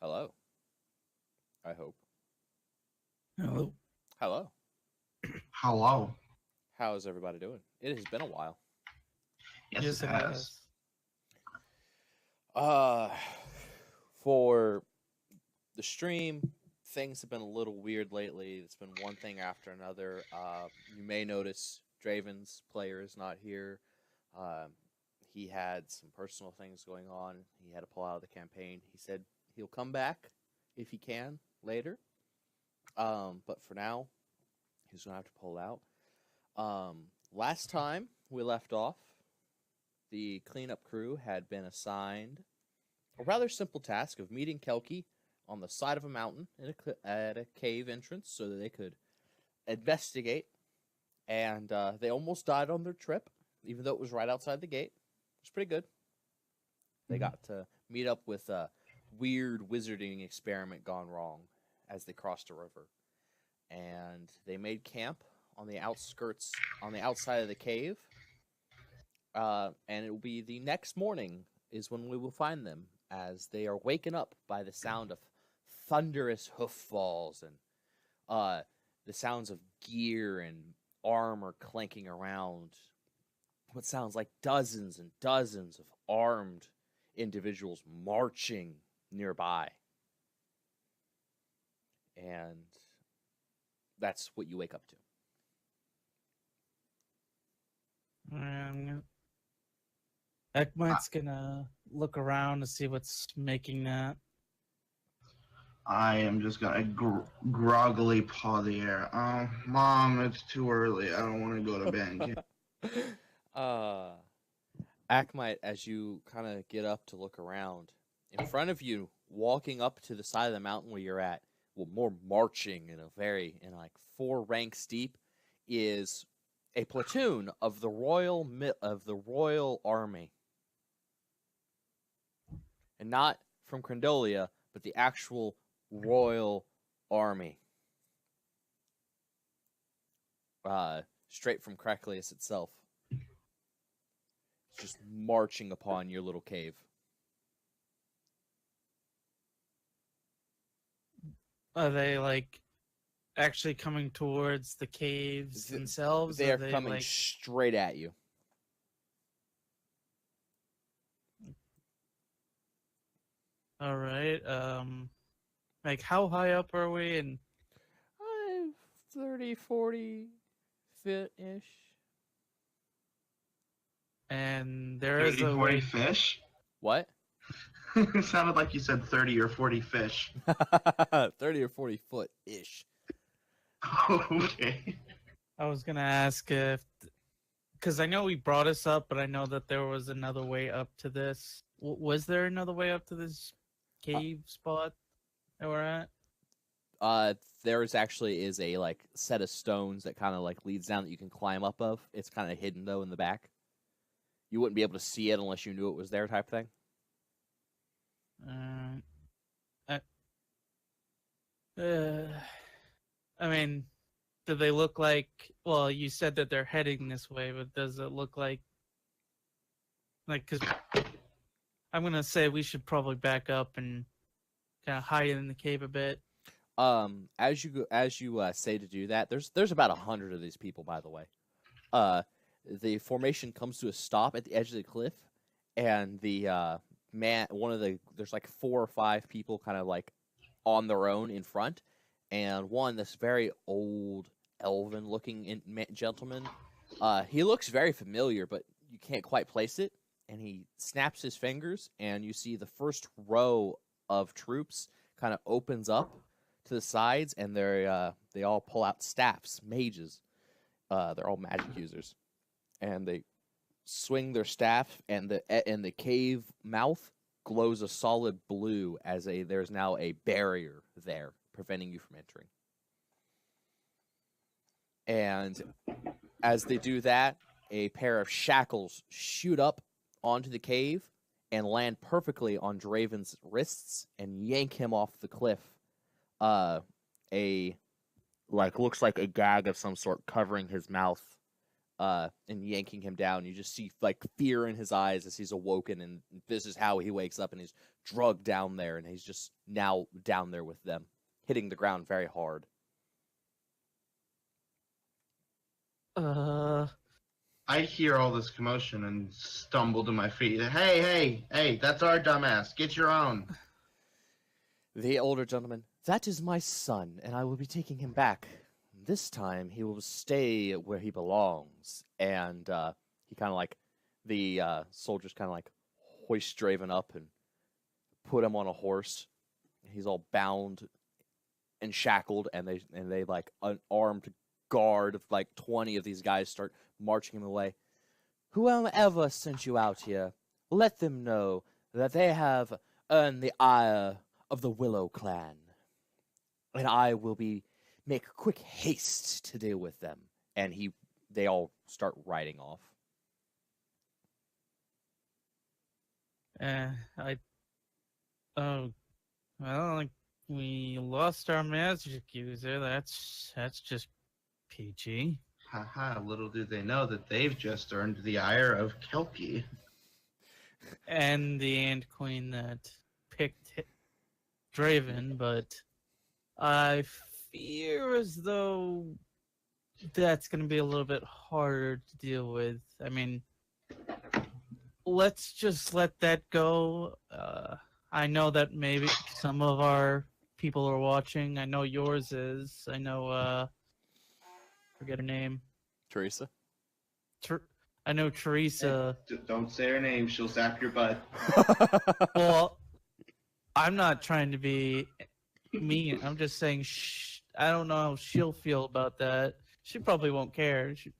Hello. I hope. Hello. Hello. Hello. How is everybody doing? It has been a while. Yes, it has. Uh, for the stream, things have been a little weird lately. It's been one thing after another. You may notice Draven's player is not here. He had some personal things going on. He had to pull out of the campaign. He said he'll come back if he can later. But for now, he's gonna have to pull out. Last time we left off, the cleanup crew had been assigned a rather simple task of meeting Kelki on the side of a mountain at a cave entrance so that they could investigate. And they almost died on their trip, even though it was right outside the gate. It was pretty good. They got to meet up with a weird wizarding experiment gone wrong as they crossed a river. And they made camp on the outskirts, on the outside of the cave. And it will be the next morning is when we will find them, as they are waken up by the sound of thunderous hoof falls and the sounds of gear and armor clanking around. What sounds like dozens and dozens of armed individuals marching nearby. And that's what you wake up to. Ekmite's gonna look around to see what's making that. I am just gonna groggily paw the air. Mom, it's too early. I don't want to go to bed. Akmite, as you kind of get up to look around, in front of you, walking up to the side of the mountain where you're at, well, more marching in like 4 ranks deep, is a platoon of the royal army, and not from Crendolia, but the actual royal army, straight from Cracklius itself. It's just marching upon your little cave. Are they like actually coming towards the caves themselves? They are coming straight at you. All right. Like how high up are we? And 30, 40 feet-ish. And there is 30, a 40 way... fish? What? It sounded like you said 30 or 40 fish. 30 or 40 foot-ish. Okay. I was going to ask if... Because I know we brought us up, but I know that there was another way up to this. Was there another way up to this cave spot that we're at? There is a like set of stones that kind of like leads down that you can climb up of. It's kind of hidden though in the back. You wouldn't be able to see it unless you knew it was there, type thing. I mean, do they look like? Well, you said that they're heading this way, but does it look like? Because I'm gonna say we should probably back up and kind of hide in the cave a bit. As you say to do that, there's about 100 of these people, by the way. The formation comes to a stop at the edge of the cliff, and the there's like 4 or 5 people kind of like on their own in front, and this very old elven looking gentleman. He looks very familiar, but you can't quite place it. And he snaps his fingers, and you see the first row of troops kind of opens up to the sides, and they all pull out staffs, mages. They're all magic users, and they swing their staff, and the cave mouth glows a solid blue as there's now a barrier there preventing you from entering. And as they do that, a pair of shackles shoot up onto the cave and land perfectly on Draven's wrists and yank him off the cliff. Looks like a gag of some sort covering his mouth and yanking him down. You just see like fear in his eyes as he's awoken, and this is how he wakes up, and he's drugged down there, and he's just now down there with them, hitting the ground very hard. I hear all this commotion and stumble to my feet. Hey, that's our dumbass. Get your own. The older gentleman, that is my son, and I will be taking him back. This time he will stay where he belongs. And he kind of like, the soldiers kind of like hoist Draven up and put him on a horse. He's all bound and shackled, and they like an armed guard of like 20 of these guys start marching him away. Whoever sent you out here, let them know that they have earned the ire of the Willow clan, and I will make quick haste to deal with them. And they all start riding off. Well, we lost our magic user. That's just peachy. Haha, little do they know that they've just earned the ire of Kelki. And the Ant Queen that picked Draven, but I fear as though that's going to be a little bit harder to deal with. I mean, let's just let that go. I know that maybe some of our people are watching. I know yours is. I know, forget her name. Teresa? I know Teresa. Don't say her name. She'll zap your butt. Well, I'm not trying to be mean. I'm just saying, I don't know how she'll feel about that. She probably won't care. She'll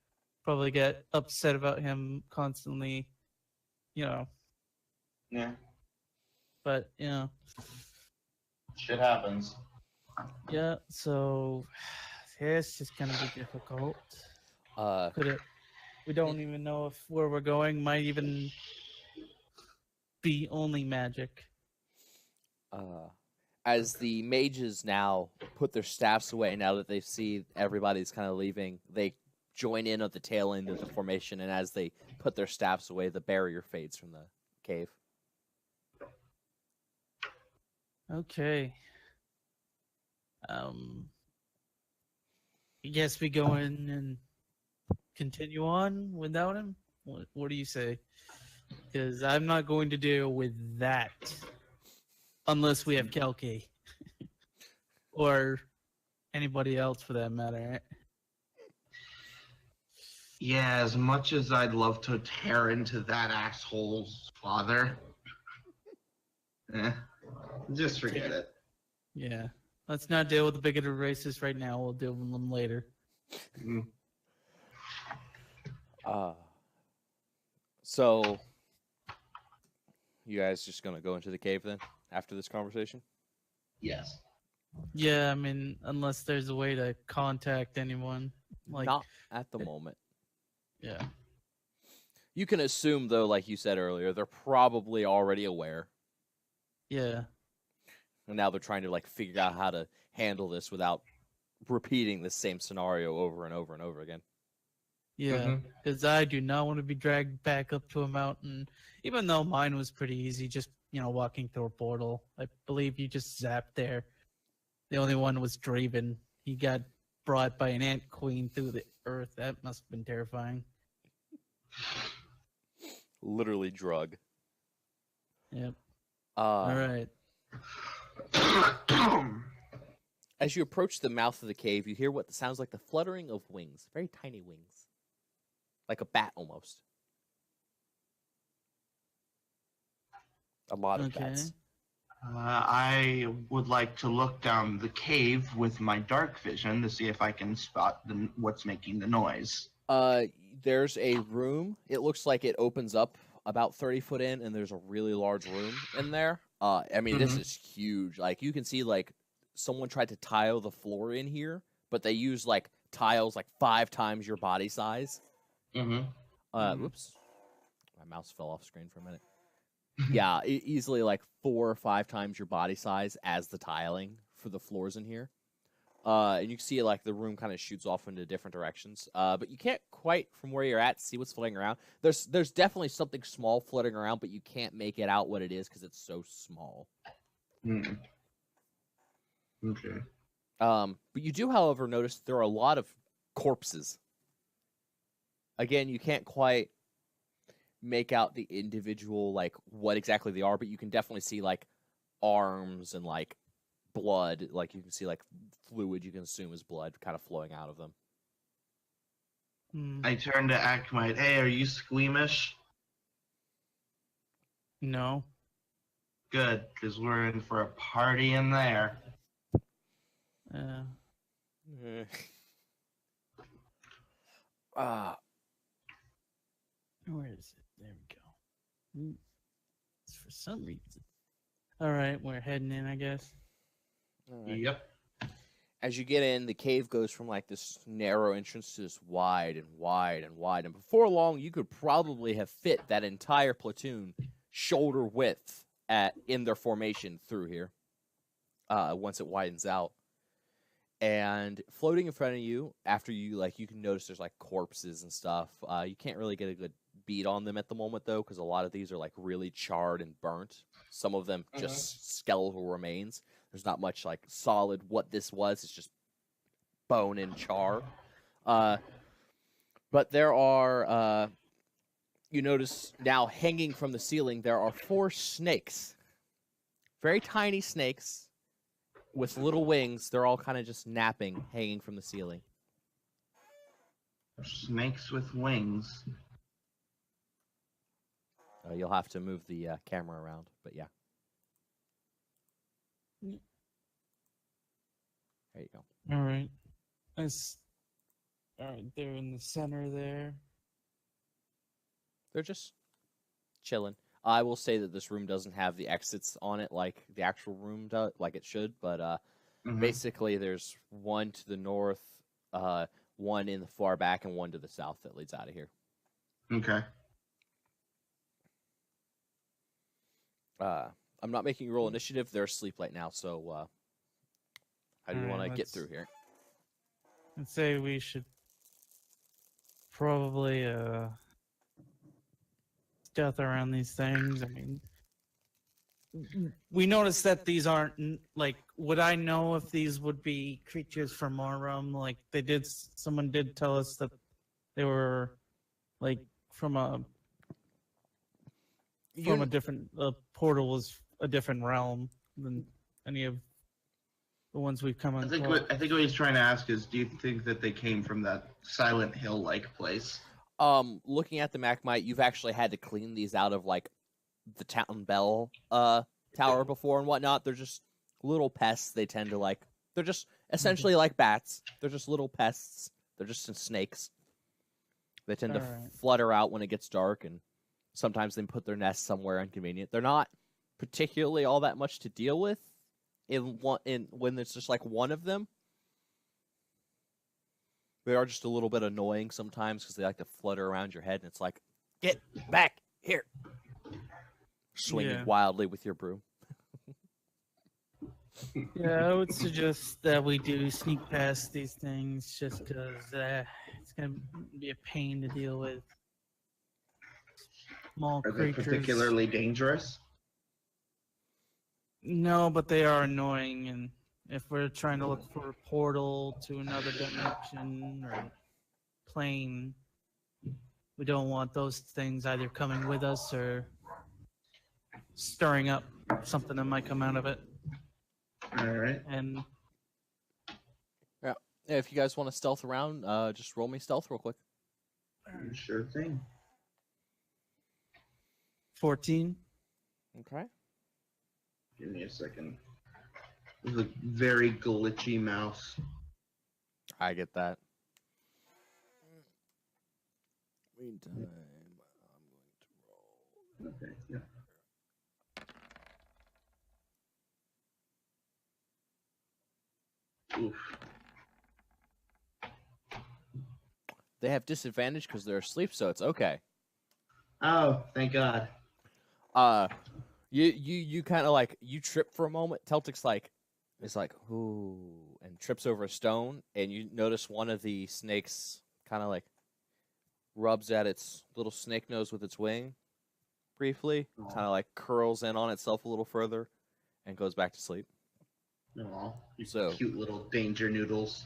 probably get upset about him constantly, Yeah. But, Shit happens. Yeah, so it's just going to be difficult. We don't even know if where we're going might even be only magic. As the mages now put their staffs away, now that they see everybody's kind of leaving, they join in at the tail end of the formation, and as they put their staffs away, the barrier fades from the cave. Okay. I guess we go in and continue on without him? What do you say? Because I'm not going to deal with that unless we have Kelki. Or anybody else for that matter, right? Yeah, as much as I'd love to tear into that asshole's father, just forget it. Yeah. Let's not deal with the bigoted racist right now. We'll deal with them later. So you guys just gonna go into the cave then after this conversation? Yes. Yeah, I mean, unless there's a way to contact anyone. Not at the moment. Yeah. You can assume, though, like you said earlier, they're probably already aware. Yeah. And now they're trying to like figure out how to handle this without repeating the same scenario over and over and over again. Yeah, because I do not want to be dragged back up to a mountain, even though mine was pretty easy, just, walking through a portal. I believe you just zapped there. The only one was Draven. He got brought by an ant queen through the earth. That must have been terrifying. Literally drug. Yep. All right. As you approach the mouth of the cave, you hear what sounds like the fluttering of wings. Very tiny wings. Like a bat, almost. A lot of bats. I would like to look down the cave with my dark vision to see if I can spot what's making the noise. There's a room. It looks like it opens up about 30 foot in, and there's a really large room in there. This is huge. Like, you can see, like, someone tried to tile the floor in here, but they used, like, tiles, like, 5 times your body size. Whoops. My mouse fell off screen for a minute. Yeah, easily, like, 4 or 5 times your body size as the tiling for the floors in here. And you can see like the room kind of shoots off into different directions. But you can't quite from where you're at see what's floating around. There's definitely something small floating around, but you can't make it out what it is because it's so small. Okay. But you do, however, notice there are a lot of corpses. Again, you can't quite make out the individual, like, what exactly they are, but you can definitely see, like, arms and, like, blood. Like, you can see, like, fluid you can assume is blood kind of flowing out of them. I turn to Akmite. Hey, are you squeamish? No. Good, because we're in for a party in there. Where is it? There we go. It's for some reason. All right, we're heading in, I guess. Right. Yep. As you get in, the cave goes from like this narrow entrance to this wide and wide and wide. And before long, you could probably have fit that entire platoon shoulder width in their formation through here. Once it widens out. And floating in front of you, after you you can notice there's like corpses and stuff. You can't really get a good beat on them at the moment though, because a lot of these are like really charred and burnt. Some of them just skeletal remains. There's not much like solid what this was. It's just bone and char. But there are, you notice now hanging from the ceiling, there are 4 snakes. Very tiny snakes with little wings. They're all kind of just napping, hanging from the ceiling. Snakes with wings. You'll have to move the camera around, but yeah. There you go. All right. All right, they're in the center there. They're just chilling. I will say that this room doesn't have the exits on it like the actual room does, like it should, but basically there's one to the north, one in the far back, and one to the south that leads out of here. Okay. I'm not making you roll initiative. They're asleep right now, so how do you want to get through here? Let's say we should probably stealth around these things. I mean, we noticed that these aren't like. Would I know if these would be creatures from our realm? Like someone did tell us that they were like from a different portal was a different realm than any of the ones we've come I think across. what he's trying to ask is, do you think that they came from that Silent Hill-like place? Looking at the Macmite, you've actually had to clean these out of like the town bell tower before and whatnot. They're just little pests. They tend to like. They're just essentially like bats. They're just little pests. They're just snakes. They tend to flutter out when it gets dark, and sometimes they put their nest somewhere inconvenient. They're not particularly all that much to deal with when it's just like one of them. They are just a little bit annoying sometimes because they like to flutter around your head, and it's like, get back here, swinging wildly with your broom. Yeah, I would suggest that we do sneak past these things just because it's going to be a pain to deal with. Small Are they creatures. particularly dangerous? No, but they are annoying, and if we're trying to look for a portal to another dimension or plane, we don't want those things either coming with us or stirring up something that might come out of it. All right. And yeah, if you guys want to stealth around, just roll me stealth real quick. Sure thing. 14. Okay. Give me a second. This is a very glitchy mouse. I get that. Meantime, I'm going to roll. Okay, yeah. Oof. They have disadvantage because they're asleep, so it's okay. Oh, thank God. You kind of like, you trip for a moment. Celtic's like, is like, ooh, and trips over a stone, and you notice one of the snakes kind of like rubs at its little snake nose with its wing briefly, Aw. kind of like curls in on itself a little further, and goes back to sleep. Aw, you So- cute little danger noodles.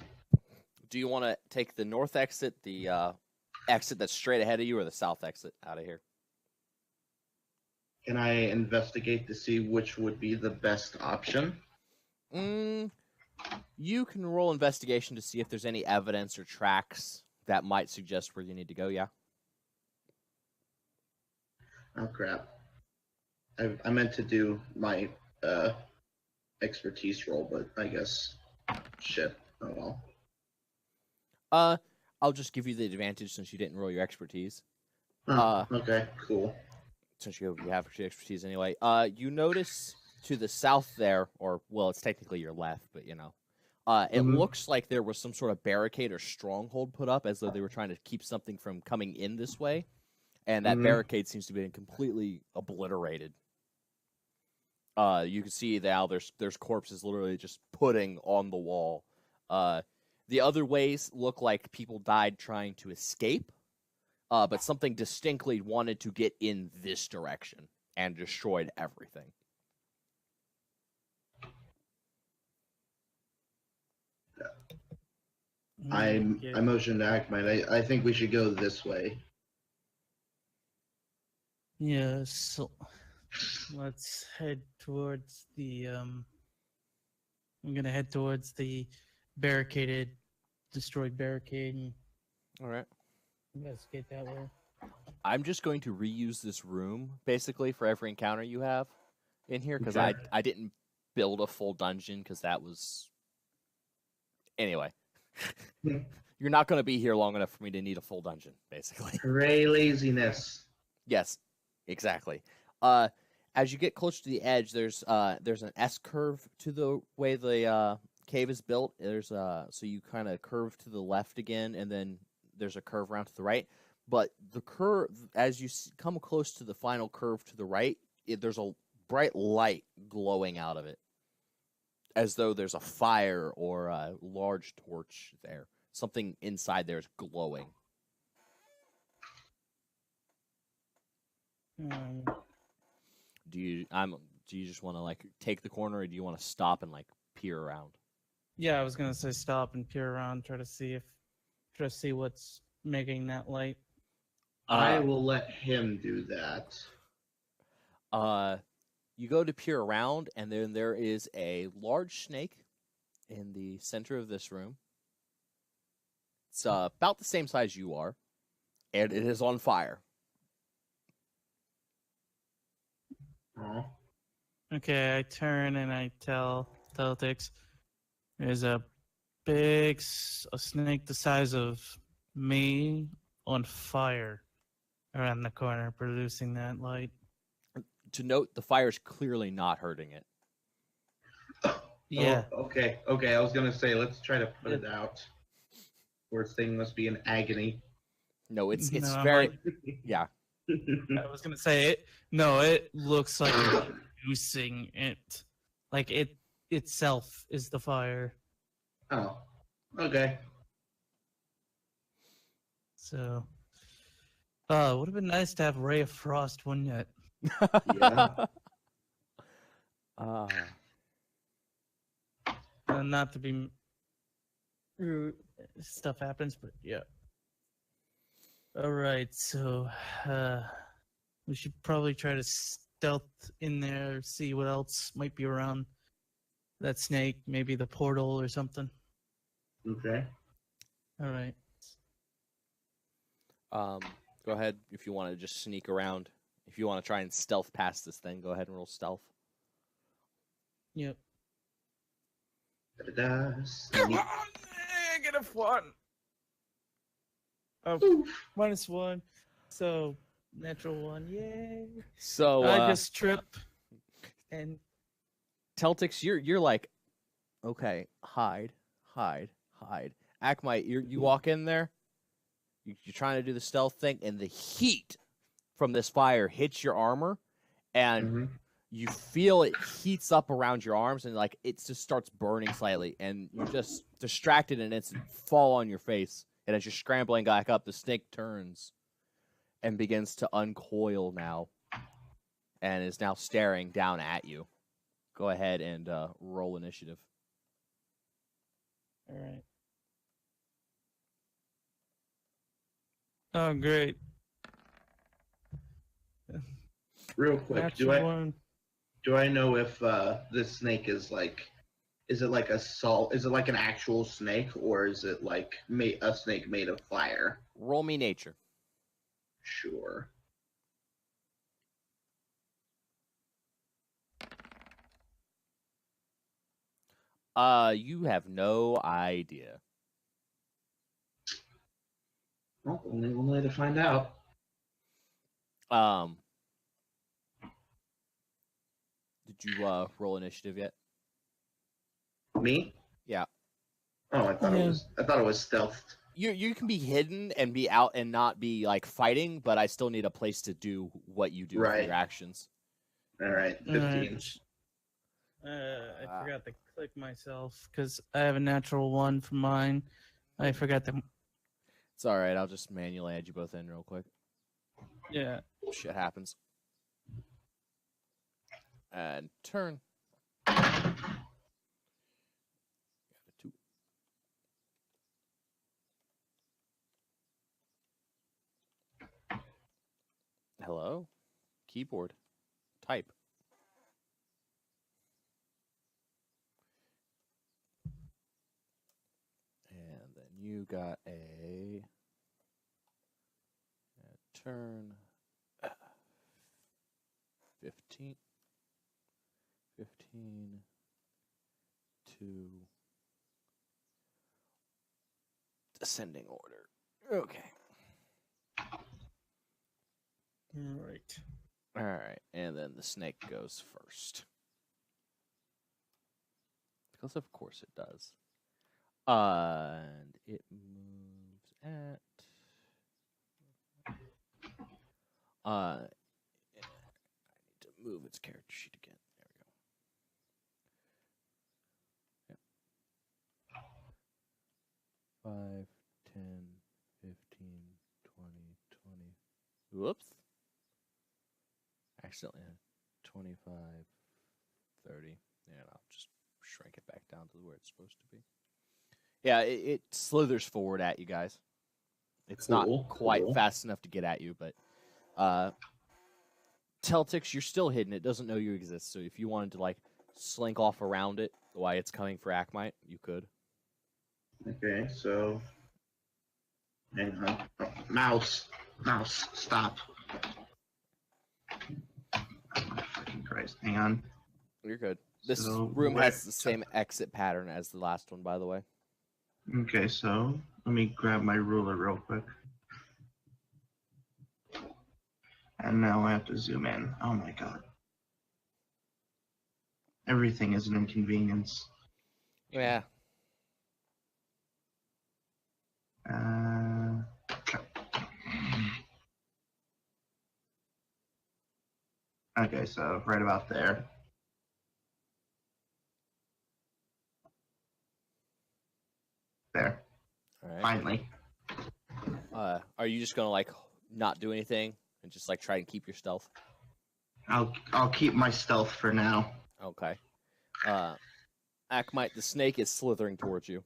Do you want to take the north exit, the exit that's straight ahead of you, or the south exit out of here? Can I investigate to see which would be the best option? You can roll investigation to see if there's any evidence or tracks that might suggest where you need to go, yeah? Oh crap! I meant to do my expertise roll, but I guess shit. Oh well. I'll just give you the advantage since you didn't roll your expertise. Oh, okay, cool. Since you have your expertise anyway. You notice to the south there, or, well, it's technically your left, but, you know. It Mhm. looks like there was some sort of barricade or stronghold put up as though they were trying to keep something from coming in this way. And that Mhm. barricade seems to be completely obliterated. You can see now there's corpses literally just putting on the wall. The other ways look like people died trying to escape, but something distinctly wanted to get in this direction and destroyed everything. I Okay. motioned to Akmite. I think we should go this way. Yeah, so let's head towards the I'm gonna head towards the destroyed barricade and All right. investigate that way. I'm just going to reuse this room basically for every encounter you have in here because Okay. I didn't build a full dungeon because that was anyway. Hmm. You're not going to be here long enough for me to need a full dungeon, basically. Hooray, laziness. Yes, exactly. As you get closer to the edge, there's an S curve to the way the cave is built. So you kind of curve to the left again, and then there's a curve around to the right. But the curve, as you come close to the final curve to the right, there's a bright light glowing out of it, as though there's a fire or a large torch there. Something inside there is glowing. Do you just want to like take the corner, or do you want to stop and like peer around? Yeah, I was gonna say stop and peer around, try to see what's making that light. I will let him do that. You go to peer around, and then there is a large snake in the center of this room. It's about the same size you are, and it is on fire. Aw. Okay, I turn and I tell Tix there's a snake the size of me on fire around the corner producing that light. To note, the fire's clearly not hurting it. Yeah. Oh, okay. I was gonna say let's try to put it out. Poor thing must be in agony. No, it's No, I'm very like- yeah. I was gonna say it. No, it looks like it's producing it. Like it itself is the fire. Oh, okay. So, it would have been nice to have Ray of Frost, wouldn't it? Yeah. Not to be rude, stuff happens, but yeah. All right, so we should probably try to stealth in there, see what else might be around that snake, maybe the portal or something. Okay. All right. Go ahead if you want to just sneak around. If you want to try and stealth past this thing, go ahead and roll stealth. Yep. Da-da-da. Come on, get a 1. Oh, Oof. -1. So natural 1, yay! So I just trip and Teltix, you're like, okay, hide. Akmite, you walk in there. You're trying to do the stealth thing, and the heat from this fire hits your armor, and Mhm. you feel it heats up around your arms, and like it just starts burning slightly, and you're just distracted and it's fall on your face. And as you're scrambling back up, the snake turns and begins to uncoil now, and is now staring down at you. Go ahead and roll initiative. All right. Oh, great. Real quick, Natural one. do I know if this snake is like, is it like is it like an actual snake, or is it like a snake made of fire? Roll me nature. Sure. You have no idea. Well, only one way to find out. Did you roll initiative yet? Me? Yeah. Oh, I thought it was stealthed. You can be hidden and be out and not be like fighting, but I still need a place to do what you do for Right. your actions. All right, 15. I forgot to click myself because I have a natural 1 for mine. I forgot to. It's all right. I'll just manually add you both in real quick. Yeah. Shit happens. And turn. Two. Hello? Keyboard. Type. And then you got a turn 15 to descending order. Okay. Right. All right, and then the snake goes first. Because of course it does. And it moves at I need to move its character sheet again. There we go. Yep. 5, 10, 15, 20, 20. Whoops. Accidentally had 25, 30. And I'll just shrink it back down to where it's supposed to be. Yeah, it slithers forward at you guys. It's not quite fast enough to get at you, but Teltix, you're still hidden. It doesn't know you exist. So if you wanted to like slink off around it while it's coming for Akmite, you could. Okay, so hang on. Oh, mouse, stop. Oh, my freaking Christ. Hang on. You're good. This So, room has the same exit pattern as the last one, by the way. Okay, so let me grab my ruler real quick. And now I have to zoom in. Oh my god. Everything is an inconvenience. Yeah. Okay, so right about there. There. All right. Finally. Are you just gonna like not do anything and just like try and keep your stealth? I'll keep my stealth for now. Okay. Akmite, the snake is slithering towards you.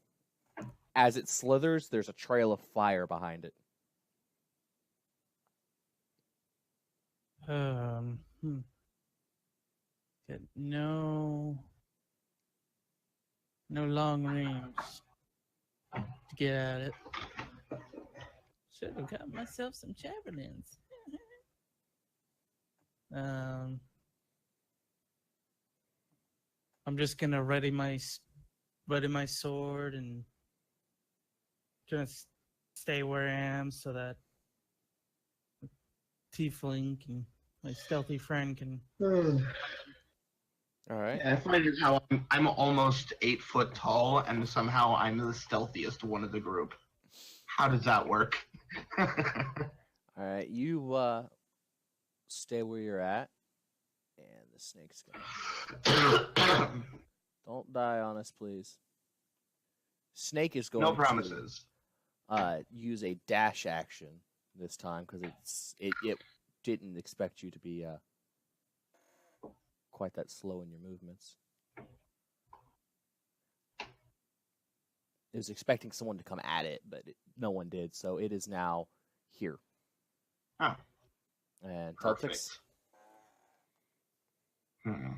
As it slithers, there's a trail of fire behind it. Got no long range to get at it. Should have got myself some javelins. I'm just gonna ready my sword and gonna stay where I am so that Tiefling and my stealthy friend can. All right. Yeah, I find it how I'm almost 8 foot tall, and somehow I'm the stealthiest one of the group. How does that work? All right. You stay where you're at, and the snake's gonna. Don't die on us, please. Snake is going No promises. to use a dash action this time because it didn't expect you to be quite that slow in your movements. It was expecting someone to come at it, but no one did, so it is now here. Oh. And Perfect. Celtics.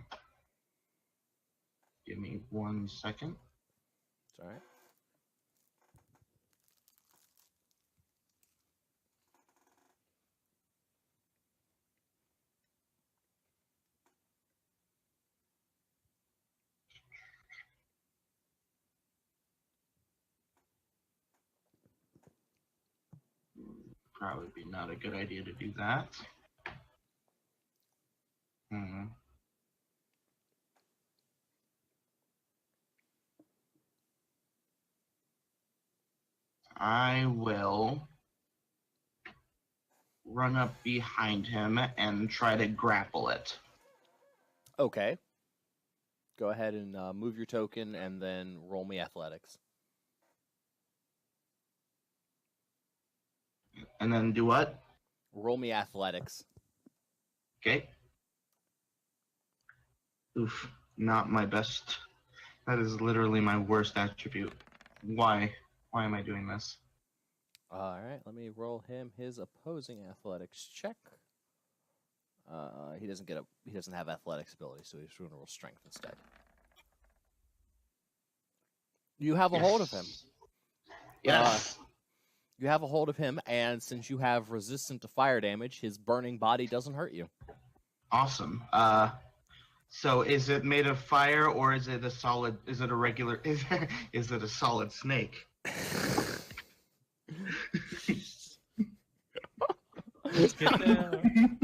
Give me 1 second. It's all right. Probably be not a good idea to do that. I will run up behind him and try to grapple it. Okay. Go ahead and move your token and then roll me athletics. And then do what? Roll me athletics. Okay. Oof, not my best. That is literally my worst attribute. Why? Why am I doing this? All right, let me roll him his opposing athletics check. He doesn't have athletics ability, so he's going to roll strength instead. You have a hold of him. Yes. You have a hold of him, and since you have resistant to fire damage, his burning body doesn't hurt you. Awesome. So is it made of fire or is it a solid? Is it a regular? Is it a solid snake? Let's get down.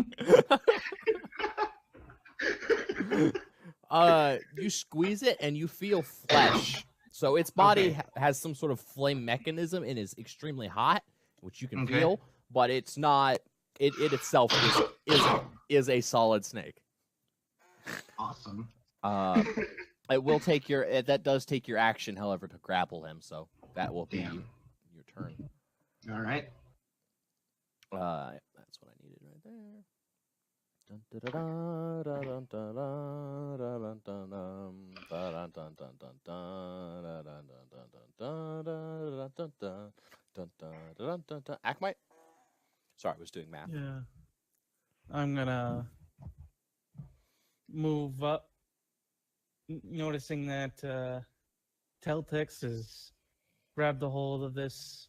You squeeze it and you feel flesh. So its body has some sort of flame mechanism and is extremely hot, which you can feel, but it's not. It itself is a solid snake. Awesome. It will take that does take your action, however, to grapple him. So that will be your turn. All right. That's what I needed right there. Akmite? Sorry, I was doing math. Yeah. I'm gonna move up, noticing that Teltex has grabbed a hold of this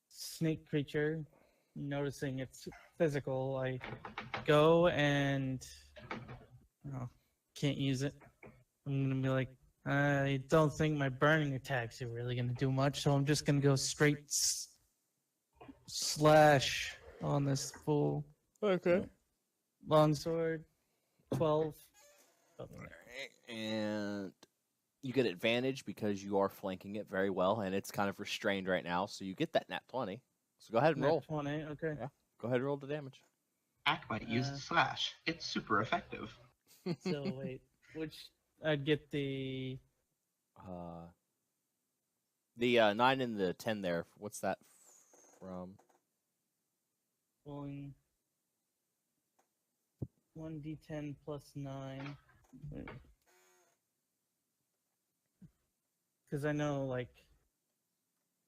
snake creature. Noticing it's physical, I go and can't use it. I'm gonna be like, I don't think my burning attacks are really gonna do much, so I'm just gonna go straight slash on this fool. Okay. Longsword, 12. And you get advantage because you are flanking it very well, and it's kind of restrained right now, so you get that nat 20. So go ahead and roll. 20, okay. Yeah. Go ahead and roll the damage. Akmite used slash. It's super effective. So wait, which I'd get the 9 and the 10 there. What's that from? 1d10 plus 9. Because I know, like,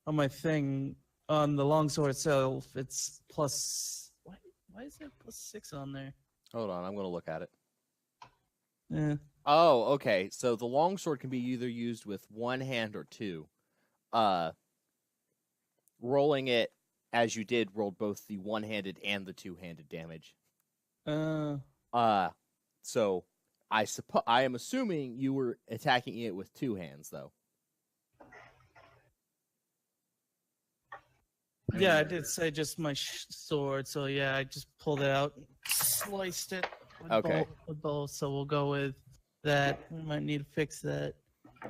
on my thing, on the longsword itself, it's plus. Why is there plus 6 on there? Hold on, I'm going to look at it. Yeah. Oh, okay. So the longsword can be either used with one hand or two. Rolling it as you did rolled both the one-handed and the two-handed damage. So I am assuming you were attacking it with two hands, though. Yeah, I did say just my sword, so yeah, I just pulled it out, sliced it with both, so we'll go with that. We might need to fix that.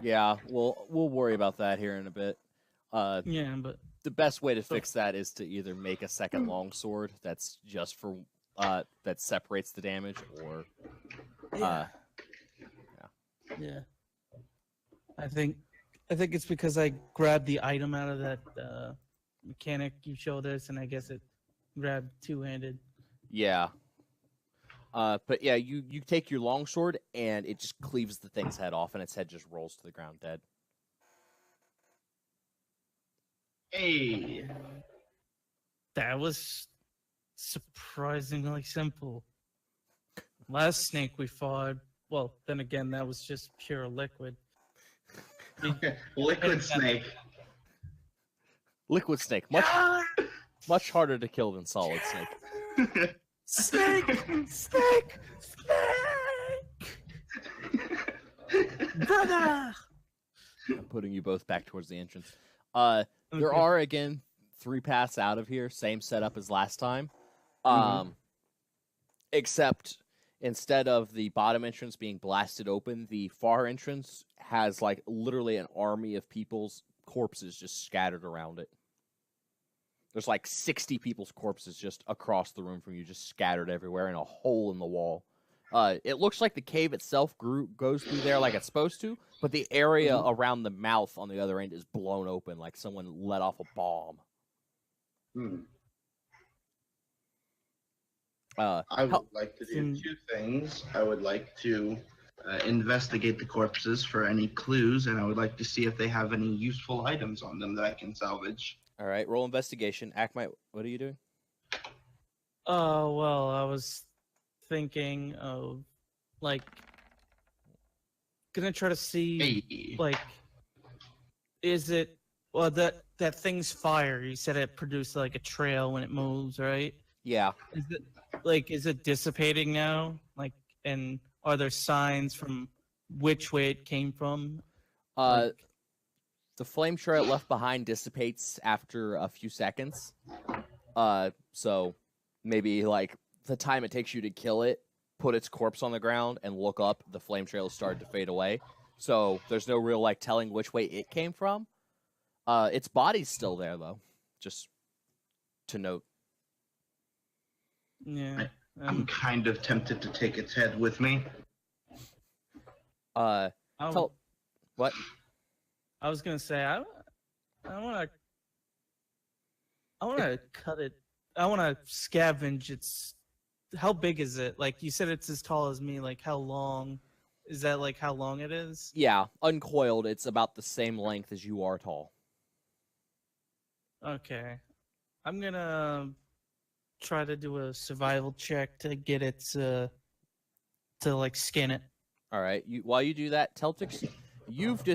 Yeah, we'll worry about that here in a bit. Yeah, but the best way to fix that is to either make a second longsword that's just for that separates the damage, or yeah. I think it's because I grabbed the item out of that mechanic you showed us, and I guess it grabbed two-handed. yeah. But yeah, you take your longsword and it just cleaves the thing's head off, and its head just rolls to the ground dead. Hey, That was surprisingly simple. Last snake we fought, well, then again, that was just pure liquid. okay. Liquid snake. Liquid snake, much harder to kill than solid snake. Snake! Snake! Snake! Brother! I'm putting you both back towards the entrance. There Okay. are again 3 paths out of here, same setup as last time. Except instead of the bottom entrance being blasted open, the far entrance has like literally an army of people's corpses just scattered around it. There's like 60 people's corpses just across the room from you, just scattered everywhere in a hole in the wall. It looks like the cave itself goes through there like it's supposed to, but the area around the mouth on the other end is blown open like someone let off a bomb. I would like to do 2 things. I would like to investigate the corpses for any clues, and I would like to see if they have any useful items on them that I can salvage. All right, roll investigation. Ackmite, what are you doing? Oh, well, I was thinking of, like, gonna try to see, Hey. like, is it, well, that thing's fire. You said it produced, like, a trail when it moves, right? Yeah. Is it dissipating now? Like, and are there signs from which way it came from? The flame trail left behind dissipates after a few seconds. So maybe like the time it takes you to kill it, put its corpse on the ground and look up, the flame trail started to fade away. So there's no real like telling which way it came from. Its body's still there though, just to note. Yeah. I'm kind of tempted to take its head with me. What? I was gonna say I want to cut it. I want to scavenge its. How big is it? Like you said, it's as tall as me. Like how long? Is that like how long it is? Yeah, uncoiled, it's about the same length as you are tall. Okay, I'm gonna try to do a survival check to get it to like skin it. All right. While you do that, Teltix,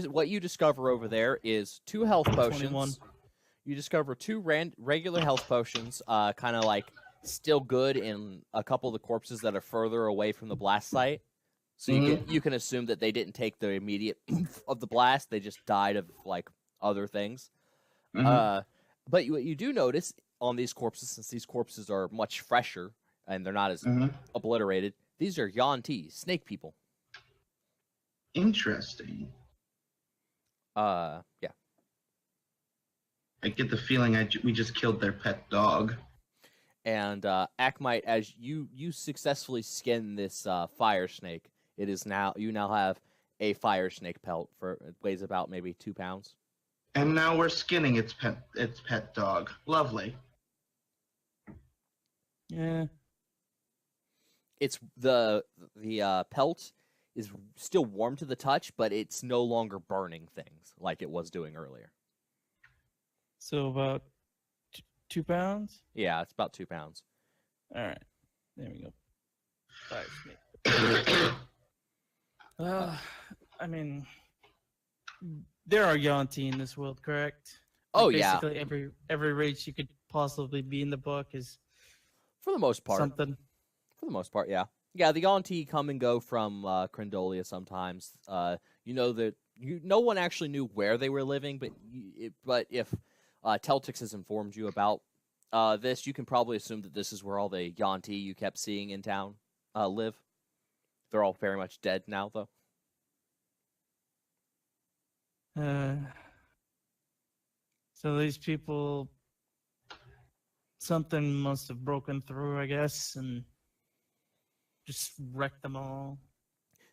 what you discover over there is 2 health potions. 21. You discover 2 regular health potions, kind of like still good in a couple of the corpses that are further away from the blast site. So you can assume that they didn't take the immediate of the blast; they just died of like other things. But what you do notice on these corpses, since these corpses are much fresher and they're not as obliterated, these are Yuan-Ti, snake people. Interesting. Yeah. I get the feeling we just killed their pet dog. And Ackmite, as you successfully skin this fire snake, you now have a fire snake pelt it weighs about maybe 2 pounds. And now we're skinning its pet dog. Lovely. Yeah. It's the pelt is still warm to the touch, but it's no longer burning things like it was doing earlier. So about 2 pounds. Yeah, it's about 2 pounds. All right, there we go. Fire snake. I mean, there are Yuan-Ti in this world, correct? Oh basically every race you could possibly be in the book is for the most part something. For the most part, yeah. Yeah, the Yuan-Ti come and go from Crendolia sometimes. No one actually knew where they were living, but if Teltix has informed you about this, you can probably assume that this is where all the Yuan-Ti you kept seeing in town live. They're all very much dead now, though. So these people, something must have broken through, I guess, and just wrecked them all.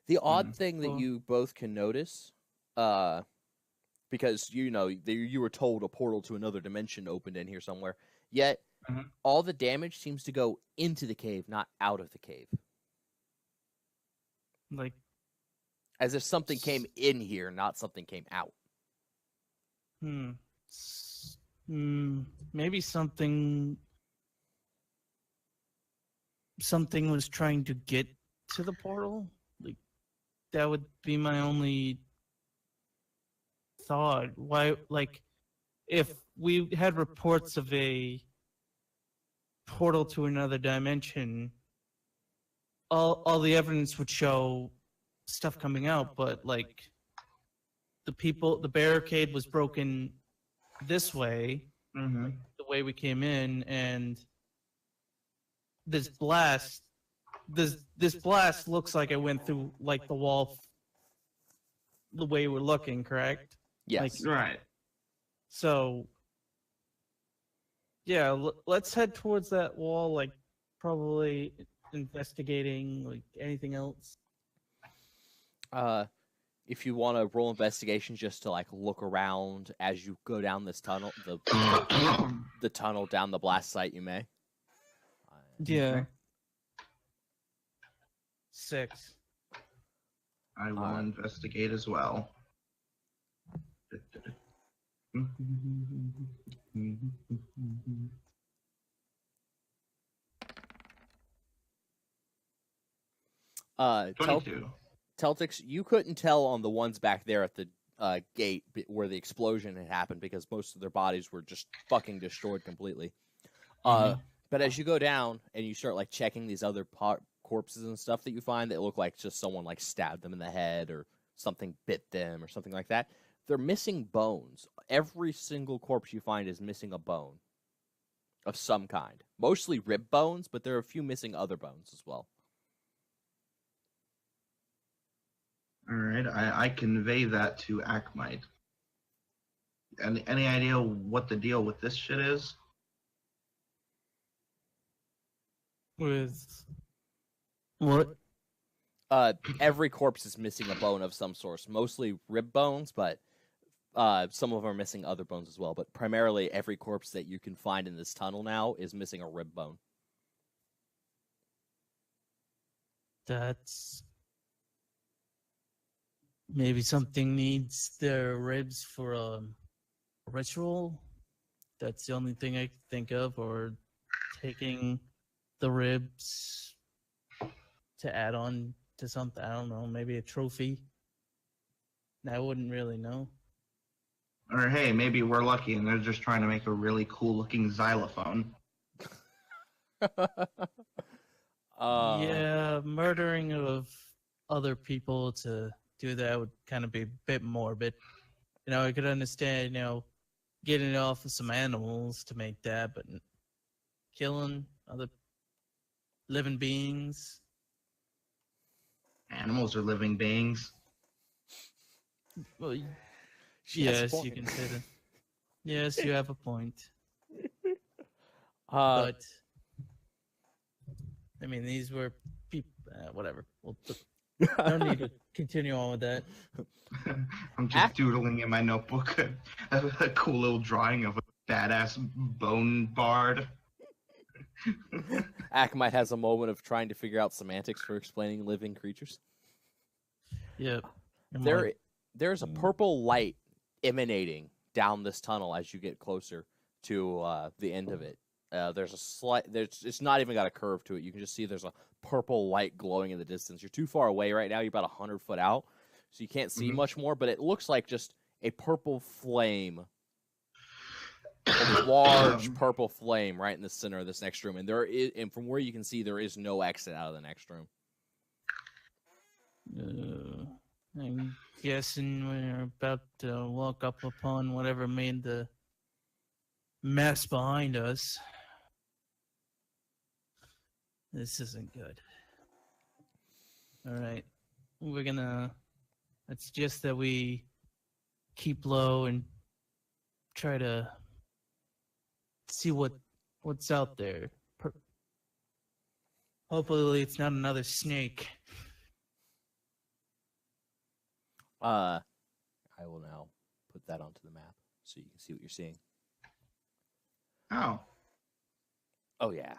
The odd thing that Well- you both can notice, because you were told a portal to another dimension opened in here somewhere, yet Mhm. all the damage seems to go into the cave, not out of the cave. Like, As if something came in here, not something came out. maybe something was trying to get to the portal. Like, that would be my only thought. Why, like, if we had reports of a portal to another dimension, all the evidence would show stuff coming out, but like the barricade was broken this way, Mm-hmm. the way we came in, and this blast looks like it went through like the wall the way we're looking, correct? Yes. Right. So yeah, let's head towards that wall, like probably investigating like anything else. If you want to roll investigation just to like look around as you go down this tunnel, the tunnel down the blast site, you may. Yeah. 6. I will investigate as well. Uh, 22. Teltix, you couldn't tell on the ones back there at the gate where the explosion had happened because most of their bodies were just fucking destroyed completely. But as you go down and you start like checking these other corpses and stuff that you find that look like just someone like stabbed them in the head or something bit them or something like that, they're missing bones. Every single corpse you find is missing a bone of some kind. Mostly rib bones, but there are a few missing other bones as well. All right, I convey that to Akmite. Any idea what the deal with this shit is? With what? Every corpse is missing a bone of some sort. Mostly rib bones, but some of them are missing other bones as well. But primarily, every corpse that you can find in this tunnel now is missing a rib bone. That's maybe something needs their ribs for a ritual. That's the only thing I can think of, or taking the ribs to add on to something. I don't know, maybe a trophy. I wouldn't really know. Or hey, maybe we're lucky and they're just trying to make a really cool looking xylophone. Yeah, murdering of other people to do that would kind of be a bit morbid. I could understand, getting it off of some animals to make that, but killing other living beings. Animals are living beings. Well, She has a yes, you point. can say that. Yes, you have a point. Uh, But I mean, these were people. Whatever. No need to continue on with that. I'm just doodling in my notebook a cool little drawing of a badass bone bard. Akamite has a moment of trying to figure out semantics for explaining living creatures. Yep. There's a purple light emanating down this tunnel as you get closer to the end of it. It's not even got a curve to it. You can just see there's a purple light glowing in the distance. You're too far away right now. You're about 100 foot out, so you can't see much more. But it looks like just a purple flame, a large purple flame right in the center of this next room. And and from where you can see, there is no exit out of the next room. I'm guessing we're about to walk up upon whatever made the mess behind us. This isn't good. All right. It's just that we keep low and try to see what What's out there? Hopefully, it's not another snake. I will now put that onto the map so you can see what you're seeing. Oh, Oh yeah.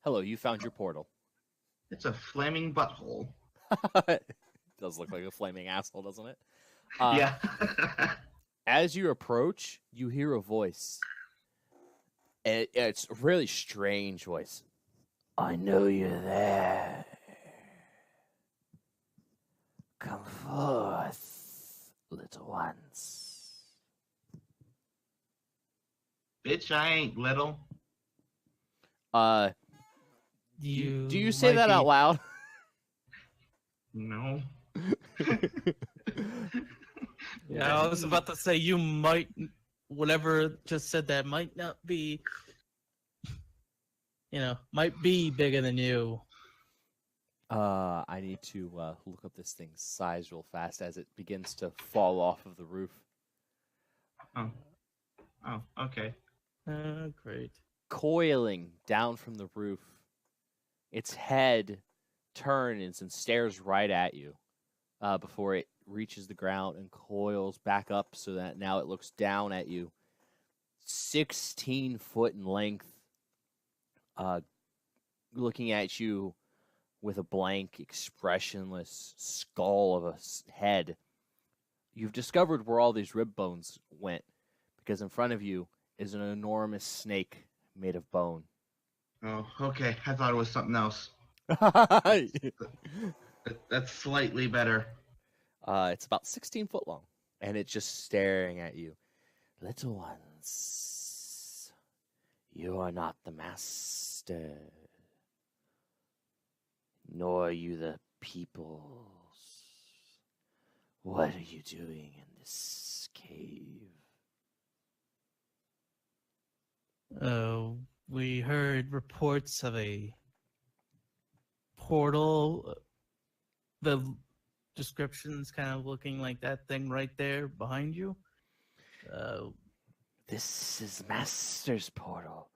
Hello, you found your portal. it's a flaming butthole. It does look like a flaming asshole, doesn't it? Yeah. As you approach, you hear a voice. And it's a really strange voice. I know you're there. Come forth, little ones. Bitch, I ain't little. Do you say might that be- out loud? No. Yeah, I was about to say you might. Whatever just said that might not be. Might be bigger than you. I need to look up this thing's size real fast as it begins to fall off of the roof. Oh, okay. Great. Coiling down from the roof, its head turns and stares right at you before it reaches the ground and coils back up so that now it looks down at you. 16 foot in length, looking at you with a blank, expressionless skull of a head. You've discovered where all these rib bones went, because in front of you is an enormous snake made of bone. Oh, okay. I thought it was something else. That's slightly better. It's about 16 foot long, and it's just staring at you. Little ones, you are not the master, nor are you the peoples. What are you doing in this cave? We heard reports of a portal. The description's kind of looking like that thing right there behind you. This is Master's portal.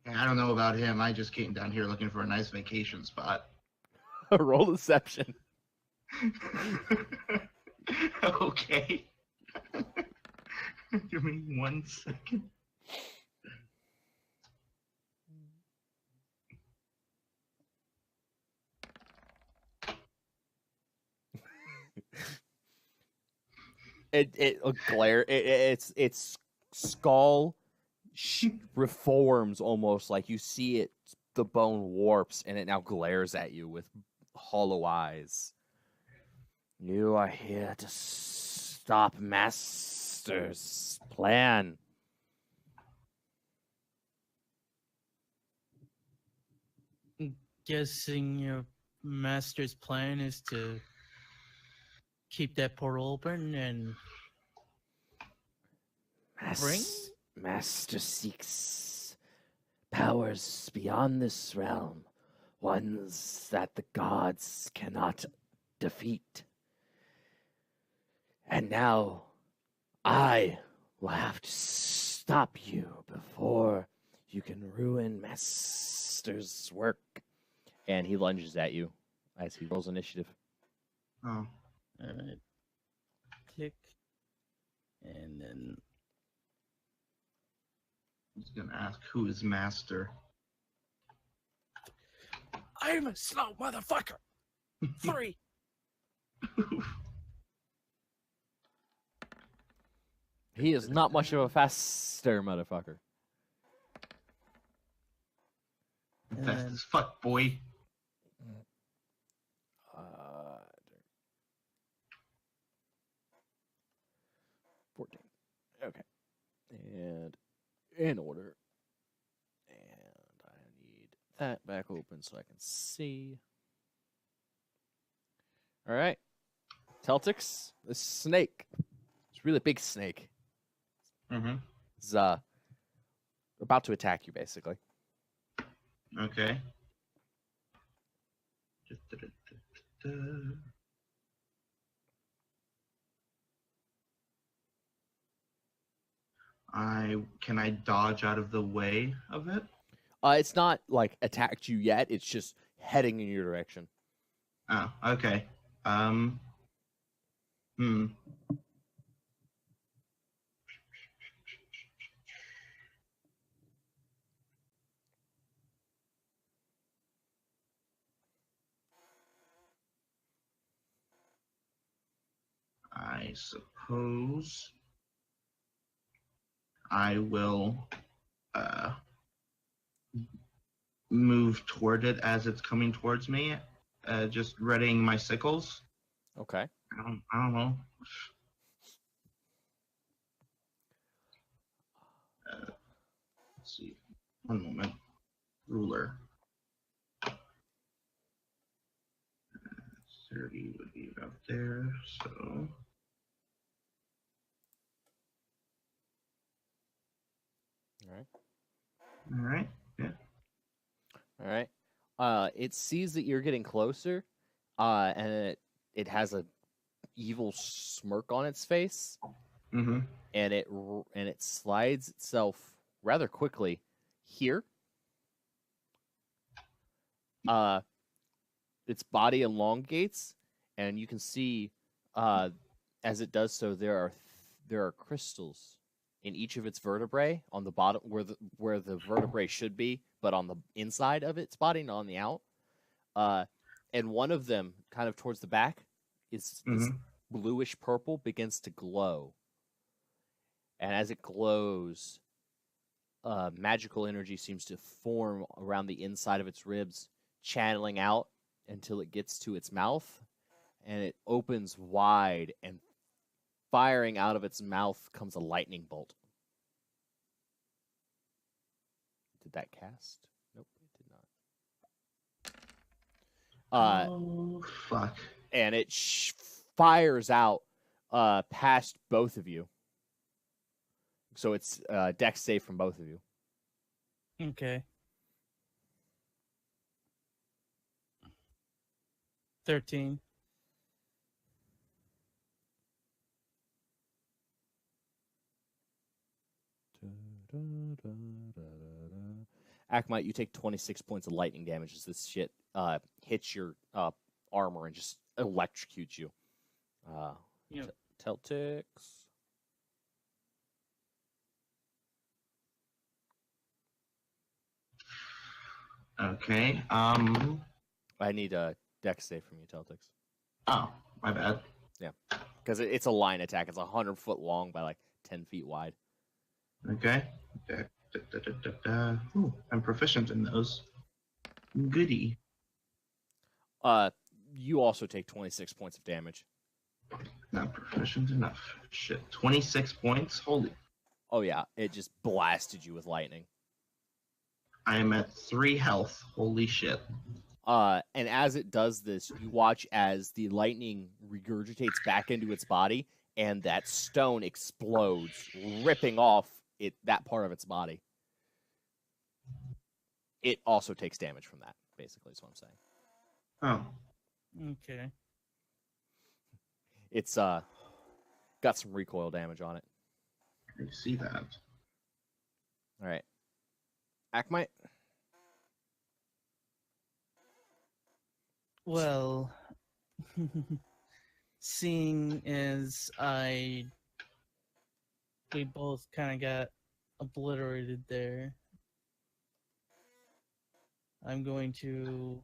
I don't know about him. I just came down here looking for a nice vacation spot. Roll deception. Okay. Give me 1 second. It glare. Its skull reforms almost like you see it. The bone warps and it now glares at you with hollow eyes. You are here to stop Master's plan. Guessing your master's plan is to keep that portal open and bring? Master seeks powers beyond this realm, ones that the gods cannot defeat. And now, I will have to stop you before you can ruin Master's work. And he lunges at you as he rolls initiative. Oh. Alright. Click. And then I was gonna ask who is master. I'm a slow motherfucker. 3. He is not much of a faster motherfucker. Fast as fuck, boy. 14. Okay. And in order. And I need that back open so I can see. All right. Celtics, this snake. It's a really big snake. Mm-hmm. It's about to attack you, basically. Okay. Can I dodge out of the way of it? It's not like attacked you yet. It's just heading in your direction. Oh, okay. Um. Hmm. I suppose I will move toward it as it's coming towards me, just readying my sickles. Okay. I don't know. Let's see. One moment. Ruler. 30 would be about there, so. All right. All right. Yeah. All right. It sees that you're getting closer, and it has a evil smirk on its face, Mm-hmm. and it slides itself rather quickly here. Its body elongates, and you can see, as it does so, there are crystals in each of its vertebrae on the bottom where the vertebrae should be, but on the inside of its body, not on the out. And one of them, kind of towards the back, is this bluish purple begins to glow, and as it glows, magical energy seems to form around the inside of its ribs, channeling out until it gets to its mouth, and it opens wide, and firing out of its mouth comes a lightning bolt. Did that cast? Nope, it did not. Oh, fuck. And it fires out past both of you. So it's dex save from both of you. Okay. 13. Akmite, you take 26 points of lightning damage as this shit hits your armor and just electrocutes you. Yep. Teltix. Okay. I need a dex save from you, Teltix. Oh, my bad. Yeah, because it's a line attack. It's 100 foot long by like 10 feet wide. Okay. Ooh, I'm proficient in those. Goody. You also take 26 points of damage. Not proficient enough. Shit. 26 points? Holy. Oh yeah, it just blasted you with lightning. I am at 3 health. Holy shit. And as it does this, you watch as the lightning regurgitates back into its body, and that stone explodes, ripping off that part of its body. It also takes damage from that, basically, is what I'm saying. Oh. Okay. It's got some recoil damage on it. I see that. All right. Akmite? Well, seeing as we both kind of got obliterated there, I'm going to.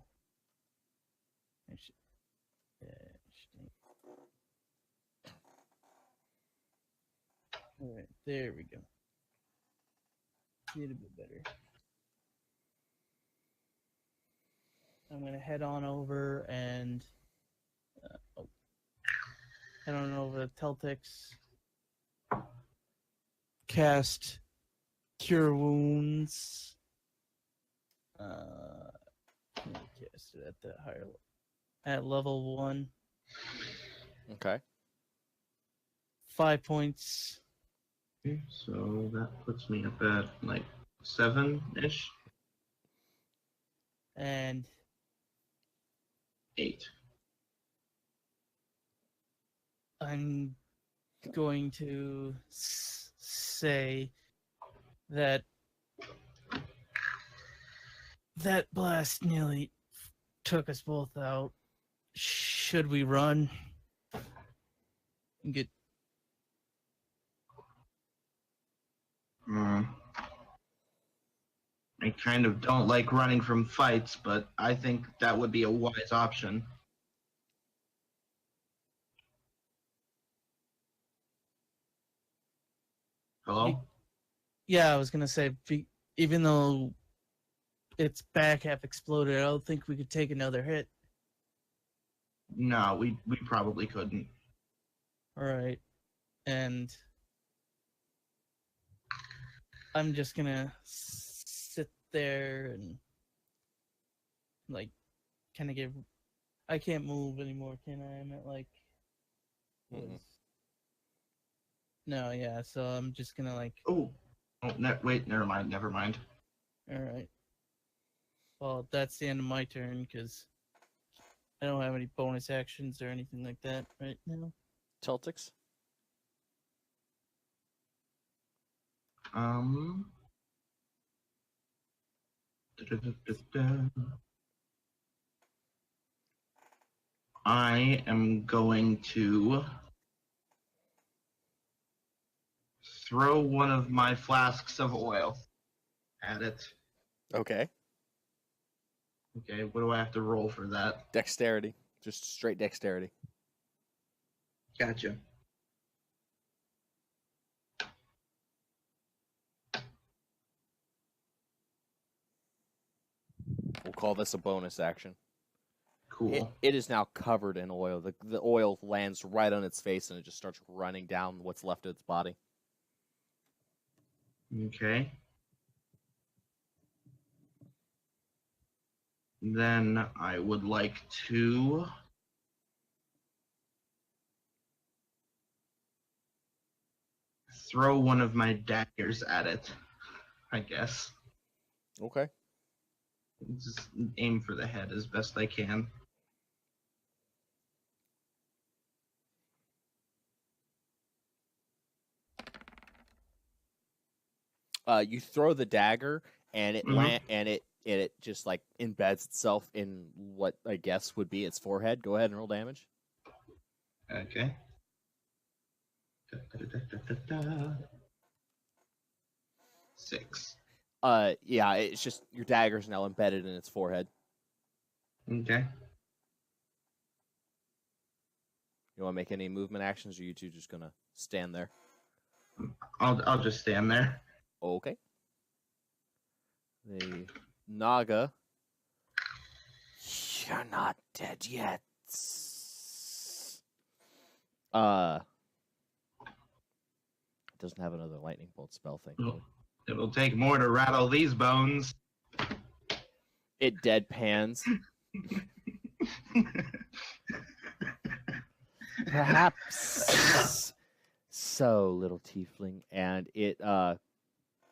All right, there we go. Need a bit better. I'm going to head on over and head on over to Teltix. Cast Cure Wounds. Cast it at that higher level. At level 1. Okay. 5 points. Okay, so that puts me up at like 7-ish. And 8. I'm going to say that blast nearly took us both out. Should we run and get? I kind of don't like running from fights, but I think that would be a wise option. Hello? Yeah, I was gonna say, even though its back half exploded, I don't think we could take another hit. No, we probably couldn't. All right, and I'm just gonna sit there and like kind of give. I can't move anymore, can I? I'm at like. No, yeah. So I'm just gonna like. Oh, wait. Never mind. All right. Well, that's the end of my turn because I don't have any bonus actions or anything like that right now. Celtics. I am going to throw one of my flasks of oil at it. Okay. Okay, what do I have to roll for that? Dexterity. Just straight dexterity. Gotcha. We'll call this a bonus action. Cool. It is now covered in oil. The oil lands right on its face and it just starts running down what's left of its body. Okay. Then I would like to throw one of my daggers at it, I guess. Okay. Just aim for the head as best I can. You throw the dagger and it just like embeds itself in what I guess would be its forehead. Go ahead and roll damage. Okay. 6. Yeah, it's just your dagger's now embedded in its forehead. Okay. You want to make any movement actions, or are you two just gonna stand there? I'll just stand there. Okay. The Naga. You're not dead yet. Doesn't have another lightning bolt spell, thankfully. It'll take more to rattle these bones. It deadpans. Perhaps so, little tiefling, and it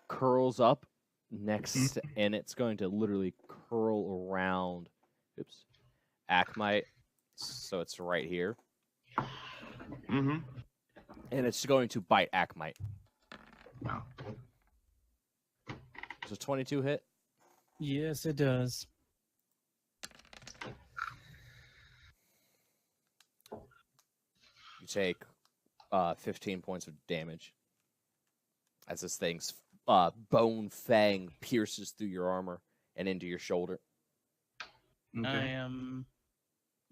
curls up next, and it's going to literally curl around. Oops, Akmite. So it's right here. Mm-hmm. And it's going to bite Akmite. Wow. Does a 22 hit? Yes, it does. You take 15 points of damage as this thing's bone fang pierces through your armor and into your shoulder. Okay. I am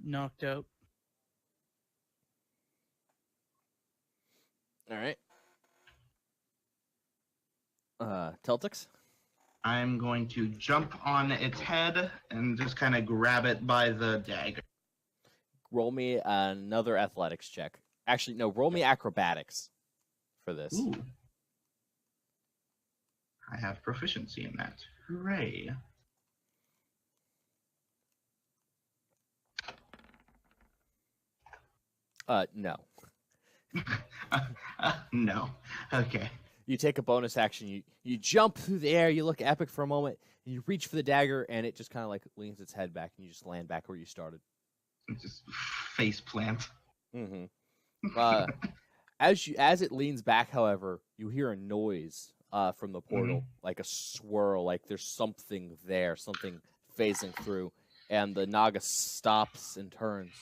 knocked out. All right. Celtics? I'm going to jump on its head and just kind of grab it by the dagger. Roll me another athletics check. Actually, no, roll me acrobatics for this. Ooh. I have proficiency in that. Hooray. No. No. Okay. You take a bonus action. You jump through the air. You look epic for a moment. And you reach for the dagger, and it just kind of like leans its head back, and you just land back where you started. Just face plant. Mm-hmm. As it leans back, however, you hear a noise from the portal, like a swirl, like there's something there, something phasing through, and the Naga stops and turns,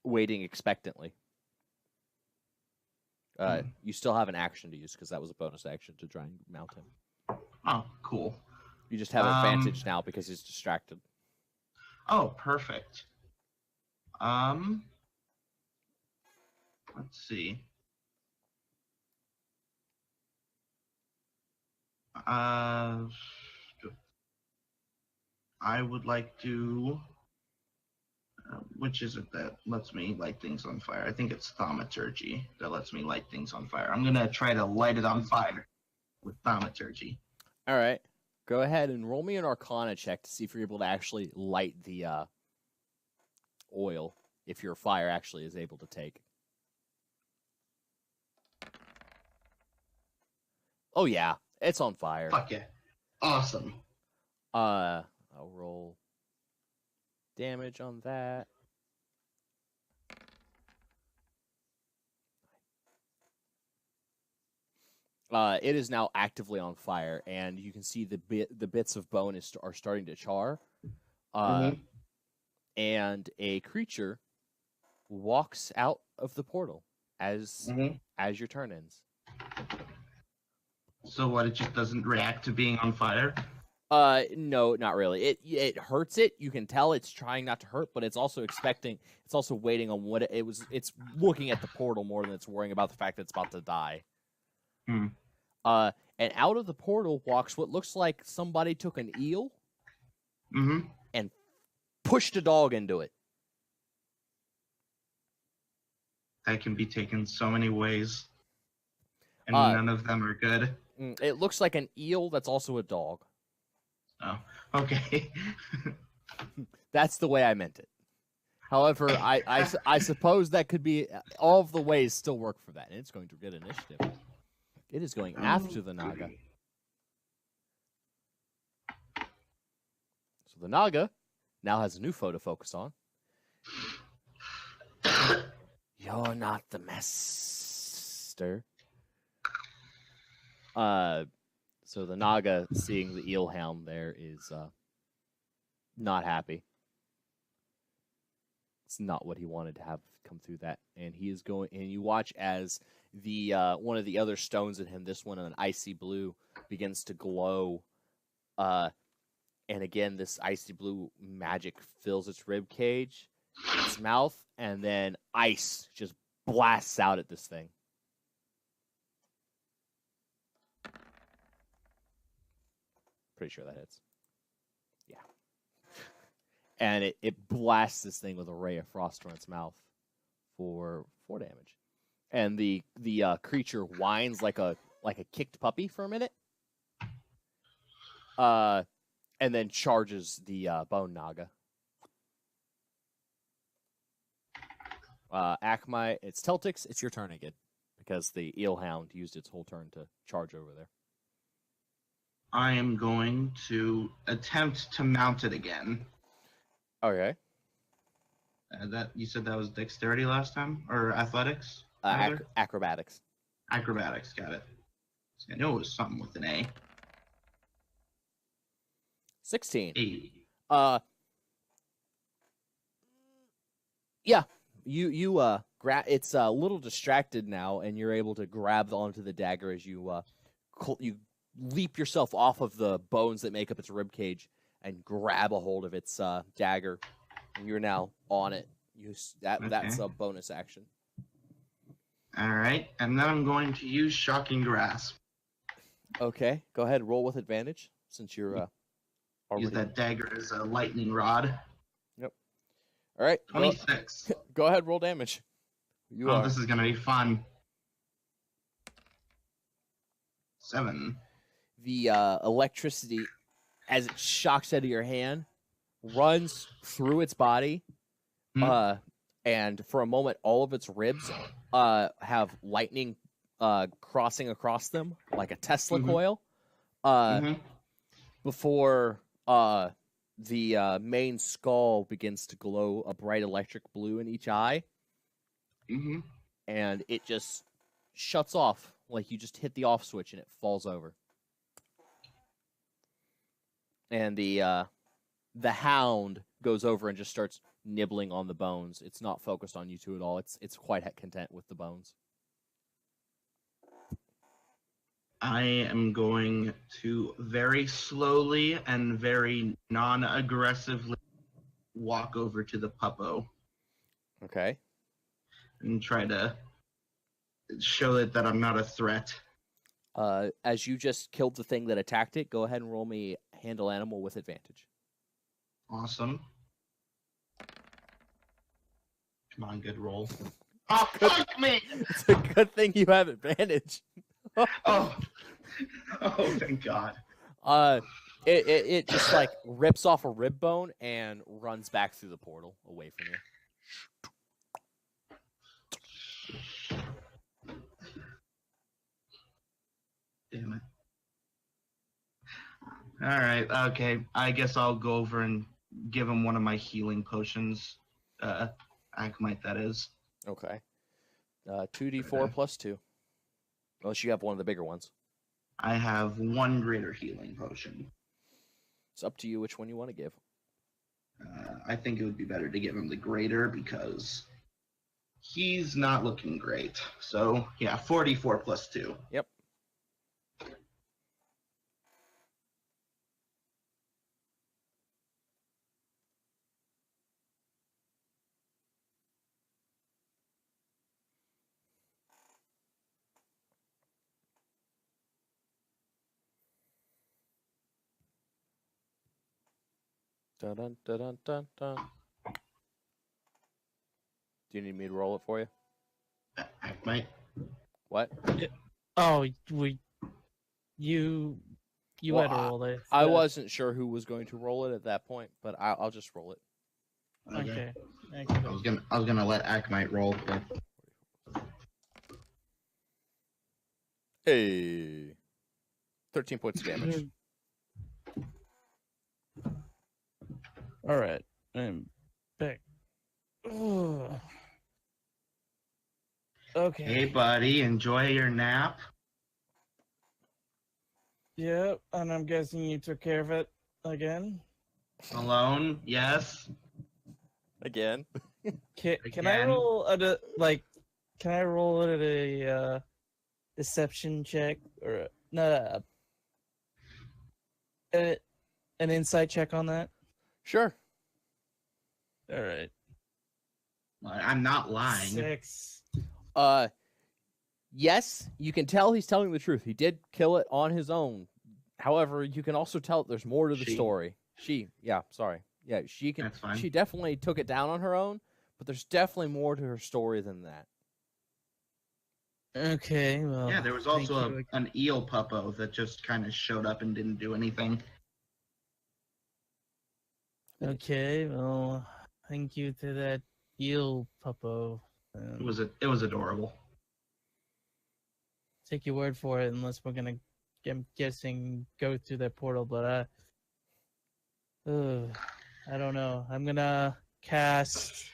waiting expectantly. You still have an action to use because that was a bonus action to try and mount him. Oh, cool. You just have advantage now because he's distracted. Oh, perfect. Let's see. I would like to. Which is it that lets me light things on fire? I think it's thaumaturgy that lets me light things on fire. I'm gonna try to light it on fire with thaumaturgy. All right, go ahead and roll me an Arcana check to see if you're able to actually light the oil. If your fire actually is able to take. Oh yeah, it's on fire. Fuck yeah, awesome. I'll roll damage on that. It is now actively on fire, and you can see the bits of bone are starting to char. And a creature walks out of the portal as your turn ends. So what? It just doesn't react to being on fire? No, not really. It hurts it. You can tell it's trying not to hurt, but it's also waiting on what it was. It's looking at the portal more than it's worrying about the fact that it's about to die. And out of the portal walks what looks like somebody took an eel and pushed a dog into it. That can be taken so many ways, and none of them are good. It looks like an eel that's also a dog. Oh, okay. That's the way I meant it. However, I suppose that could be all of the ways still work for that, and it's going to get initiative. It is going after the Naga. So the Naga now has a new foe to focus on. You're not the master. So the Naga, seeing the eel hound there, is not happy. It's not what he wanted to have come through that, and he is going. And you watch as the one of the other stones in him, this one an icy blue, begins to glow. And again, this icy blue magic fills its rib cage, its mouth, and then ice just blasts out at this thing. Pretty sure that hits. Yeah. And it blasts this thing with a ray of frost from its mouth for 4 damage. And the creature whines like a kicked puppy for a minute. And then charges the bone Naga. Akhmai, it's Teltix, it's your turn again. Because the eel hound used its whole turn to charge over there. I am going to attempt to mount it again. Okay. That you said that was dexterity last time, or athletics? Acrobatics. Acrobatics, got it. I know it was something with an A. 16. A. Yeah. You it's a little distracted now, and you're able to grab onto the dagger as you leap yourself off of the bones that make up its rib cage and grab a hold of its dagger. And you're now on it. That's a bonus action. All right, and then I'm going to use Shocking Grasp. Okay, go ahead. Roll with advantage since you're Use that dagger as a lightning rod. Yep. All right. 26. Go ahead. Roll damage. This is gonna be fun. 7. The electricity, as it shocks out of your hand, runs through its body, and for a moment, all of its ribs have lightning crossing across them like a Tesla coil. Before the main skull begins to glow a bright electric blue in each eye, and it just shuts off like you just hit the off switch and it falls over. And the hound goes over and just starts nibbling on the bones. It's not focused on you two at all. It's quite content with the bones. I am going to very slowly and very non-aggressively walk over to the puppo Okay. and try to show it that I'm not a threat. As you just killed the thing that attacked it, go ahead and roll me handle animal with advantage. Awesome. Come on, good roll. Oh, fuck me! It's a good thing you have advantage. Oh, thank God. It just like rips off a rib bone and runs back through the portal away from you. Damn it. All right, okay. I guess I'll go over and give him one of my healing potions. Acolyte, that is. Okay. 2d4 plus 2. Unless you have one of the bigger ones. I have one greater healing potion. It's up to you which one you want to give. I think it would be better to give him the greater because he's not looking great. So, yeah, 44 plus 2. Yep. Dun, dun, dun, dun, dun, dun. Do you need me to roll it for you? I might. What? Oh, you Well, had to roll it. I wasn't sure who was going to roll it at that point, but I'll just roll it. Okay. I was gonna let Akmite roll, but Hey. 13 points of damage. All right, I'm back. Ugh. Okay. hey, buddy, enjoy your nap. Yep, and I'm guessing you took care of it again. Alone, yes. Again. Can I Again? roll Can I roll at a deception check or not an insight check on that? Sure. All right. I'm not lying. 6. Yes, you can tell he's telling the truth. He did kill it on his own. However, you can also tell that there's more to the She. story. She can. That's fine. She definitely took it down on her own, but there's definitely more to her story than that. Okay. Well. Yeah, there was thank also you. an eel puppo that just kind of showed up and didn't do anything. Okay. Well, thank you to that eel puppo. It was adorable. Take your word for it, unless we're gonna, I'm guessing, go through that portal. But I don't know. I'm gonna cast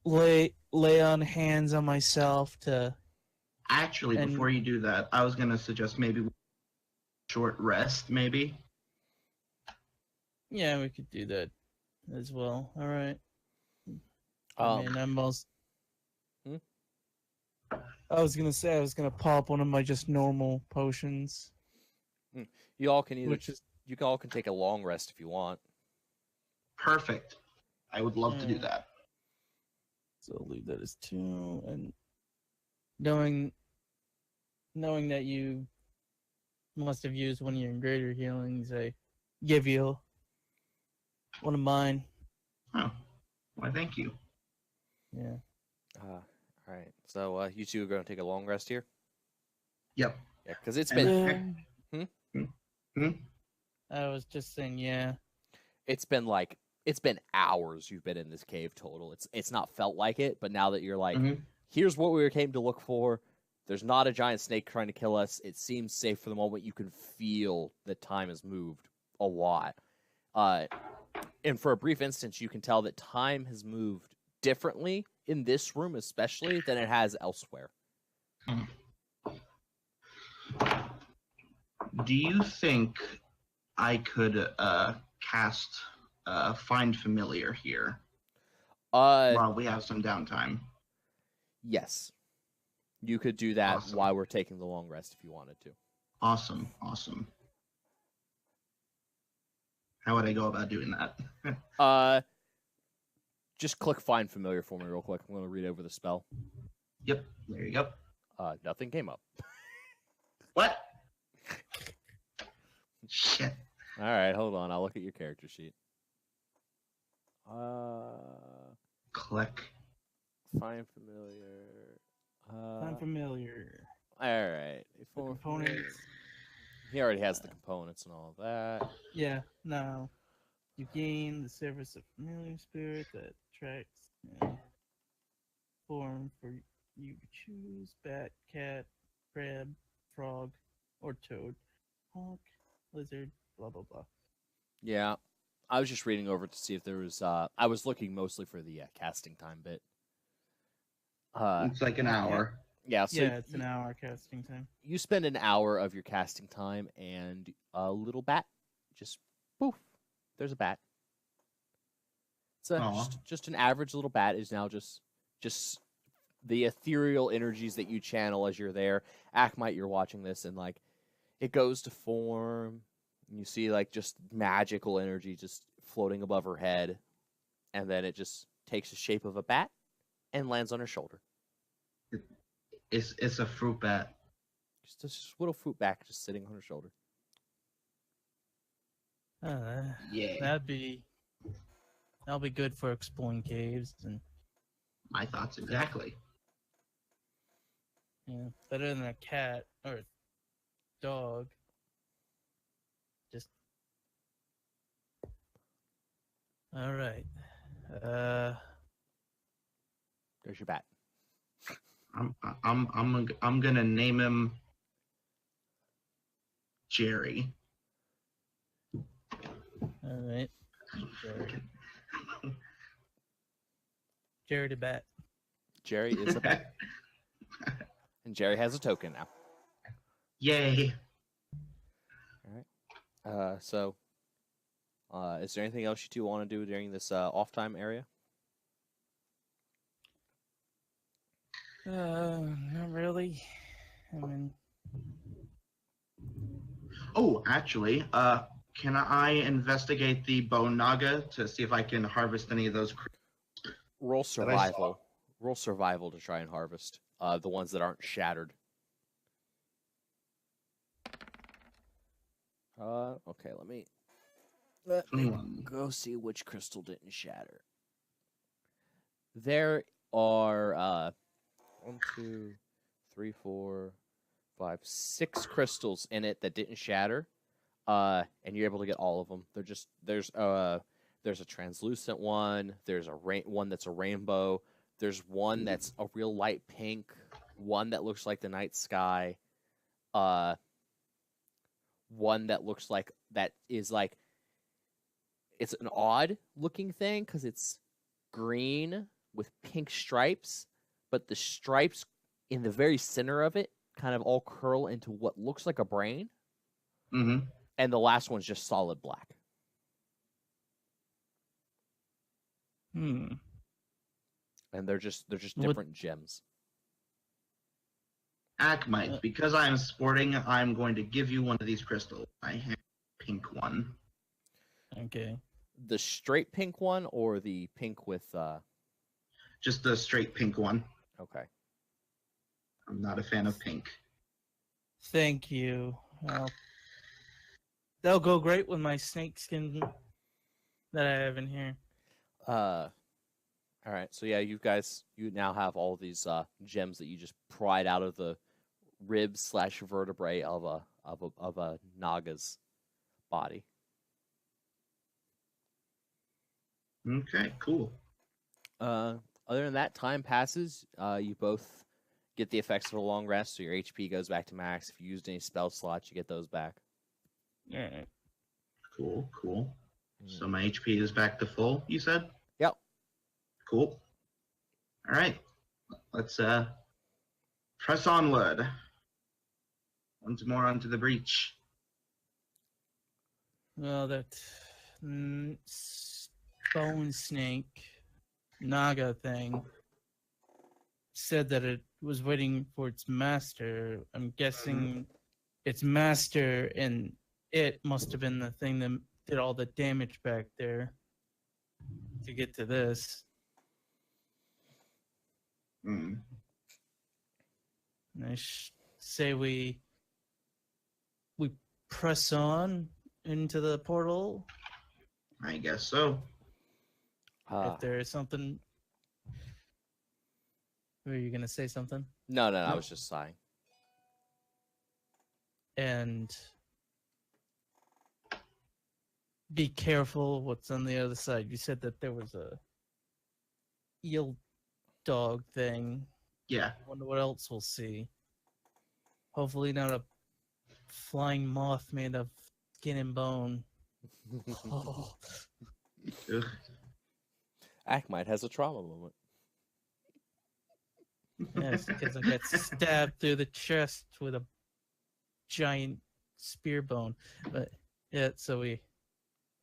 lay on hands on myself to. Actually, And- before you do that, I was gonna suggest maybe short rest, maybe. Yeah, we could do that as well. All right. I mean, I'm most. Hmm? I was gonna say I was gonna pop one of my just normal potions, You all can which is you all can take a long rest if you want. Perfect. I would love to do Mm. that. so I'll leave that as 2. And knowing that you must have used one of your greater healings, I give you one of mine. Oh, why? Thank you. Yeah. All right. So you two are going to take a long rest here. Yep. Yeah, because it's And- been I was just saying, yeah. it's been hours you've been in this cave total. It's not felt like it, but now that you're like, Mhm. here's what we came to look for. There's not a giant snake trying to kill us. It seems safe for the moment. You can feel that time has moved a lot. And for a brief instance, you can tell that time has moved differently in this room, especially than it has elsewhere. Do you think I could cast Find Familiar here while we have some downtime? Yes. You could do that Awesome. while we're taking the long rest if you wanted to. Awesome. How would I go about doing that? Just click Find Familiar for me real quick. I'm going to read over the spell. Yep, there you go. Nothing came up. What? Shit. All right, hold on. I'll look at your character sheet. Click. Find Familiar. I'm familiar. All right. The components. He already has the components and all of that. Yeah, no. You gain the service of familiar spirit that tracks form for you to choose: bat, cat, crab, frog, or toad, hawk, lizard, blah blah blah. Yeah. I was just reading over to see if there was I was looking mostly for the casting time bit. It's like an hour. Yeah, so Yeah, it's an hour casting time. You spend an hour of your casting time and a little bat just poof. There's a bat. It's just an average little bat is now just the ethereal energies that you channel as you're there. Akmite, you're watching this and like it goes to form and you see like just magical energy just floating above her head and then it just takes the shape of a bat and lands on her shoulder. It's a fruit bat. Just a little fruit bat just sitting on her shoulder. Yeah. That'll be good for exploring caves and My thoughts exactly. yeah, better than a cat or a dog. Just all right. There's your bat. I'm gonna name him Jerry. All right. Jerry the bat. Jerry is a bat. And Jerry has a token now. Yay. All right. So, is there anything else you two want to do during this off time area? Not really. I mean, Oh, actually, can I investigate the bone naga to see if I can harvest any of those? Roll survival. Roll survival to try and harvest the ones that aren't shattered. Okay, let me go see which crystal didn't shatter. There are 1, 2, 3, 4, 5, 6 crystals in it that didn't shatter. And you're able to get all of them. There's a translucent one. There's one that's a rainbow. There's one that's a real light pink. One that looks like the night sky. One that looks like it's an odd looking thing because it's green with pink stripes, but the stripes in the very center of it kind of all curl into what looks like a brain. Mm-hmm. And the last one's just solid black. And they're just different gems. Akmite, because I'm sporting, I'm going to give you one of these crystals. I have a pink one. okay. The straight pink one or the pink with Just the straight pink one. Okay. I'm not a fan of pink. Thank you. Well, that'll go great with my snake skin that I have in here. All right. So yeah, you now have all these gems that you just pried out of the ribs / vertebrae of a Naga's body. Okay, cool. Other than that, time passes. You both get the effects of a long rest, so your HP goes back to max. If you used any spell slots, you get those back. Yeah. Cool. So my HP is back to full, you said? Yep. Cool. All right. Let's press onward. Once more onto the breach. Well, that bone snake naga thing said that it was waiting for its master. I'm guessing its master and it must have been the thing that did all the damage back there to get to this. Hmm. And I say we press on into the portal. I guess so. If there is something, were you gonna say something? No, I No. was just sighing. And be careful what's on the other side. You said that there was a eel dog thing. Yeah. I wonder what else we'll see. Hopefully not a flying moth made of skin and bone. Oh, Ugh. Akmite has a trauma moment. yes, because I got stabbed through the chest with a giant spear bone. But yeah, so we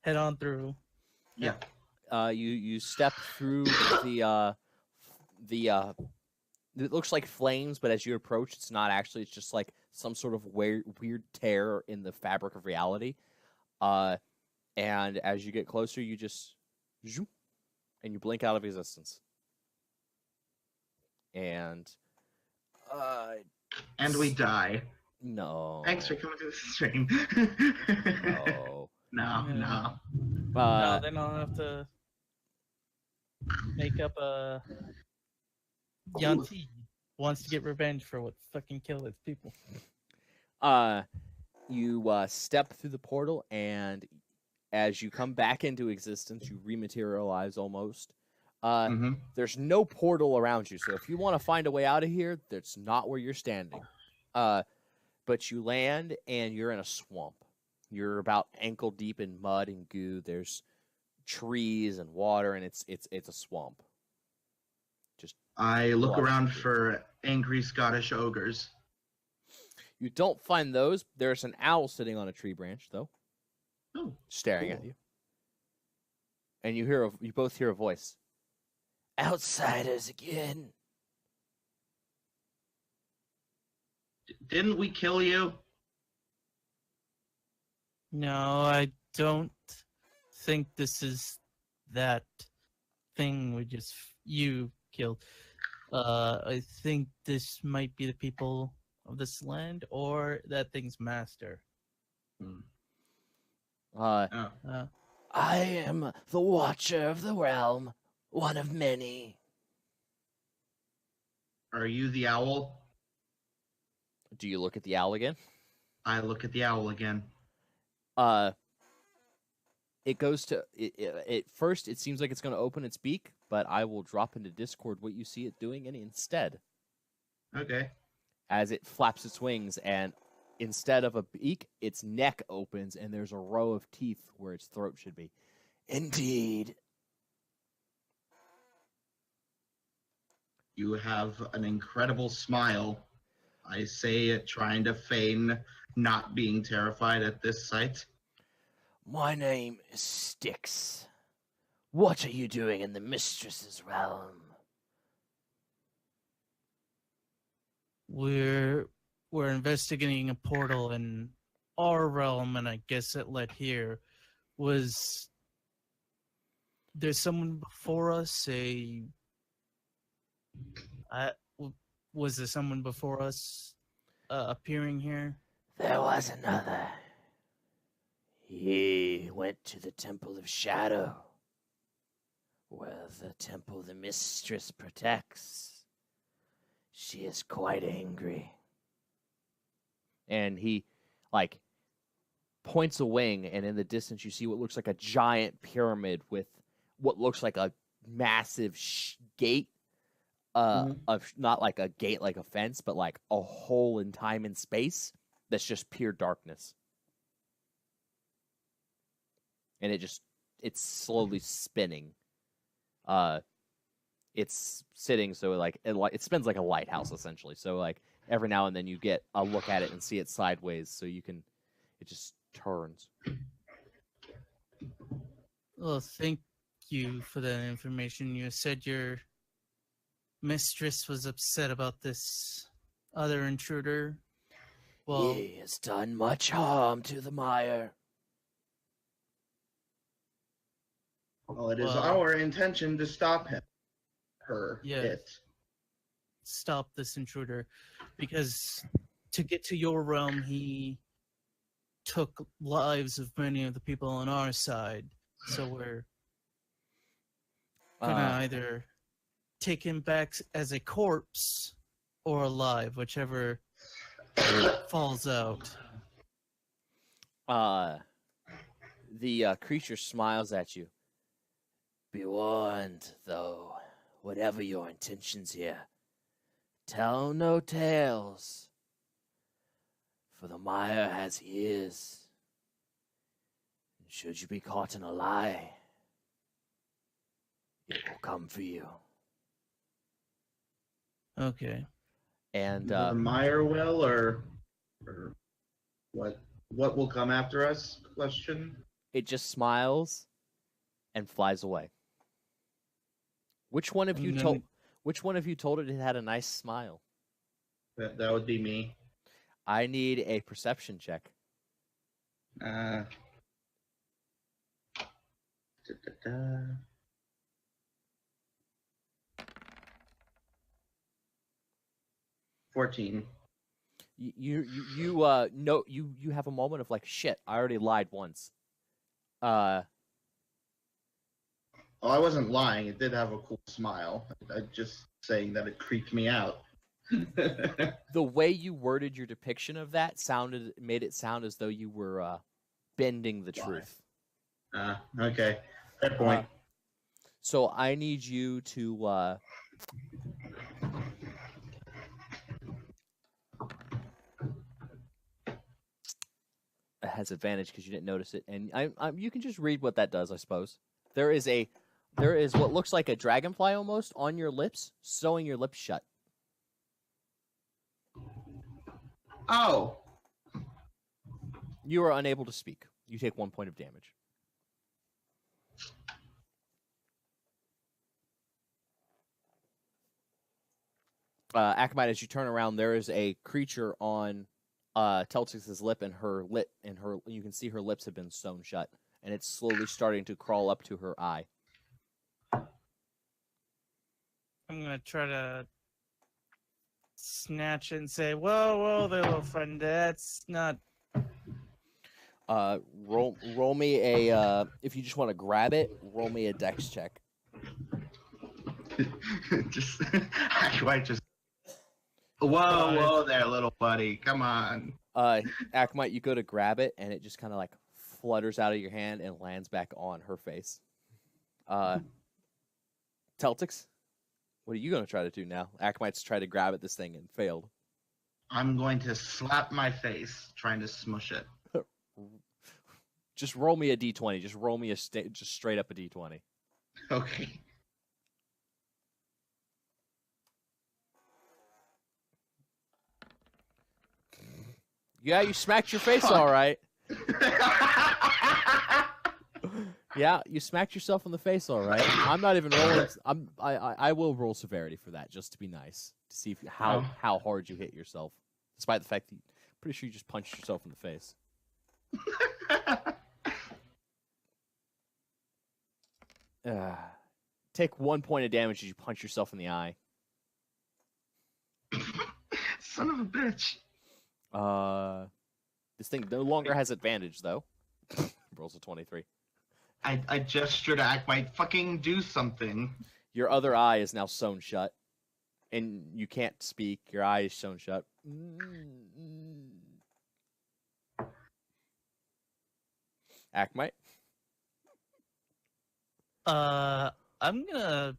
head on through. Yeah. You step through the it looks like flames, but as you approach, it's not actually. It's just like some sort of weird tear in the fabric of reality. And as you get closer, you just zoom, and you blink out of existence. And And we die. no. Thanks for coming to the stream. No. No. No, Uh, then I'll have to make up a Yanti wants to get revenge for what fucking killed its people. you step through the portal, and as you come back into existence, you rematerialize almost. Mm-hmm. There's no portal around you, so if you want to find a way out of here, that's not where you're standing. But you land, and you're in a swamp. You're about ankle deep in mud and goo. There's trees and water, and it's a swamp. Just I look Blood. around for angry Scottish ogres. you don't find those. There's an owl sitting on a tree branch, though, Oh, staring at cool. you. And you both hear a voice. Outsiders again. Didn't we kill you? No, I don't think this is that thing you killed. I think this might be the people of this land or that thing's master. Uh, Oh. I am the Watcher of the Realm, one of many. Are you the owl? Do you look at the owl again? I look at the owl again. It goes to it first. It seems like it's going to open its beak, but I will drop into Discord what you see it doing, and instead, Okay. as it flaps its wings, and instead of a beak, its neck opens, and there's a row of teeth where its throat should be. Indeed. You have an incredible smile. I say it, trying to feign not being terrified at this sight. My name is Styx. What are you doing in the Mistress's realm? We're investigating a portal in our realm, and I guess it led here. Was there someone before us? Was there someone before us appearing here? There was another. He went to the Temple of Shadow, where the temple the Mistress protects. She is quite angry. And he, points a wing, and in the distance you see what looks like a giant pyramid with what looks like a massive gate. Of not like a gate like a fence, but like a hole in time and space that's just pure darkness. And it's slowly spinning. It's sitting so it spins like a lighthouse essentially. So every now and then you get a look at it and see it sideways, so it just turns. Well, thank you for that information. You said your mistress was upset about this other intruder. Well, He has done much harm to the mire. Well, it is Well, our intention to stop him. Yes. Stop this intruder, because to get to your realm, he took lives of many of the people on our side. So we're gonna either take him back as a corpse or alive, whichever falls out. The creature smiles at you. Be warned, though, whatever your intentions here, tell no tales, for the mire has ears. And should you be caught in a lie, it will come for you. Okay. And The mire will, or what? What will come after us? Question. it just smiles and flies away. Which one of you And then- told? Which one of you told it had a nice smile? That would be me. I need a perception check. Da, da, da. 14. You know you have a moment of like, shit, I already lied once. Oh, I wasn't lying. It did have a cool smile. I'm just saying that it creeped me out. The way you worded your depiction of that made it sound as though you were bending the truth. Okay. Fair point. So I need you to it has advantage because you didn't notice it, and you can just read what that does, I suppose. There is what looks like a dragonfly almost on your lips, sewing your lips shut. Oh. You are unable to speak. You take 1 point of damage. Akamite, as you turn around, there is a creature on Teltix's lip, and you can see her lips have been sewn shut, and it's slowly starting to crawl up to her eye. I'm gonna try to snatch it and say, "Whoa, there, little friend. That's not." Roll me a if you just want to grab it, roll me a dex check. Whoa there, little buddy. Come on. Akamite, you go to grab it, and it just kind of like flutters out of your hand and lands back on her face. Teltix, what are you going to try to do now? Akamite's tried to grab at this thing and failed. I'm going to slap my face, trying to smush it. Just roll me a d20. Just roll me just straight up a d20. Okay. Yeah, you smacked your face all right. Yeah, you smacked yourself in the face all right. I'm not even rolling. I will roll severity for that just to be nice, to see how hard you hit yourself, despite the fact that I'm pretty sure you just punched yourself in the face. Take 1 point of damage as you punch yourself in the eye. Son of a bitch. This thing no longer has advantage though. Rolls a 23. I gestured to act my fucking do something. Your other eye is now sewn shut, and you can't speak. Your eye is sewn shut. Akamite? I'm gonna.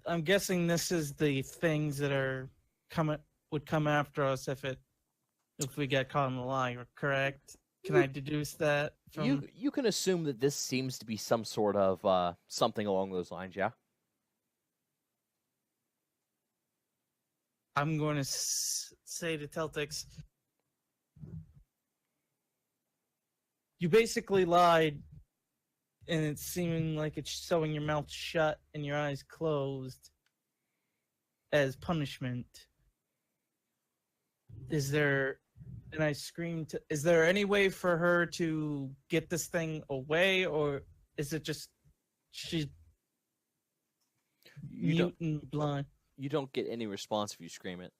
I'm guessing this is the things that would come after us if we get caught in the lie. Correct? Can I deduce that from? You can assume that this seems to be some sort of something along those lines. Yeah. I'm going to say to Teltix, You basically lied, and it's seeming like it's sewing your mouth shut and your eyes closed as punishment. Is there, and I screamed, is there any way for her to get this thing away, or is it just she's mute and blind? You don't get any response if you scream it.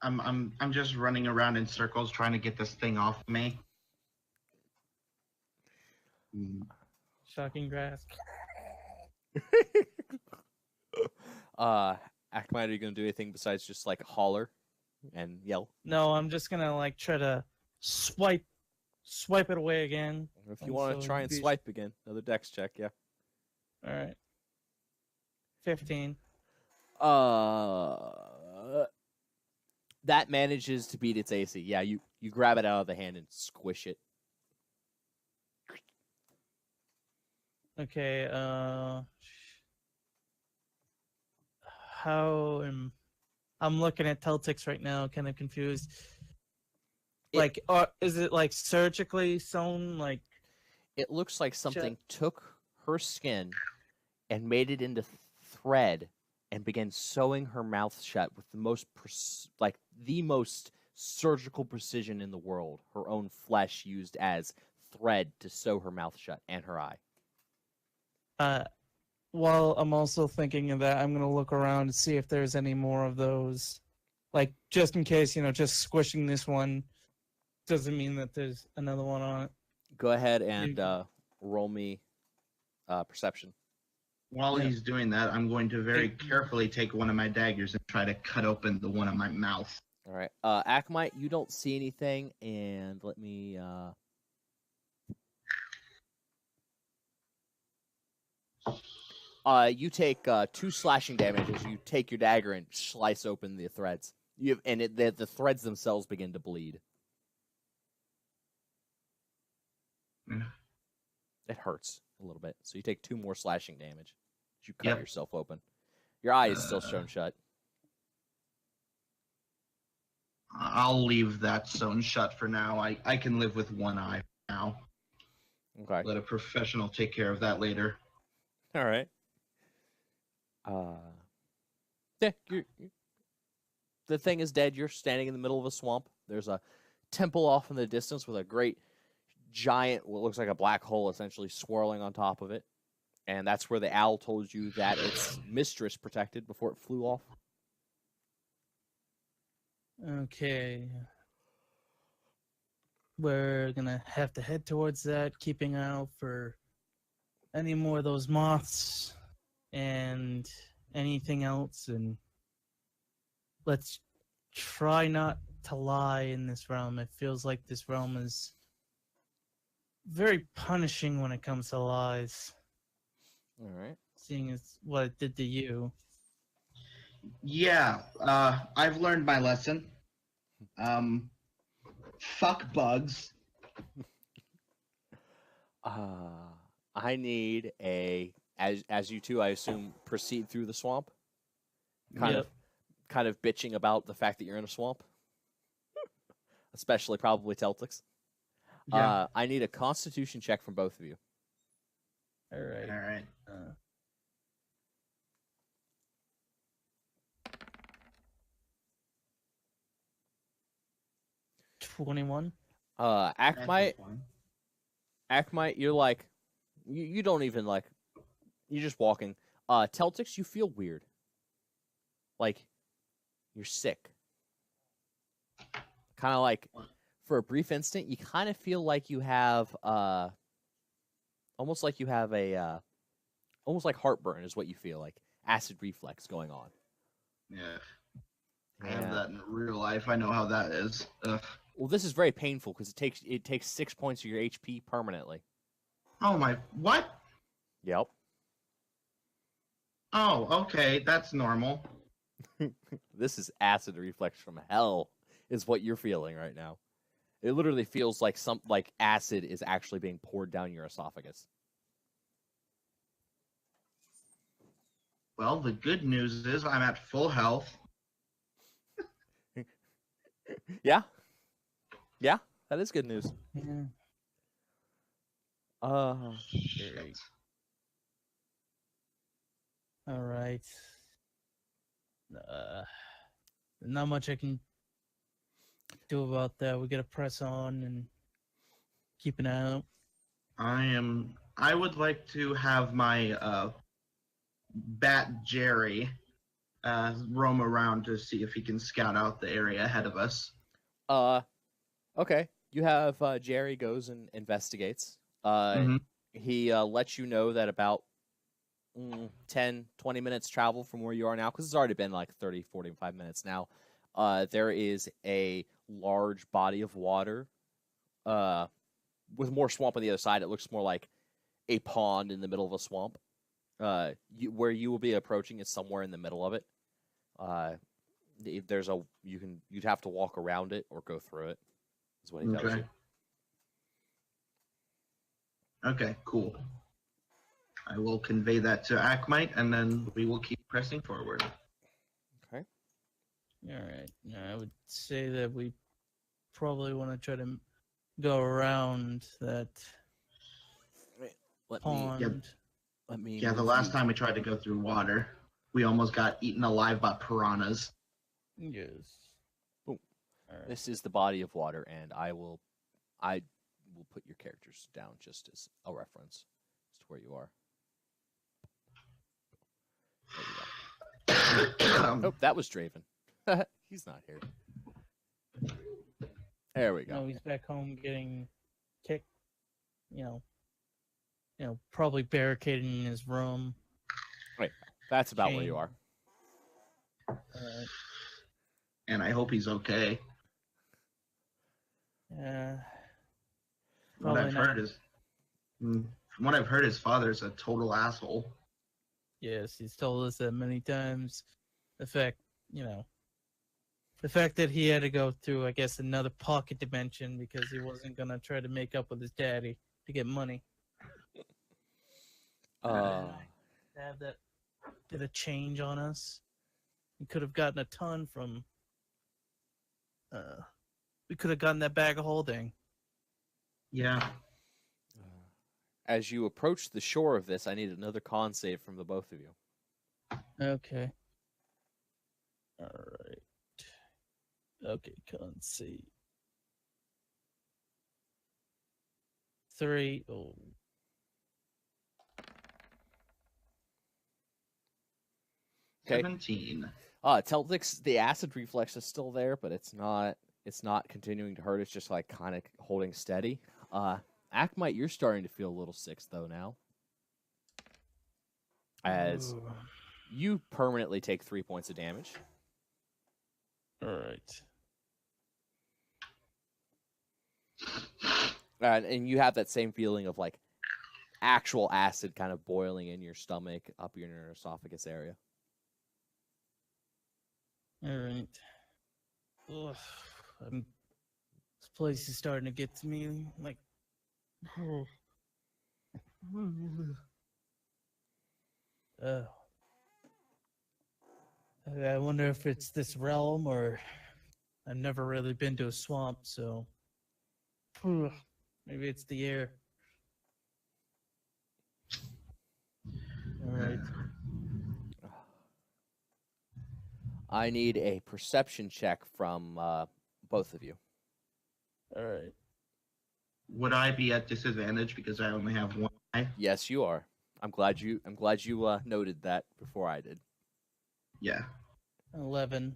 I'm just running around in circles trying to get this thing off me. Shocking grass. Ackmite, are you gonna do anything besides just like holler and yell? No, I'm just gonna like try to swipe it away again. If you want to try and swipe again, another dex check, yeah. All right. 15. That manages to beat its AC. Yeah, you grab it out of the hand and squish it. Okay, I'm looking at Teltix right now, kind of confused. Like, is it like surgically sewn? Like, it looks like something took her skin and made it into thread and began sewing her mouth shut with the most surgical precision in the world. Her own flesh used as thread to sew her mouth shut and her eye. While I'm also thinking of that, I'm gonna look around and see if there's any more of those. Like, just in case, just squishing this one doesn't mean that there's another one on it. Go ahead and roll me perception. While he's doing that, I'm going to very carefully take one of my daggers and try to cut open the one in my mouth. All right. Ackmite, you don't see anything, and let me... you take 2 slashing damage as you take your dagger and slice open the threads. The threads themselves begin to bleed. It hurts a little bit, so you take 2 more slashing damage as you cut yourself open. Your eye is still shown shut. I'll leave that sewn shut for now. I can live with one eye now. Okay. Let a professional take care of that later. All right. Yeah, the thing is dead. You're standing in the middle of a swamp. There's a temple off in the distance with a great giant, what looks like a black hole essentially swirling on top of it. And that's where the owl told you that its mistress protected before it flew off. Okay. We're gonna have to head towards that, keeping out for any more of those moths and anything else, and let's try not to lie in this realm. It feels like this realm is very punishing when it comes to lies. All right. Seeing as what it did to you. Yeah, I've learned my lesson. Fuck bugs. I need as you two, I assume, proceed through the swamp. Kind of bitching about the fact that you're in a swamp. Especially probably Teltix. Yeah. I need a Constitution check from both of you. All right. 21. Ackmite, you're like, you don't even like, you're just walking. Teltix, you feel weird. Like, you're sick. Kind of like, for a brief instant, you kind of feel like you have, almost like you have a, almost like heartburn is what you feel like. Acid reflux going on. Yeah. I have that in real life. I know how that is. Ugh. Well, this is very painful because it takes 6 points of your HP permanently. Oh my! What? Yep. Oh, okay, that's normal. This is acid reflex from hell, is what you're feeling right now. It literally feels like acid is actually being poured down your esophagus. Well, the good news is I'm at full health. Yeah. Yeah, that is good news. Yeah. Shit. All right. Uh, not much I can do about that. We gotta press on and keep an eye out. I would like to have my Bat Jerry roam around to see if he can scout out the area ahead of us. Okay. You have Jerry goes and investigates. Mhm. He lets you know that about 10, 20 minutes travel from where you are now, because it's already been like 30, 45 minutes now. There is a large body of water with more swamp on the other side. It looks more like a pond in the middle of a swamp. Where you will be approaching is somewhere in the middle of it. There's a you'd have to walk around it or go through it. Is what he tells Okay. you. Okay, cool. I will convey that to Akmite, and then we will keep pressing forward. Okay. All right. Yeah, I would say that we probably want to try to go around that Let pond. me let me. Yeah, the move last you- time we tried to go through water, we almost got eaten alive by piranhas. Yes. Boom. All right. This is the body of water, and I will put your characters down just as a reference as to where you are. There you go. Oh, that was Draven. He's not here. There we go. No, he's back home getting kicked. Probably barricaded in his room. That's about where you are. And I hope he's okay. Yeah. What Probably I've not. heard is, from what I've heard, his father's a total asshole. Yes, he's told us that many times. The fact that he had to go through, I guess, another pocket dimension because he wasn't gonna try to make up with his daddy to get money. To have that bit of change on us. We could have gotten a ton from. We could have gotten that bag of holding. Yeah. As you approach the shore of this, I need another con save from the both of you. Okay. All right. Okay, con save. 3. Oh. Okay. 17. Teltix, the acid reflex is still there, but it's not continuing to hurt. It's just like kind of holding steady. Akmite, you're starting to feel a little sick though now. As Ooh. you permanently take 3 points of damage. All right. And you have that same feeling of like actual acid kind of boiling in your stomach, up your inner esophagus area. All right. Ugh. This place is starting to get to me. Like, oh. I wonder if it's this realm or I've never really been to a swamp, so maybe it's the air. All right. I need a perception check from both of you. All right. Would I be at disadvantage because I only have one eye? Yes, you are. I'm glad you noted that before I did. Yeah. 11.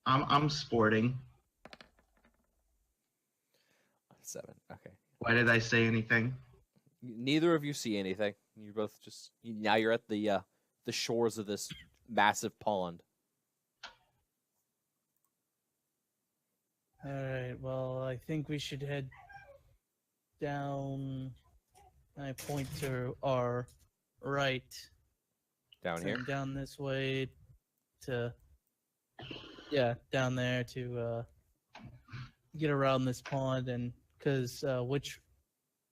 I'm sporting. 7. Okay. Why did I say anything? Neither of you see anything. You're both just now. You're at the shores of this massive pond. All right. Well, I think we should head down. I point to our right. Down here. And down this way to. Yeah, down there to get around this pond, and because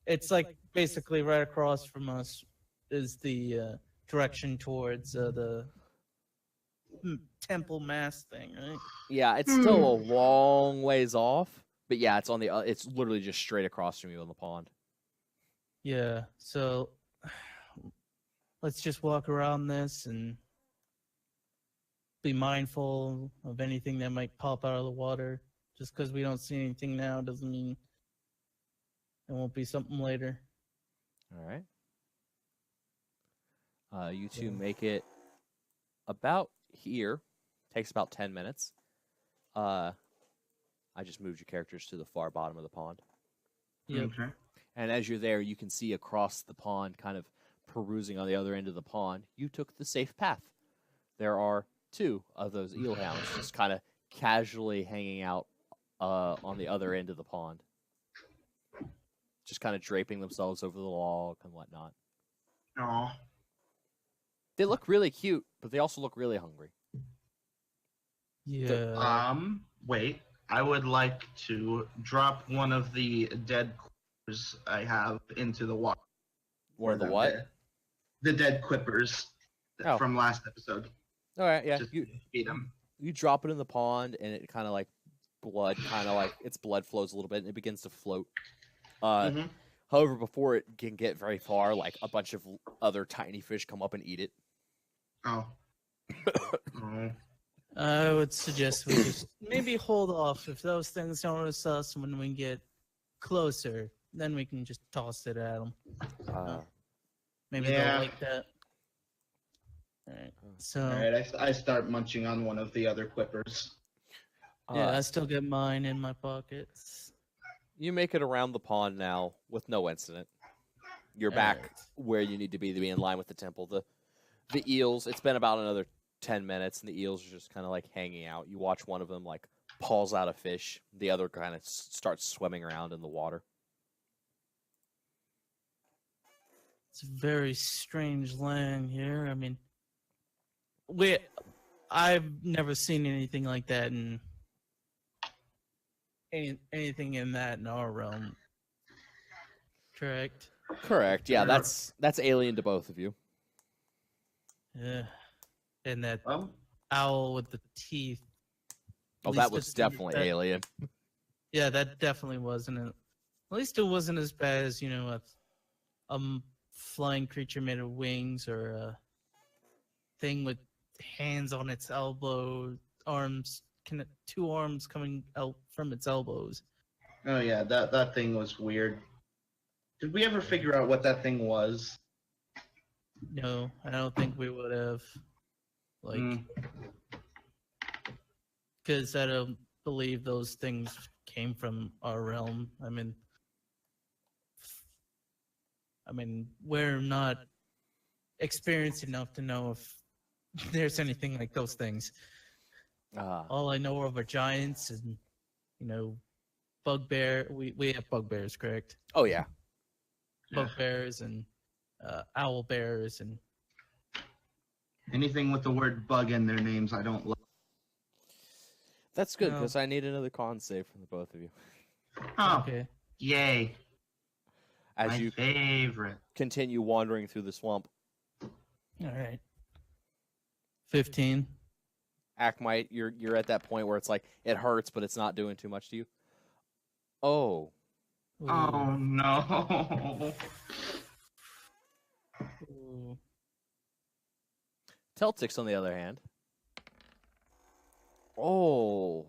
it's like basically right across from us is the direction towards the temple mass thing, right? Yeah, it's still a long ways off, But yeah, it's on the. It's literally just straight across from you in the pond. Yeah, so let's just walk around this and be mindful of anything that might pop out of the water. Just because we don't see anything now doesn't mean it won't be something later. All right. You two Yeah. make it about here. Takes about 10 minutes. I just moved your characters to the far bottom of the pond. Yep. Okay. And as you're there, you can see across the pond, kind of perusing on the other end of the pond, you took the safe path. There are 2 of those eel hounds just kind of casually hanging out on the other end of the pond. Just kind of draping themselves over the log and whatnot. Oh. They look really cute, but they also look really hungry. Yeah. Wait. I would like to drop one of the dead quippers I have into the water. One of the what? The dead quippers Oh. from last episode. All right, yeah. Just feed them. You drop it in the pond, and it kind of like blood, its blood flows a little bit, and it begins to float. However, before it can get very far, like a bunch of other tiny fish come up and eat it. Oh. Oh. I would suggest we just maybe hold off. If those things don't notice us when we get closer, then we can just toss it at them. Maybe they'll like that. All right. So. All right. I start munching on one of the other quippers. Yeah, I still get mine in my pockets. You make it around the pond now with no incident. You're back where you need to be in line with the temple. The eels, it's been about another 10 minutes, and the eels are just kind of like hanging out. You watch one of them like pulls out a fish. The other kind of starts swimming around in the water. It's a very strange land here. I mean, I've never seen anything like that in anything in that in our realm. Correct? Correct. Yeah, that's alien to both of you. Yeah. And that owl with the teeth. Oh, that was definitely alien. Yeah, that definitely wasn't it. At least it wasn't as bad as, a flying creature made of wings or a thing with hands on its elbow, arms, 2 arms coming out from its elbows. Oh yeah, that thing was weird. Did we ever figure out what that thing was? No, I don't think we would have. Because I don't believe those things came from our realm. I mean, we're not experienced enough to know if there's anything like those things. All I know of are giants and, bugbear. We have bugbears, correct? Oh, yeah. Bugbears and owl bears and anything with the word bug in their names I don't love. That's good, because I need another con save from the both of you. Oh, okay. Yay. As My you favorite. continue wandering through the swamp. All right. 15. Akmite, you're at that point where it's like, it hurts, but it's not doing too much to you. Oh. Ooh. Oh, no. Ooh. Teltix, on the other hand. Oh.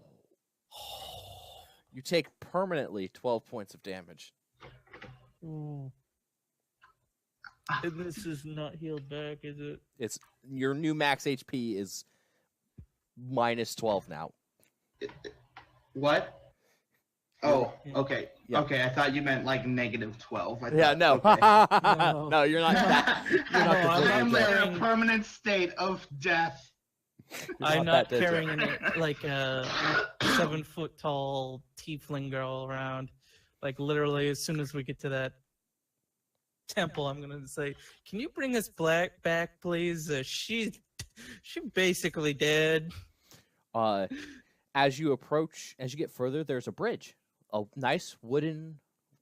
You take permanently 12 points of damage. Ooh. And this is not healed back, is it? It's your new max HP is minus 12 now. What? Oh, okay. Yeah. Okay, I thought you meant like negative 12. No. No. No, you're not. I'm completely in dead. a permanent state of death. I'm that not dead, carrying like a 7-foot tall tiefling girl around. Like literally, as soon as we get to that temple, I'm gonna say, "Can you bring us back, please? She basically dead." As you get further, there's a bridge. A nice wooden,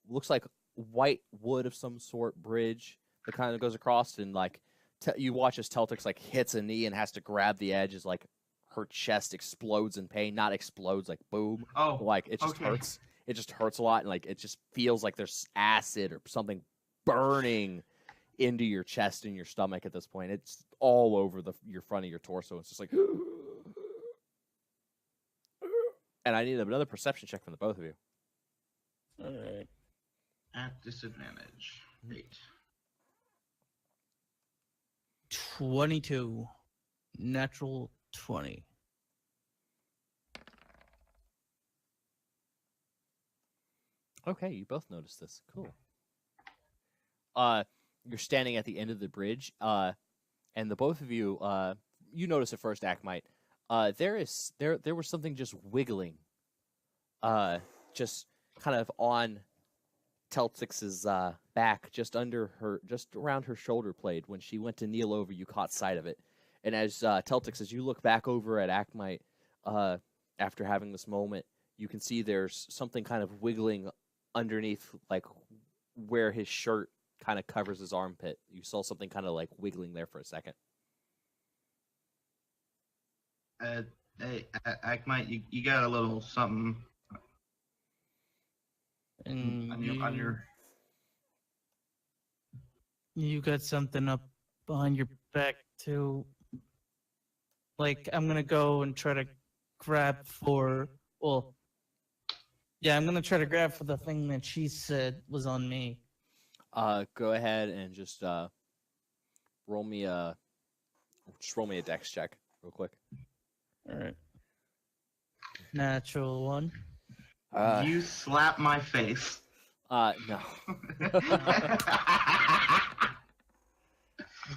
looks like white wood of some sort bridge that kind of goes across, and like you watch as Teltix like hits a knee and has to grab the edge as like her chest explodes in pain. Not explodes, like boom. Oh, Like it just okay. hurts. it just hurts a lot, and like it just feels like there's acid or something burning into your chest and your stomach at this point. It's all over your front of your torso. It's just like, and I need another perception check from the both of you. All right. At disadvantage. 8. 22. Natural 20. Okay, you both noticed this. Cool. You're standing at the end of the bridge, and the both of you, you notice at first, Akmite, there was something just wiggling, just kind of on Teltix's back, just around her shoulder blade. When she went to kneel over, you caught sight of it. And as Teltix, as you look back over at Akmite, after having this moment, you can see there's something kind of wiggling underneath, like where his shirt kind of covers his armpit. You saw something kind of like wiggling there for a second. Hey, Akmite, you got a little something And on your. you got something up behind your back too. Like, I'm gonna go and try to grab for. Well, yeah, I'm gonna try to grab for the thing that she said was on me. Go ahead and just roll me a dex check real quick. All right. Natural 1. You slap my face. No.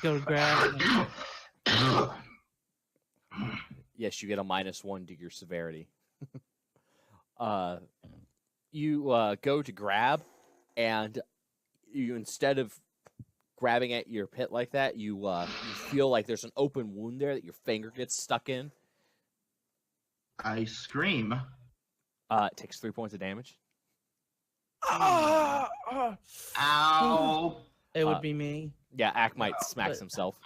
Go grab. Yes, you get a -1 to your severity. You go to grab, and you, instead of grabbing at your pit like that, you feel like there's an open wound there that your finger gets stuck in. I scream. It takes 3 points of damage. Ow! It would be me. Yeah, Akmite smacks himself.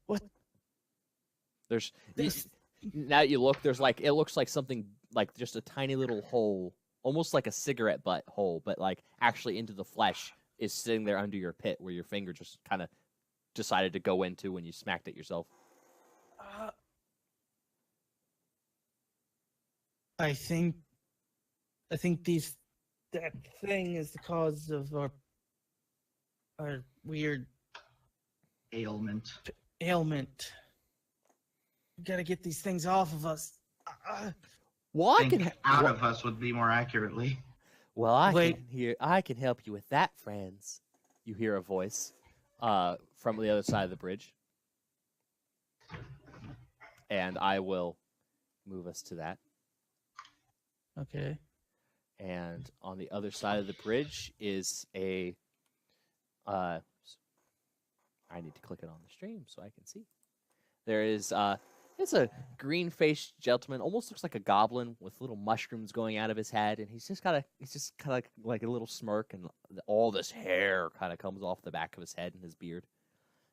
What? There's This- now that you look, there's like, it looks like something like just a tiny little hole, almost like a cigarette butt hole, but like actually into the flesh is sitting there under your pit where your finger just kind of decided to go into when you smacked it yourself. I think that thing is the cause of our weird Ailment. ailment. We gotta get these things off of us. Well, I Think can out of us would be more accurately. Well, I Wait. can help you with that, friends. You hear a voice from the other side of the bridge. And I will move us to that. Okay. And on the other side of the bridge is a I need to click it on the stream so I can see. There is it's a green-faced gentleman, almost looks like a goblin with little mushrooms going out of his head, and he's just kind of like a little smirk, and all this hair kind of comes off the back of his head and his beard.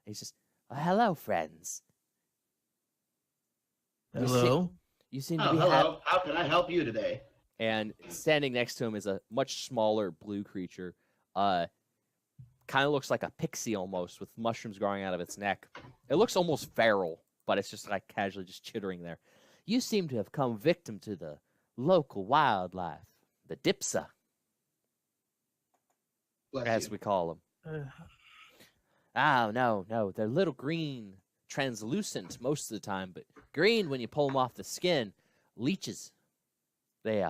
And he's just, hello, friends. Hello. You seem Oh, to be hello. How can I help you today? And standing next to him is a much smaller blue creature. Kind of looks like a pixie almost, with mushrooms growing out of its neck. It looks almost feral, but it's just like casually just chittering there. You seem to have come victim to the local wildlife, the dipsa, Bless as you. we call them. Oh, no, they're little green, translucent most of the time, but green when you pull them off the skin. Leeches. They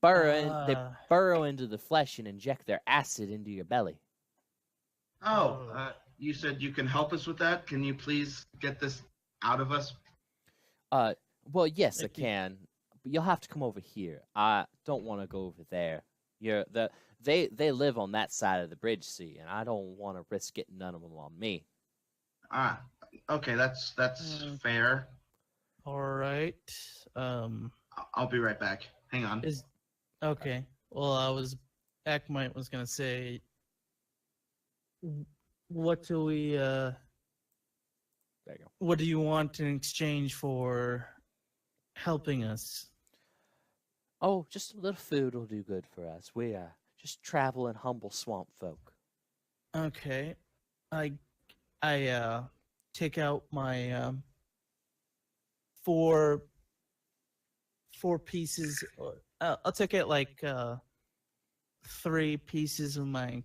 burrow into the flesh and inject their acid into your belly. Oh, you said you can help us with that? Can you please get this out of us? Well, yes, I Thank you. can, but you'll have to come over here. I don't want to go over there. They live on that side of the bridge, see, and I don't want to risk getting none of them on me. Okay, that's fair. All right. I'll be right back. Hang on. Okay. Well, Akmite was gonna say, what do we There you go. what do you want in exchange for helping us? Oh, just a little food will do good for us. We just travel and humble swamp folk. Okay. I I take out my four four pieces. I'll take out like 3 pieces of my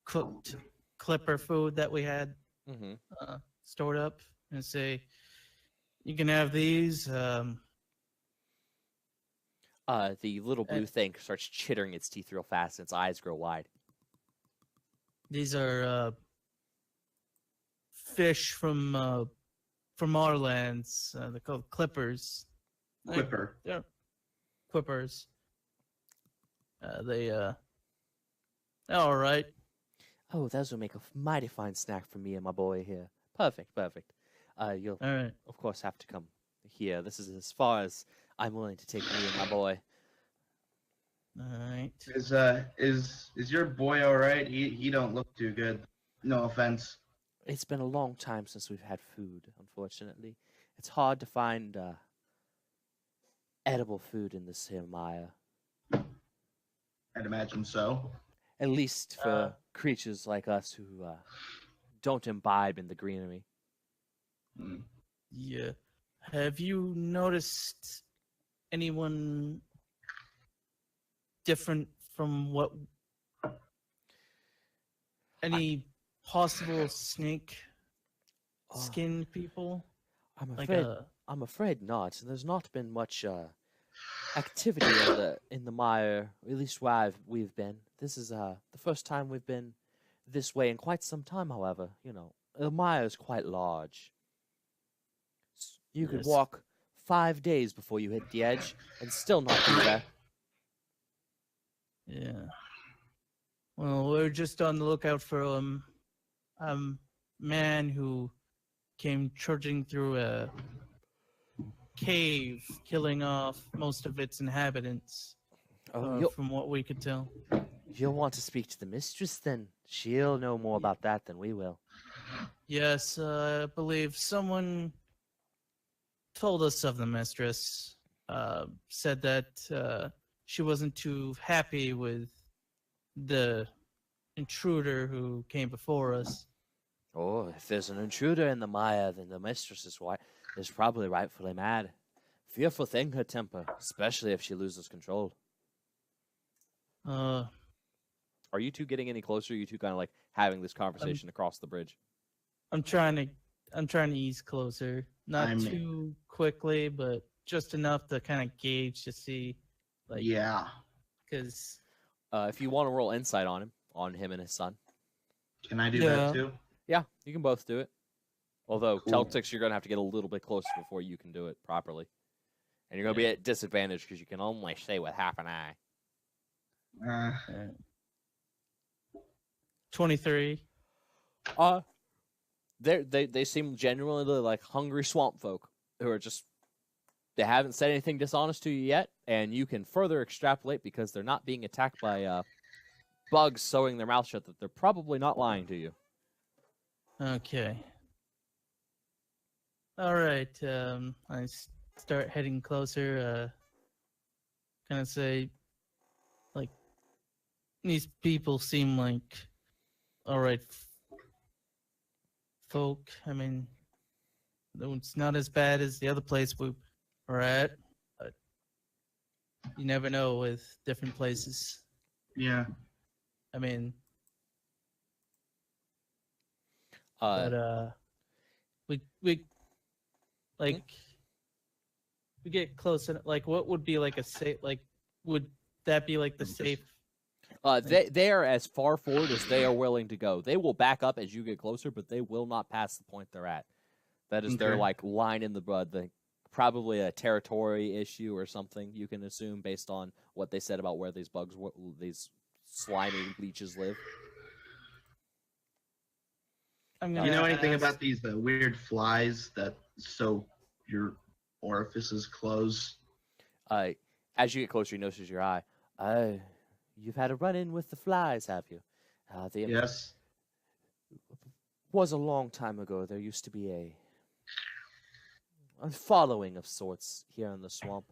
cooked clipper food that we had Mm-hmm. stored up, and say, "You can have these." The little Uh, blue thing starts chittering its teeth real fast, and its eyes grow wide. these are fish from our lands. They're called clippers. Quipper. They're quippers. They're all right. Oh, those will make a mighty fine snack for me and my boy here. Perfect, perfect. You'll All right. of course have to come here. This is as far as I'm willing to take me and my boy. All right. Is your boy all right? He don't look too good. No offense. It's been a long time since we've had food, unfortunately. It's hard to find edible food in this here mire. I'd imagine so. At least for Uh, creatures like us who don't imbibe in the greenery. Mm. Yeah. Have you noticed anyone different from what any possible snake Oh, skinned people? I'm Like afraid I'm afraid not. There's not been much activity in the mire, at least where we've been. This is the first time we've been this way in quite some time. However, the mire is quite large. You could Yes. walk 5 days before you hit the edge and still not be there. Yeah. Well, we're just on the lookout for man who came trudging through a cave, killing off most of its inhabitants, Oh, from what we could tell. you'll want to speak to the mistress then. She'll know more about that than we will. Yes, I believe someone told us of the mistress. Said that she wasn't too happy with the intruder who came before us. Oh, if there's an intruder in the mire, then the mistress is probably rightfully mad. Fearful thing, her temper, especially if she loses control. Uh, Are you two getting any closer? Are you two kind of like having this conversation across the bridge? I'm trying to ease closer, not I'm- too quickly, but just enough to kind of gauge to see, like, Yeah. because If you want to roll insight on him and his son, Can I do Yeah. that too? yeah, you can both do it. Although Cool. Celtics, you're gonna have to get a little bit closer before you can do it properly, and you're gonna be at disadvantage because you can only see with half an eye. 23. They seem genuinely like hungry swamp folk who are just they haven't said anything dishonest to you yet, and you can further extrapolate because they're not being attacked by bugs sewing their mouth shut that they're probably not lying to you. Okay. All right. I start heading closer. Kind of say, like, these people seem like all right folk. I mean, though it's not as bad as the other place we were at, but you never know with different places. Yeah. I mean, Uh, but we like we get close and like what would be like a safe, like would that be like the safe? they are as far forward as they are willing to go. They will back up as you get closer, but they will not pass the point they're at. That is their Okay. like line in the blood. Probably a territory issue or something. You can assume based on what they said about where these these slimy leeches live. I'm Do gonna you know anything ask- about these weird flies that sew your orifices closed? As you get closer, you notice your eye. You've had a run-in with the flies, have you? Yes. Was a long time ago. There used to be a following of sorts here in the swamp.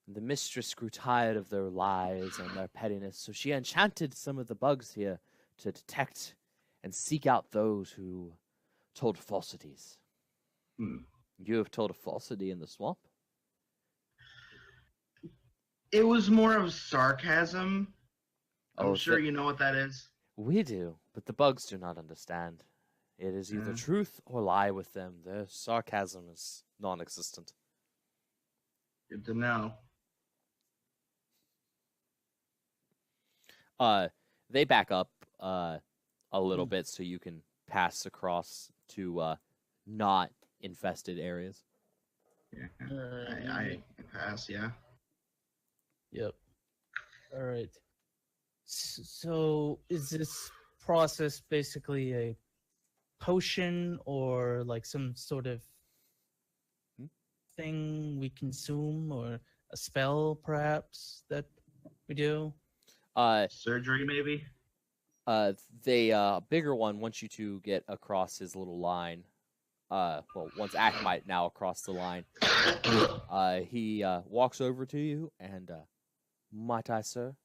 The mistress grew tired of their lies and their pettiness, so she enchanted some of the bugs here to detect and seek out those who told falsities. Hmm. You have told a falsity in the swamp? It was more of sarcasm. I'm Oh, sure you know what that is. we do, but the bugs do not understand. It is either Yeah. truth or lie with them. Their sarcasm is non-existent. Good to know. They back up a little bit so you can pass across to not infested areas. Yeah. Uh, I pass, yeah. Yep. All right. So is this process basically a potion or like some sort of Hmm? thing we consume or a spell perhaps that we do? Surgery, maybe? The bigger one wants you to get across his little line. Once Akhmite now across the line, he walks over to you and, might I, sir?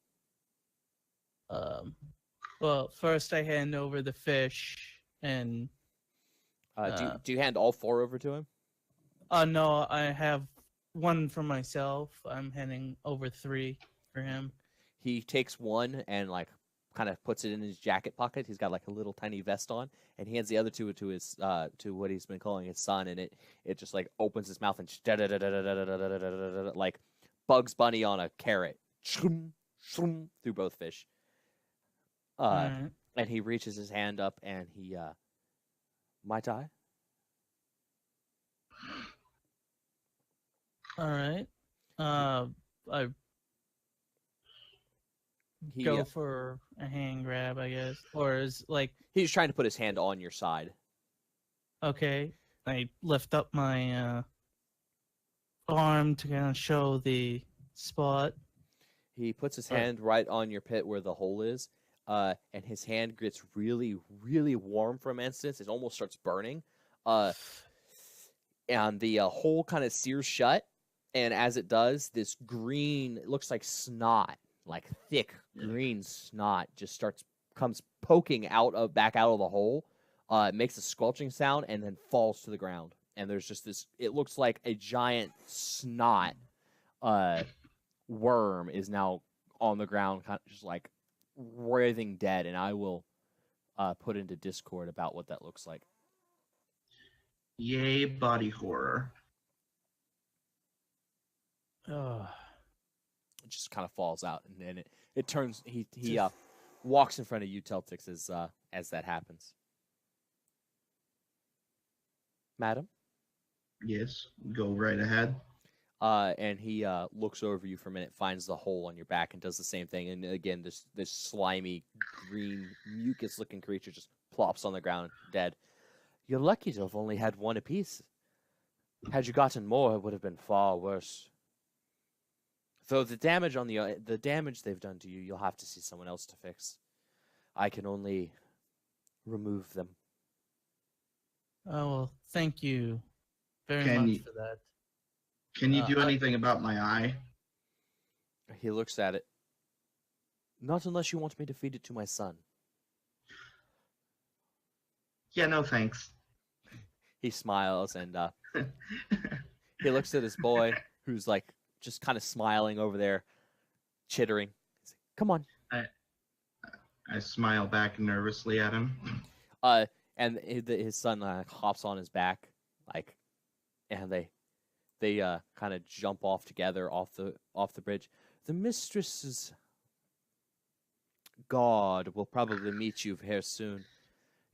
Well, first I hand over the fish and Do you hand all 4 over to him? no, I have one for myself. I'm handing over 3 for him. He takes one and like kind of puts it in his jacket pocket. He's got like a little tiny vest on, and he hands the other 2 to his to what he's been calling his son, and it just like opens his mouth and like Bugs Bunny on a carrot through both fish. Alright. And he reaches his hand up and he might I? Alright. I He go for a hand grab, I guess. Or is like he's trying to put his hand on your side. okay. I lift up my arm to kind of show the spot. He puts his Alright. hand right on your pit where the hole is, and his hand gets really, really warm for an instant. It almost starts burning, and the hole kind of sears shut. And as it does, this green, it looks like snot, like thick green snot, just comes poking back out of the hole. It makes a squelching sound and then falls to the ground. And there's just this. It looks like a giant snot worm is now on the ground, kind of just like writhing dead. And I will put into Discord about what that looks like. Yay, body horror. Oh. It just kind of falls out, and then it turns. He walks in front of you, Teltix, as that happens. Madam? Yes, go right ahead. And he looks over you for a minute, finds the hole on your back, and does the same thing. And again, this slimy, green, mucus-looking creature just plops on the ground, dead. You're lucky to have only had 1 apiece. Had you gotten more, it would have been far worse. Though the damage the damage they've done to you, you'll have to see someone else to fix. I can only remove them. Oh well, thank you very Can much you- for that. Can you do anything about my eye? He looks at it. Not unless you want me to feed it to my son. Yeah, no thanks. He smiles and he looks at his boy, who's like just kind of smiling over there, chittering. He's like, come on. I smile back nervously at him. And his son hops on his back, like, and they kind of jump off together off the bridge. The mistress's god will probably meet you here soon.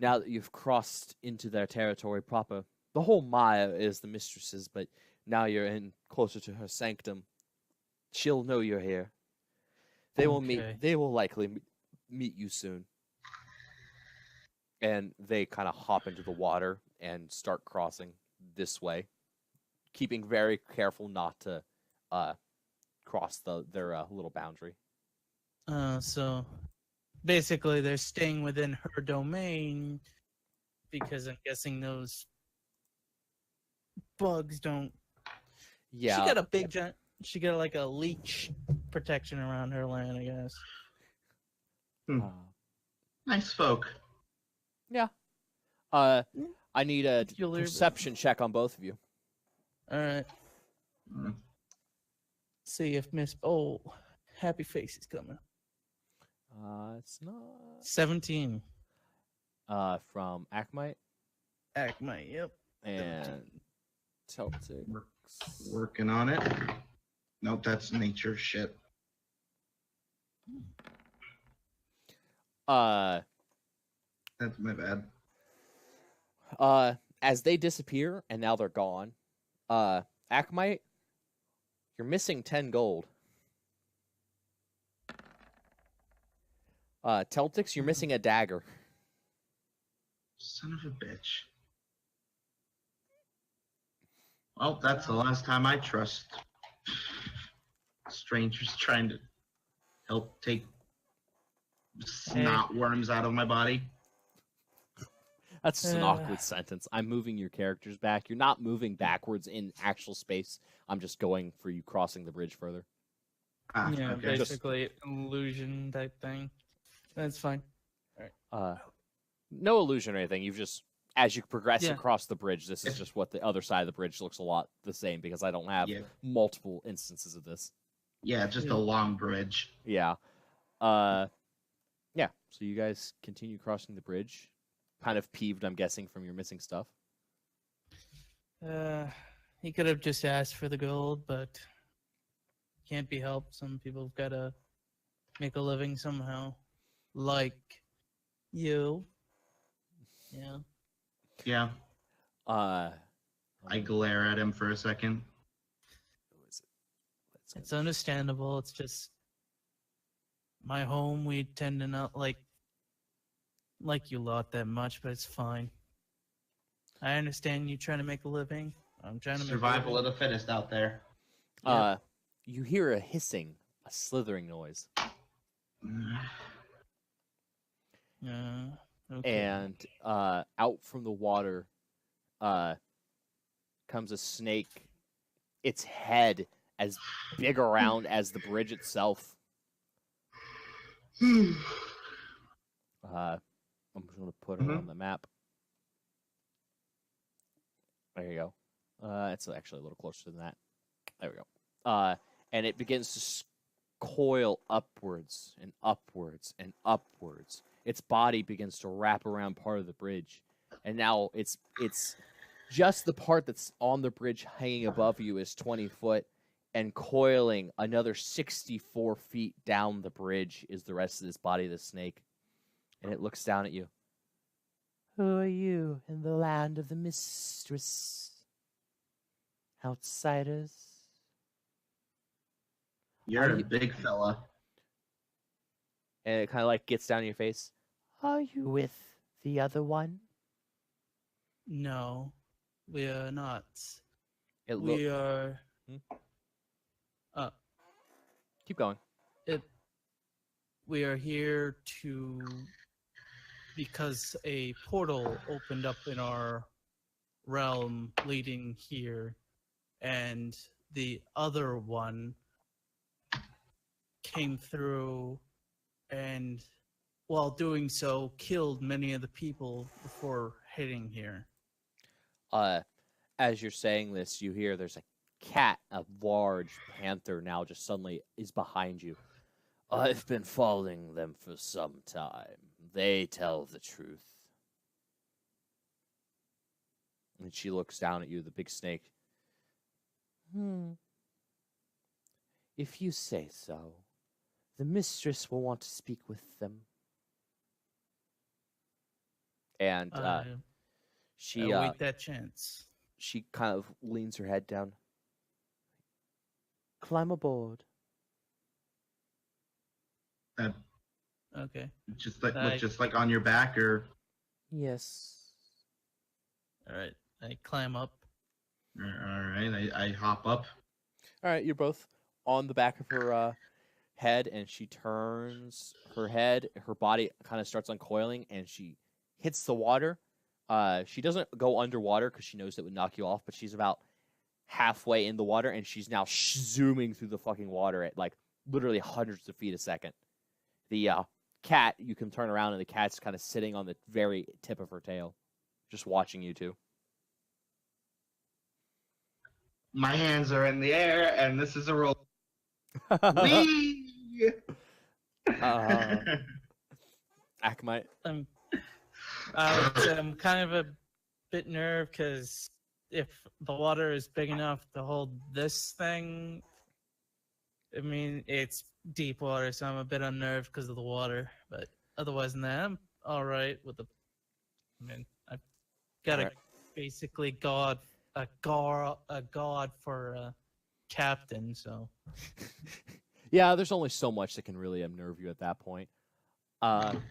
Now that you've crossed into their territory proper, the whole mire is the mistress's, but now you're in closer to her sanctum. She'll know you're here. They will meet. Okay. They will likely meet you soon. And they kind of hop into the water and start crossing this way, keeping very careful not to cross their little boundary. So basically they're staying within her domain because I'm guessing those bugs don't. Yeah, She got a big giant. She got like a leech protection around her land, I guess. Uh, Nice folk. yeah. I need a Peculiar, but- perception check on both of you. All right. Mm. See if Miss. Oh, happy face is coming. It's not. 17. From Ackmite Acme. Yep. and Celtic. Working on it. Nope, that's nature shit. Uh, That's my bad. as they disappear and now they're gone. Ackmite, you're missing 10 gold. Celtics, you're missing a dagger. Son of a bitch. Well, that's the last time I trust strangers trying to help take snot worms out of my body. That's just an awkward sentence. I'm moving your characters back. You're not moving backwards in actual space. I'm just going for you crossing the bridge further. Ah, Yeah, okay. basically illusion type thing. That's fine. No illusion or anything. You've just, as you progress Yeah. across the bridge, this is just what the other side of the bridge looks a lot the same because I don't have Yeah. multiple instances of this. Yeah, just Yeah. a long bridge. Yeah. Yeah. So you guys continue crossing the bridge. Kind of peeved, I'm guessing, from your missing stuff. He could have just asked for the gold, but can't be helped. Some people have got to make a living somehow. Like you. Yeah. Yeah, Uh, I glare at him for a second. who is it? Let's It's understandable. It's just my home. We tend to not like you lot that much, but it's fine. I understand you trying to make a living. I'm trying to Survival make of the fittest out there. You hear a hissing, a slithering noise, Okay. and out from the water comes a snake. Its head as big around as the bridge itself. I'm just going to put it on the map. There you go. It's actually a little closer than that. There we go. And it begins to coil upwards and upwards and upwards. Its body begins to wrap around part of the bridge, and now it's just the part that's on the bridge hanging above you is 20 foot, and coiling another 64 feet down the bridge is the rest of this body of the snake. And it looks down at you. Who are you in the land of the mistress? Outsiders? You're a big fella. And it kind of like gets down in your face. Are you with the other one? No, we are not. It We are. Keep going. We are here because a portal opened up in our realm leading here, and the other one came through and while doing so killed many of the people before hitting here. As you're saying this, you hear there's a cat, a large panther now just suddenly is behind you. I've been following them for some time. They tell the truth. And she looks down at you, the big snake. If you say so, the mistress will want to speak with them. And she await that chance. she kind of leans her head down. Climb aboard. Okay. Just like on your back, or Yes. All right. I climb up. all right. I hop up. All right, you're both on the back of her head, and she turns her head. Her body kind of starts uncoiling, and she hits the water. She doesn't go underwater because she knows it would knock you off, but she's about halfway in the water, and she's now zooming through the fucking water at like literally hundreds of feet a second. The cat, you can turn around, and the cat's kind of sitting on the very tip of her tail, just watching you two. My hands are in the air, and this is a roll. Whee! Akamite. I'm kind of a bit nerved because if the water is big enough to hold this thing, I mean, it's deep water, so I'm a bit unnerved because of the water. But otherwise than that, I'm all right with the. I mean, I've got Alright. basically a god for a captain. So Yeah, there's only so much that can really unnerve you at that point. And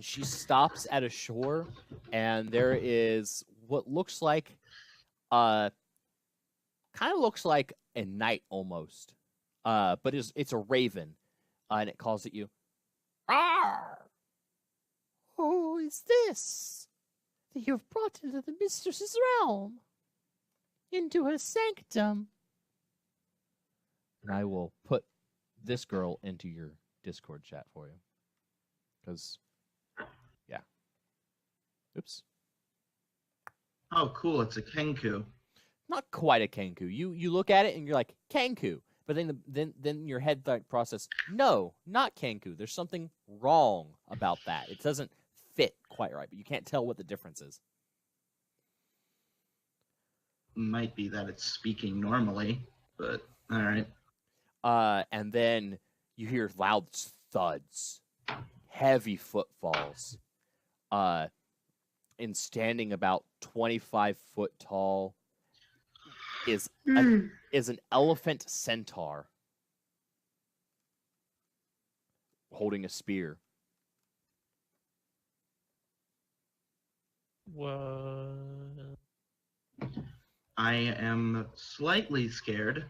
she stops at a shore, and there is what looks like, kind of looks like a knight almost, but it's a raven, and it calls at you. Arr! Who is this that you have brought into the mistress's realm, into her sanctum? And I will put this girl into your Discord chat for you, because. Yeah. Oops. Oh, cool! It's a Kenku. Not quite a Kenku. You look at it and you're like Kenku, but then your head like process. No, not Kenku. There's something wrong about that. It doesn't fit quite right, but you can't tell what the difference is. Might be that it's speaking normally, but all right. And then you hear loud thuds, heavy footfalls. And standing about 25 foot tall is an elephant centaur holding a spear. what? I am slightly scared.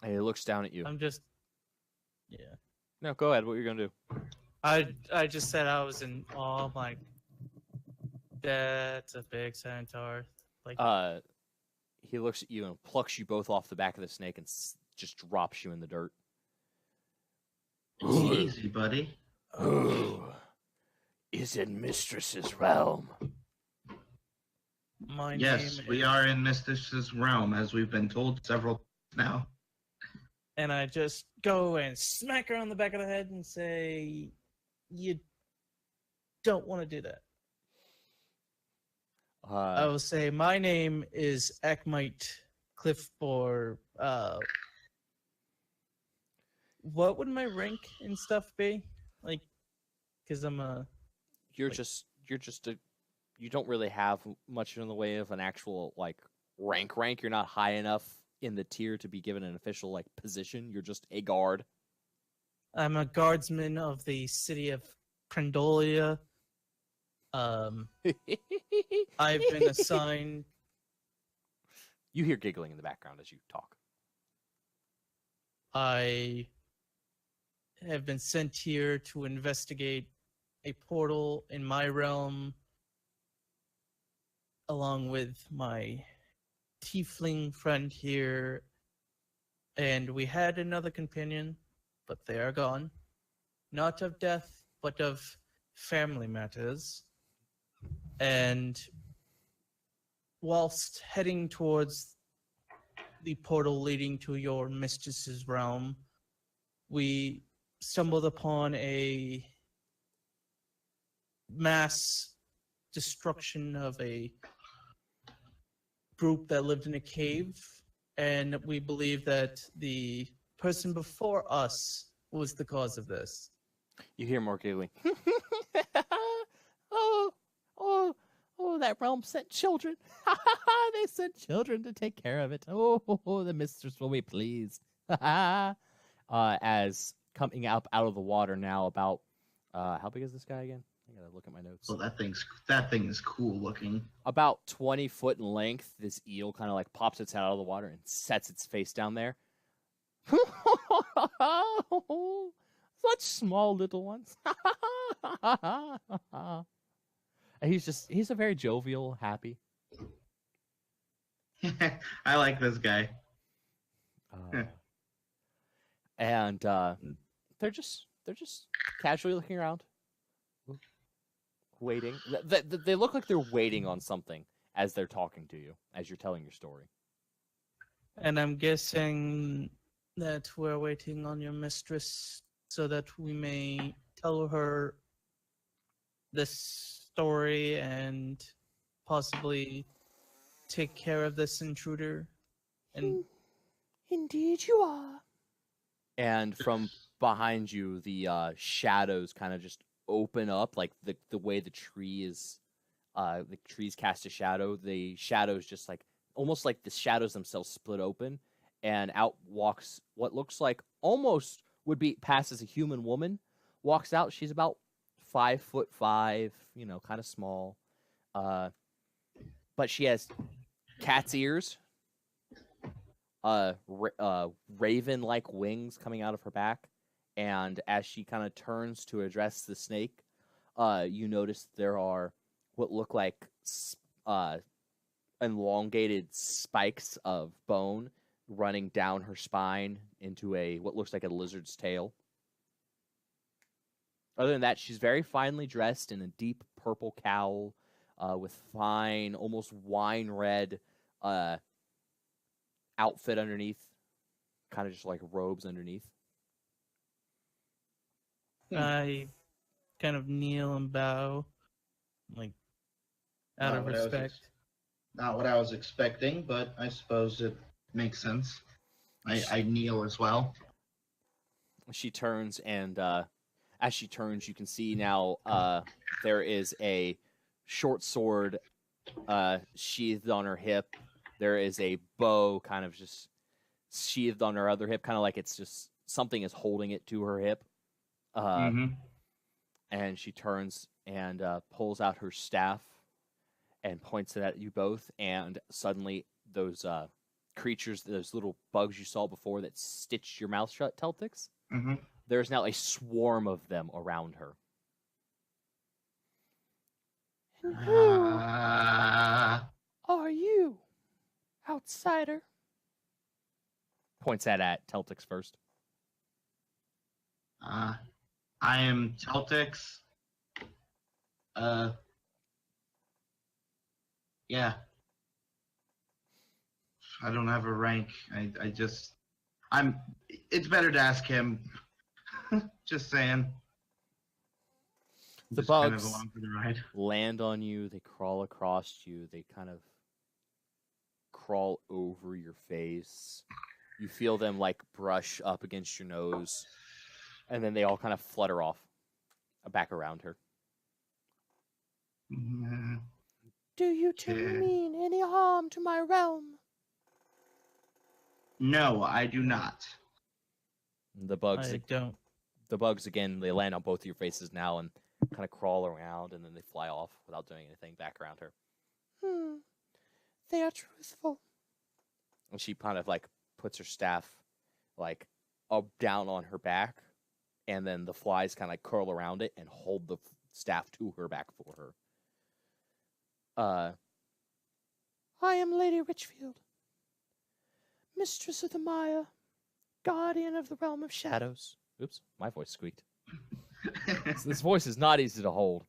And he looks down at you. I'm just. Yeah. No, go ahead. What are you gonna do? I just said I was in awe. I'm like, that's a big centaur. Like, He looks at you and plucks you both off the back of the snake and just drops you in the dirt. Easy, buddy. Who is in Mistress's realm? my Yes, name we is- are in Mistress's realm, as we've been told several times now. And I just go and smack her on the back of the head and say, "You don't want to do that." I will say, "My name is Akmite Cliffbore. What would my rank and stuff be? Like, because I'm a you're just you don't really have much in the way of an actual like rank. You're not high enough in the tier to be given an official like position. You're just a guard. I'm a guardsman of the city of Prendolia. I've been assigned. You hear giggling in the background as you talk. I have been sent here to investigate a portal in my realm, along with my tiefling friend here, and we had another companion, but they are gone. Not of death, but of family matters. And whilst heading towards the portal leading to your mistress's realm, we stumbled upon a mass destruction of a group that lived in a cave, and we believe that the person before us was the cause of this. You hear more giggling. Oh, that realm sent children. They sent children to take care of it. Oh, the mistress will be pleased. As coming up out of the water now, about how big is this guy again? I gotta look at my notes. Well, that thing is cool looking. About 20 foot in length, this eel kind of like pops its head out of the water and sets its face down there. Such small little ones. And he's a very jovial, happy. I like this guy. And they're just casually looking around, waiting. They look like they're waiting on something as they're talking to you, as you're telling your story. And I'm guessing that we're waiting on your mistress so that we may tell her this story and possibly take care of this intruder. And Indeed, you are. And from behind you, the shadows kind of just open up, like the way the trees cast a shadow. The shadows just like almost like the shadows themselves split open, and out walks what looks like almost would be passed as a human woman. Walks out. She's about 5'5", kind of small, but she has cat's ears, raven-like wings coming out of her back, and as she kind of turns to address the snake, you notice there are what look like elongated spikes of bone running down her spine into what looks like a lizard's tail. Other than that, she's very finely dressed in a deep purple cowl with fine, almost wine red outfit underneath, kind of just like robes underneath. I kind of kneel and bow, like out of respect. Not what I was expecting, but I suppose it makes sense. I kneel as well. She turns, and as she turns, you can see now there is a short sword sheathed on her hip. There is a bow kind of just sheathed on her other hip, kind of like it's just something is holding it to her hip. And she turns and pulls out her staff and points it at you both, and suddenly those creatures, those little bugs you saw before that stitched your mouth shut, Teltix, there's now a swarm of them around her. And who are you, outsider? Points that at Teltix first. I am Teltix. Yeah. I don't have a rank. It's better to ask him. Just saying. The Just bugs kind of along for the ride. land on you. They crawl across you. They kind of crawl over your face. You feel them like brush up against your nose, and then they all kind of flutter off back around her. Do you two mean any harm to my realm? No, I do not. The bugs, I don't. The bugs again. They land on both of your faces now and kind of crawl around, and then they fly off without doing anything back around her. They are truthful. And she kind of like puts her staff like up down on her back, and then the flies kind of like curl around it and hold the staff to her back for her. I am Lady Richfield, Mistress of the Maya, Guardian of the Realm of Shadows. Oops, my voice squeaked. This voice is not easy to hold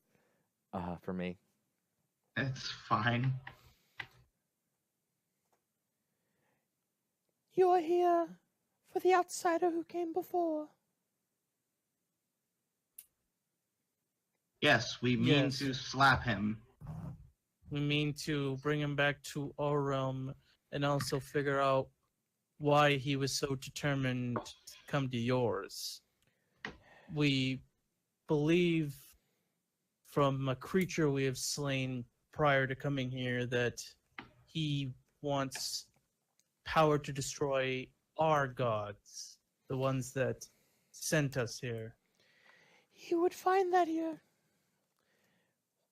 for me. It's fine. You are here for the outsider who came before. Yes, we mean to slap him. We mean to bring him back to our realm and also figure out why he was so determined to come to yours. We believe from a creature we have slain prior to coming here that he wants power to destroy our gods, the ones that sent us here. You would find that here.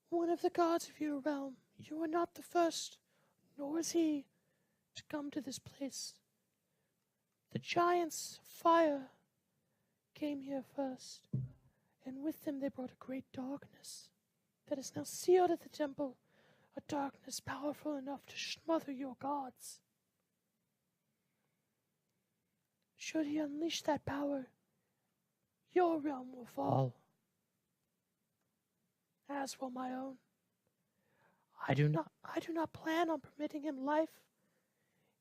One of the gods of your realm. You are not the first, nor is he, to come to this place. The giants of fire came here first, and with them they brought a great darkness that is now sealed at the temple a darkness powerful enough to smother your gods. Should he unleash that power, your realm will fall, as will my own. I do not plan on permitting him life.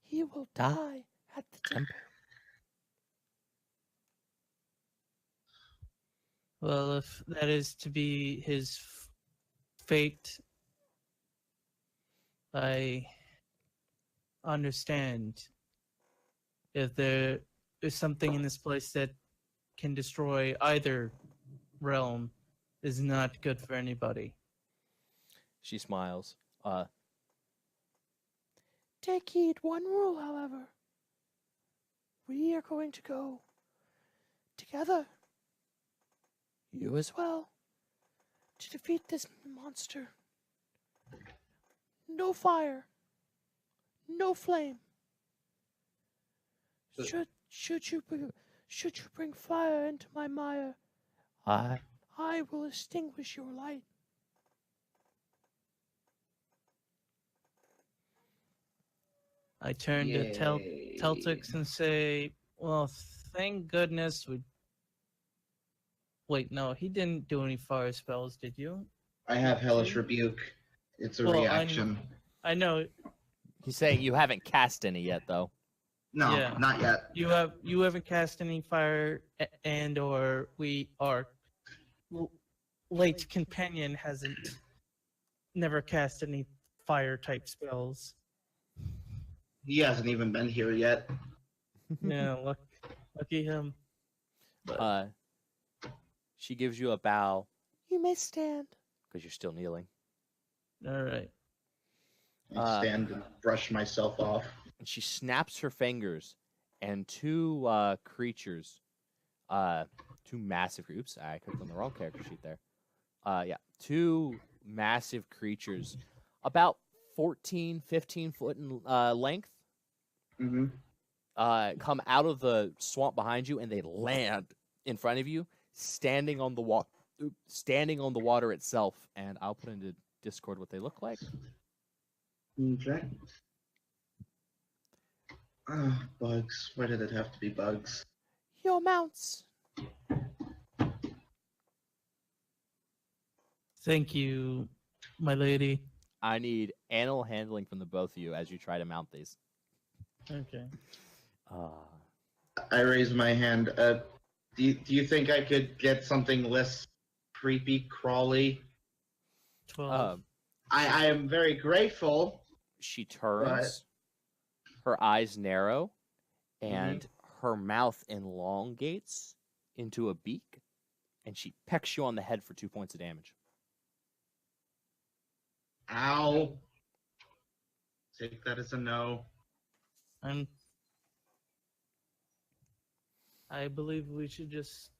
He will die at the temple. Well, if that is to be his fate, I understand. If there is something in this place that can destroy either realm, is not good for anybody. She smiles. Take heed, one rule, however. We are going to go together, you as well, to defeat this monster. No fire, no flame. Should you bring fire into my mire, I will extinguish your light. I turn to Teltix and say, well, thank goodness we... Wait, no, he didn't do any fire spells, did you? I have Hellish Rebuke. It's a reaction. I know. He's saying you haven't cast any yet, though. No, Yeah. not yet. You haven't cast any fire, and or our late companion hasn't never cast any fire type spells. He hasn't even been here yet. Yeah, lucky him. But She gives you a bow You may stand. because you're still kneeling. all right. I stand and brush myself off. And she snaps her fingers, and two creatures, two massive. Oops, I clicked on the wrong character sheet there. Yeah, two massive creatures, about 14, 15 foot in length, Mm-hmm. come out of the swamp behind you, and they land in front of you, standing on the water itself. And I'll put into Discord what they look like. Okay. Bugs. Why did it have to be bugs? Your mounts. Thank you, my lady. I need animal handling from the both of you as you try to mount these. Okay. I raise my hand. Do you think I could get something less creepy, crawly? 12. I am very grateful. She turns, her eyes narrow, and her mouth elongates into a beak, and she pecks you on the head for 2 points of damage. Ow. Take that as a no. I believe we should just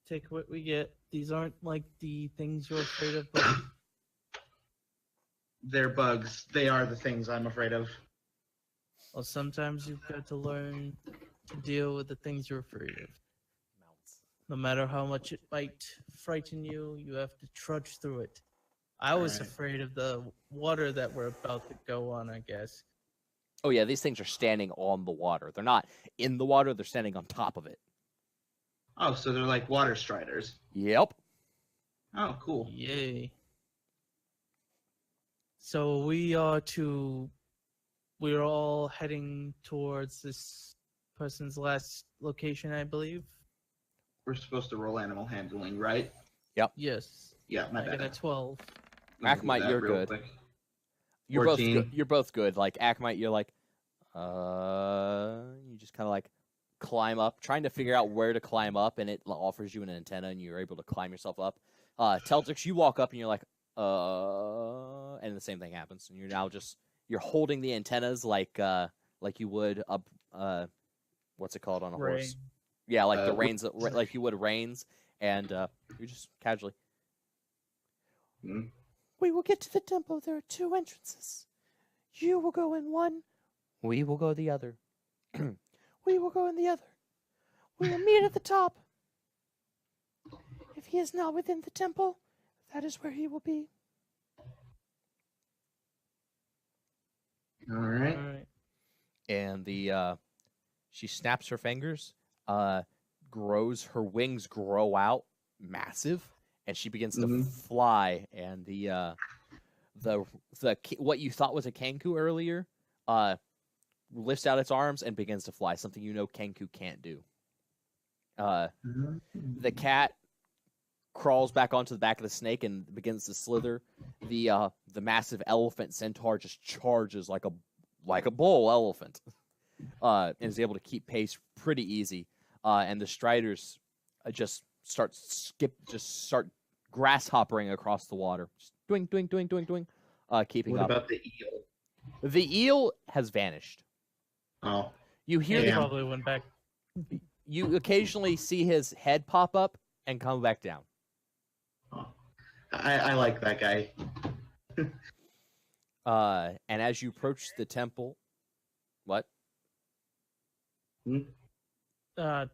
take what we get. These aren't like the things you're afraid of, but They're bugs. They are the things I'm afraid of. well, sometimes you've got to learn to deal with the things you're afraid of. No matter how much it might frighten you, you have to trudge through it. I was Alright. afraid of the water that we're about to go on, I guess. Oh yeah, these things are standing on the water. They're not in the water, they're standing on top of it. Oh, so they're like water striders. Yep. Oh, cool. Yay. So we're all heading towards this person's last location, I believe. We're supposed to roll animal handling, right? Yes. Yeah, my I got bad. a 12. Let me do Akmite, that you're real good. quick. You're both 14. good. You're both good. Like Akmite, you're like, you just kind of like climb up, trying to figure out where to climb up, and it offers you an antenna, and you're able to climb yourself up. Teltrix, you walk up, and you're like, and the same thing happens, and you're now just you're holding the antennas like you would up, what's it called on a horse? Yeah, like the reins, like you would reins, and you're just casually. We will get to the temple. There are 2 entrances. You will go in one. We will go the other. We will go in the other. We will meet at the top. If he is not within the temple, that is where he will be. All right. All right. and she snaps her fingers, grows her wings grow out massive, and she begins to Mhm. fly. And what you thought was a Kenku earlier, lifts out its arms and begins to fly. Something you know Kenku can't do. The cat crawls back onto the back of the snake and begins to slither. The massive elephant centaur just charges like a bull elephant, and is able to keep pace pretty easy. And the striders just start grasshoppering across the water, just doing, keeping What up. about the eel? The eel has vanished. Oh, You hear He Damn. probably went back. you occasionally see his head pop up and come back down. oh. I like that guy. And as you approach the temple, what? Uh,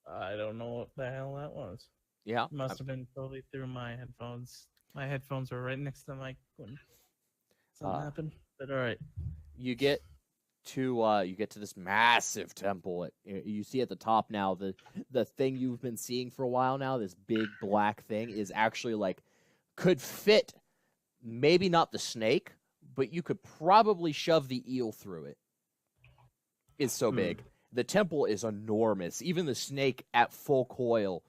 I don't know what the hell that was. Yeah, Must have been totally through my headphones. My headphones were right next to the mic when something happened. But all right. you get to this massive temple. You see at the top now the thing you've been seeing for a while now. This big black thing is actually like could fit, maybe not the snake, but you could probably shove the eel through it. It's so big. The temple is enormous. Even the snake at full coil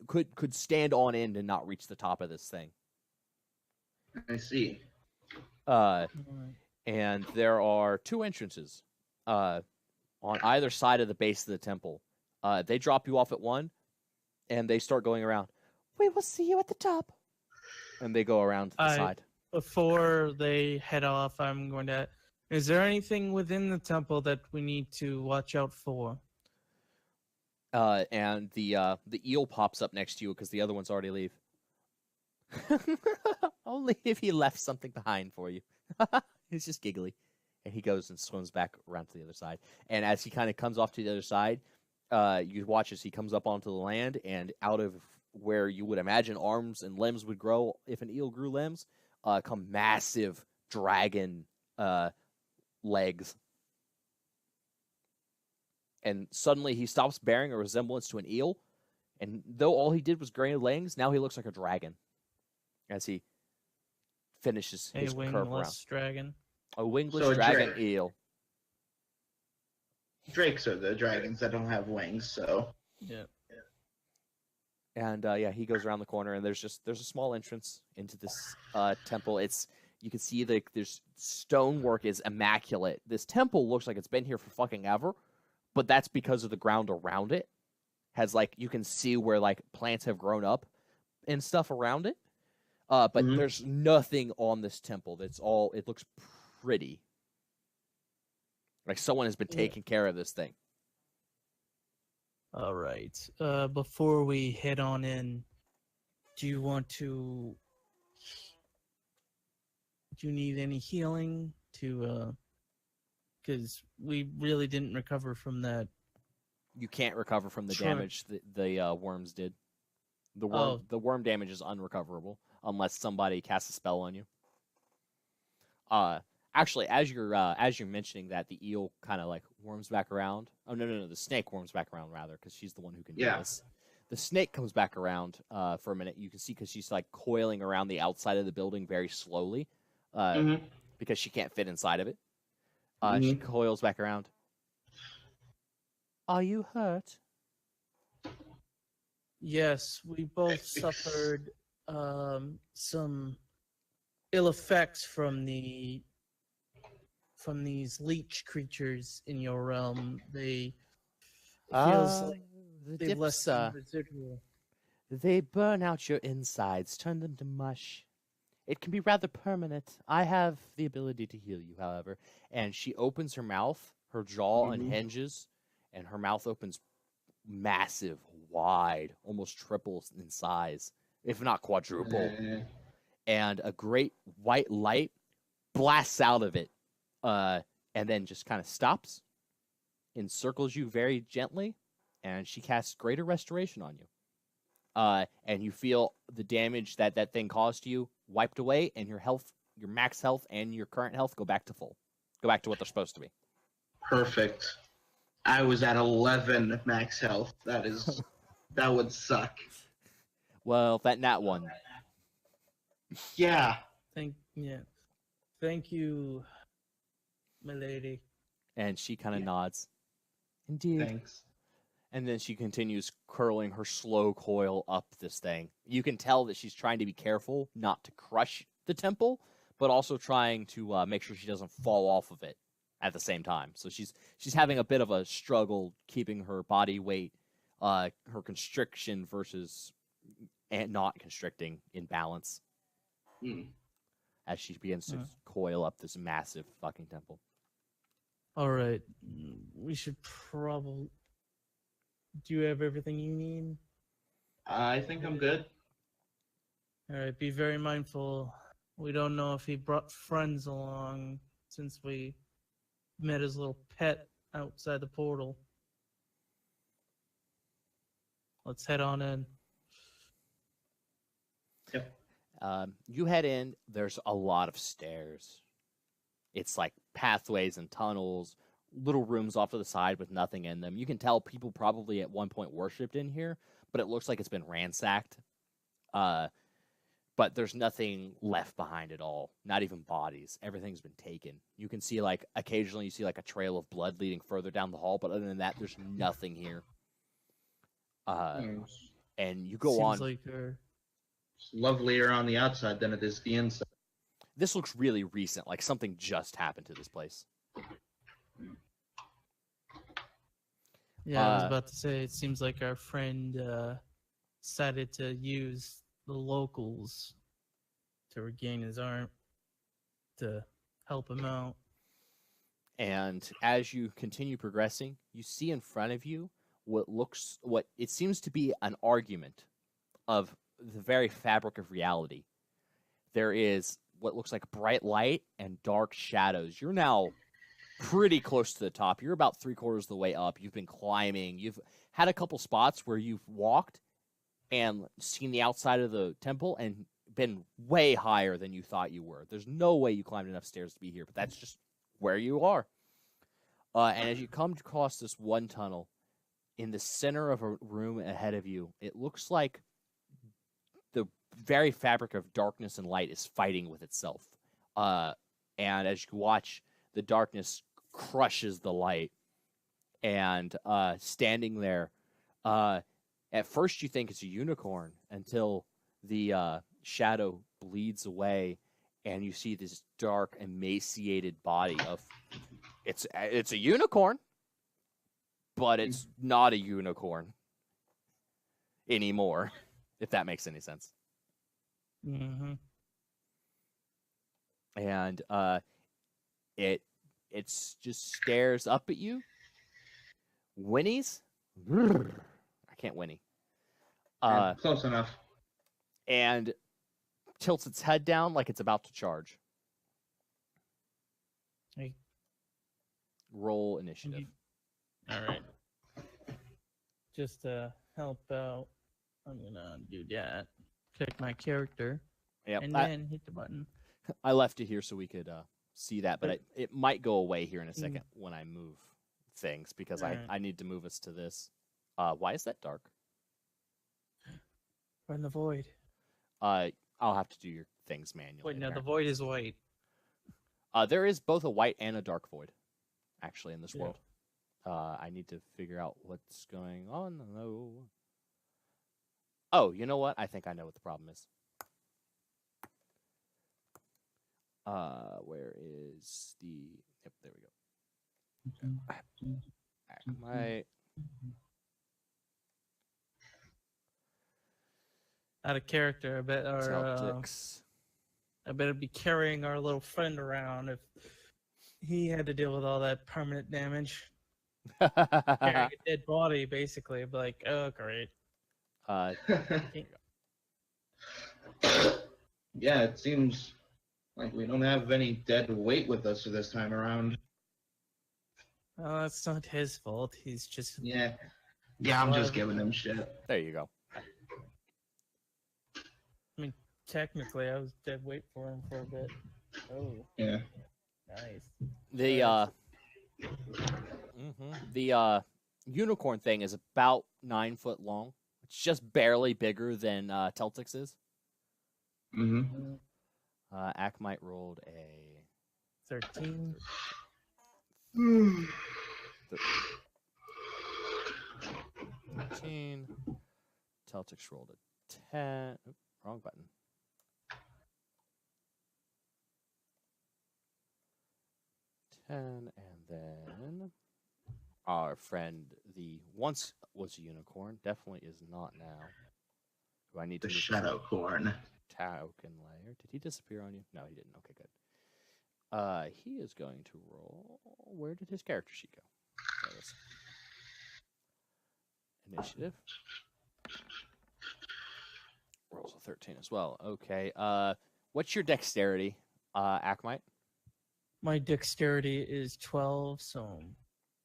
could stand on end and not reach the top of this thing. I see. And there are two entrances on either side of the base of the temple. They drop you off at one, and they start going around. We will see you at the top. And they go around to the side. Before they head off, I'm going to. Is there anything within the temple that we need to watch out for? And the eel pops up next to you because the other ones already leave. Only if he left something behind for you. He's just giggly. And he goes and swims back around to the other side. And as he kind of comes off to the other side, you watch as he comes up onto the land, and out of where you would imagine arms and limbs would grow if an eel grew limbs, come massive dragon legs. And suddenly he stops bearing a resemblance to an eel, and though all he did was gray legs, now he looks like a dragon as he finishes his curve around. wingless dragon. A wingless So a dragon drake. eel. Drakes are the dragons that don't have wings, so Yeah. And he goes around the corner, and there's a small entrance into this temple. You can see there's stonework is immaculate. This temple looks like it's been here for fucking ever, but that's because of the ground around it. Has you can see where plants have grown up and stuff around it. But there's nothing on this temple. It looks pretty. Like someone has been taking care of this thing. All right. Before we head on in, do you need any healing because we really didn't recover from that. You can't recover from the Sure. damage the worms did. The worm damage is unrecoverable unless somebody casts a spell on you. Actually, as you're mentioning that, the eel kind of worms back around. Oh no, the snake worms back around rather, because she's the one who can do this. The snake comes back around for a minute. You can see because she's coiling around the outside of the building very slowly, because she can't fit inside of it. She coils back around. Are you hurt? Yes, we both suffered some ill effects from these leech creatures in your realm. It feels like they've left some residual. They burn out your insides, turn them to mush. It can be rather permanent. I have the ability to heal you, however. And she opens her mouth, her jaw unhinges, and her mouth opens massive, wide, almost triple in size, if not quadruple. And a great white light blasts out of it, and then just kind of stops, encircles you very gently, and she casts Greater Restoration on you. And you feel the damage that thing caused to you wiped away, and your health your max health and your current health go back to full. Go back to what they're supposed to be. Perfect. I was at 11 max health. That would suck. Well, that nat one. Yeah. Thank you, milady. And she kind of nods. Indeed. Thanks. And then she continues curling her slow coil up this thing. You can tell that she's trying to be careful not to crush the temple, but also trying to make sure she doesn't fall off of it at the same time. So she's having a bit of a struggle keeping her body weight, her constriction versus and not constricting in balance as she begins to coil up this massive fucking temple. All right, we should probably. Do you have everything you need? I think I'm good. All right, be very mindful. We don't know if he brought friends along since we met his little pet outside the portal. Let's head on in. Yep. You head in. There's a lot of stairs. It's like pathways and tunnels, little rooms off to the side with nothing in them. You can tell people probably at one point worshipped in here, but it looks like it's been ransacked. But there's nothing left behind at all. Not even bodies. Everything's been taken. You can see like occasionally you see like a trail of blood leading further down the hall, but other than that, there's nothing here. And you go on. Seems like It's lovelier on the outside than it is the inside. This looks really recent, like something just happened to this place. Yeah, I was about to say, it seems like our friend decided to use the locals to regain his arm, to help him out. And as you continue progressing, you see in front of you what it seems to be an argument of the very fabric of reality. There is what looks like bright light and dark shadows. You're now pretty close to the top. You're about 3/4 of the way up. You've been climbing. You've had a couple spots where you've walked and seen the outside of the temple and been way higher than you thought you were. There's no way you climbed enough stairs to be here, but that's just where you are. And as you come across this one tunnel, in the center of a room ahead of you, it looks like the very fabric of darkness and light is fighting with itself. And as you watch, the darkness crushes the light. And standing there, at first you think it's a unicorn until the shadow bleeds away and you see this dark, emaciated body of... It's a unicorn, but it's not a unicorn anymore, if that makes any sense. Mm-hmm. And it just stares up at you, whinnies. I can't whinny. Close enough. And tilts its head down like it's about to charge. Hey. Roll initiative. All right. Just to help out, I'm gonna do that. Pick my character, Yep. and then hit the button. I left it here so we could see that, but it might go away here in a second when I move things because I need to move us to this. Why is that dark? We're in the void. I'll have to do your things manually. Wait, no, there. the void is white. There is both a white and a dark void, actually, in this world. I need to figure out what's going on. No. Oh, you know what? I think I know what the problem is. Where is the... Yep, there we go. My... Out of character, I bet Celtics. I better be carrying our little friend around if he had to deal with all that permanent damage. Carrying a dead body, basically. I'd be like, oh, great. Yeah, it seems like we don't have any dead weight with us this time around. Oh, that's not his fault. He's just... Yeah, I'm just giving him shit. There you go. I mean, technically, I was dead weight for him for a bit. Oh, Yeah. nice. The unicorn thing is about 9 foot long. It's just barely bigger than Teltix is. Mm-hmm. Akmite rolled a 13. 13. Teltix rolled a 10. Oop, wrong button. 10, and then our friend, the once was a unicorn, definitely is not now. Do I need to The move shadow corn. token layer? Did he disappear on you? No, he didn't. Okay, good. He is going to roll. Where did his character sheet go? There it is. Initiative. Rolls a 13 as well. Okay. What's your dexterity, Akmite? My dexterity is 12, so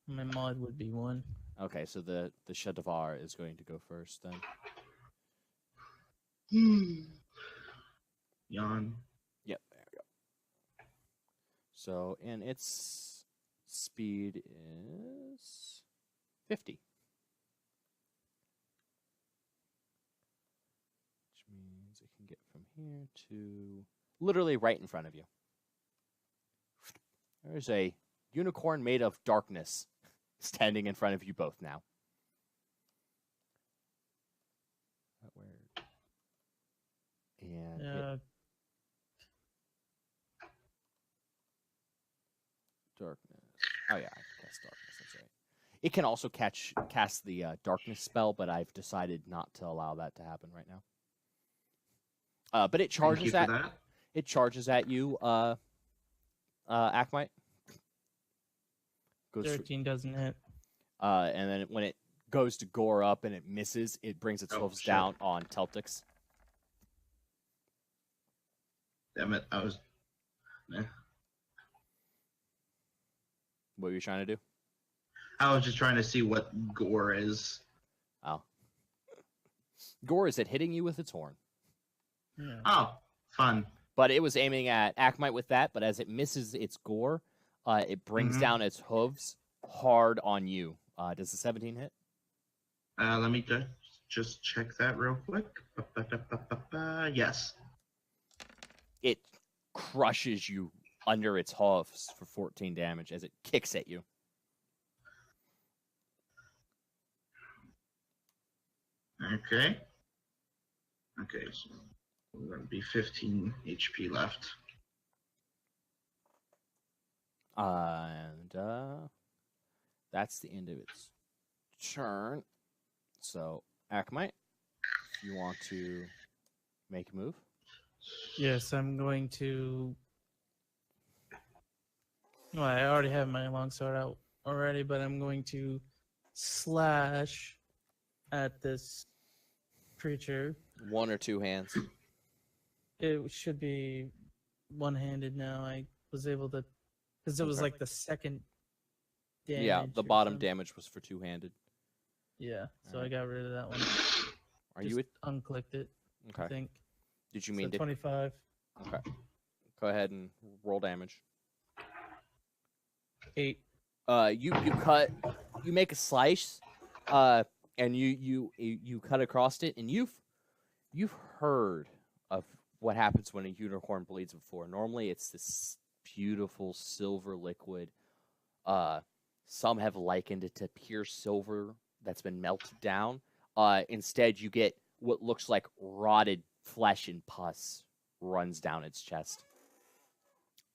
my mod would be 1. Okay, so the Shadavar is going to go first then. Yawn. Yep, there we go. So, and its speed is 50. Which means it can get from here to literally right in front of you. There's a unicorn made of darkness standing in front of you both now. And darkness. Oh yeah, I can cast darkness. That's right. It can also cast the darkness spell, but I've decided not to allow that to happen right now. But it charges at it charges at you, Akmite. 13 doesn't hit. And then when it goes to gore up and it misses, it brings its hooves down on Teltix. Damn it, I was... What were you trying to do? I was just trying to see what gore is. Oh. Gore is it hitting you with its horn. Yeah. Oh, fun. But it was aiming at Akmite with that, but as it misses its gore, it brings down its hooves hard on you. Does the 17 hit? Let me just check that real quick. Yes. It crushes you under its hooves for 14 damage as it kicks at you. Okay. Okay, so we're going to be 15 HP left. And that's the end of its turn. So, Akmite, if you want to make a move. Yes, I'm going to. Well, I already have my longsword out already, but I'm going to slash at this creature. One or two hands. It should be one-handed now. I was able to, because it was like the second damage. Yeah, the bottom damage was for two-handed. Yeah, so Alright. I got rid of that one. Are Just you unclicked it? okay? I think. Did you So mean to? 25. Okay. Go ahead and roll damage. 8. You cut, you make a slice, and you cut across it, and you've heard of what happens when a unicorn bleeds before. Normally, it's this beautiful silver liquid. Some have likened it to pure silver that's been melted down. Instead, you get what looks like rotted flesh and pus runs down its chest,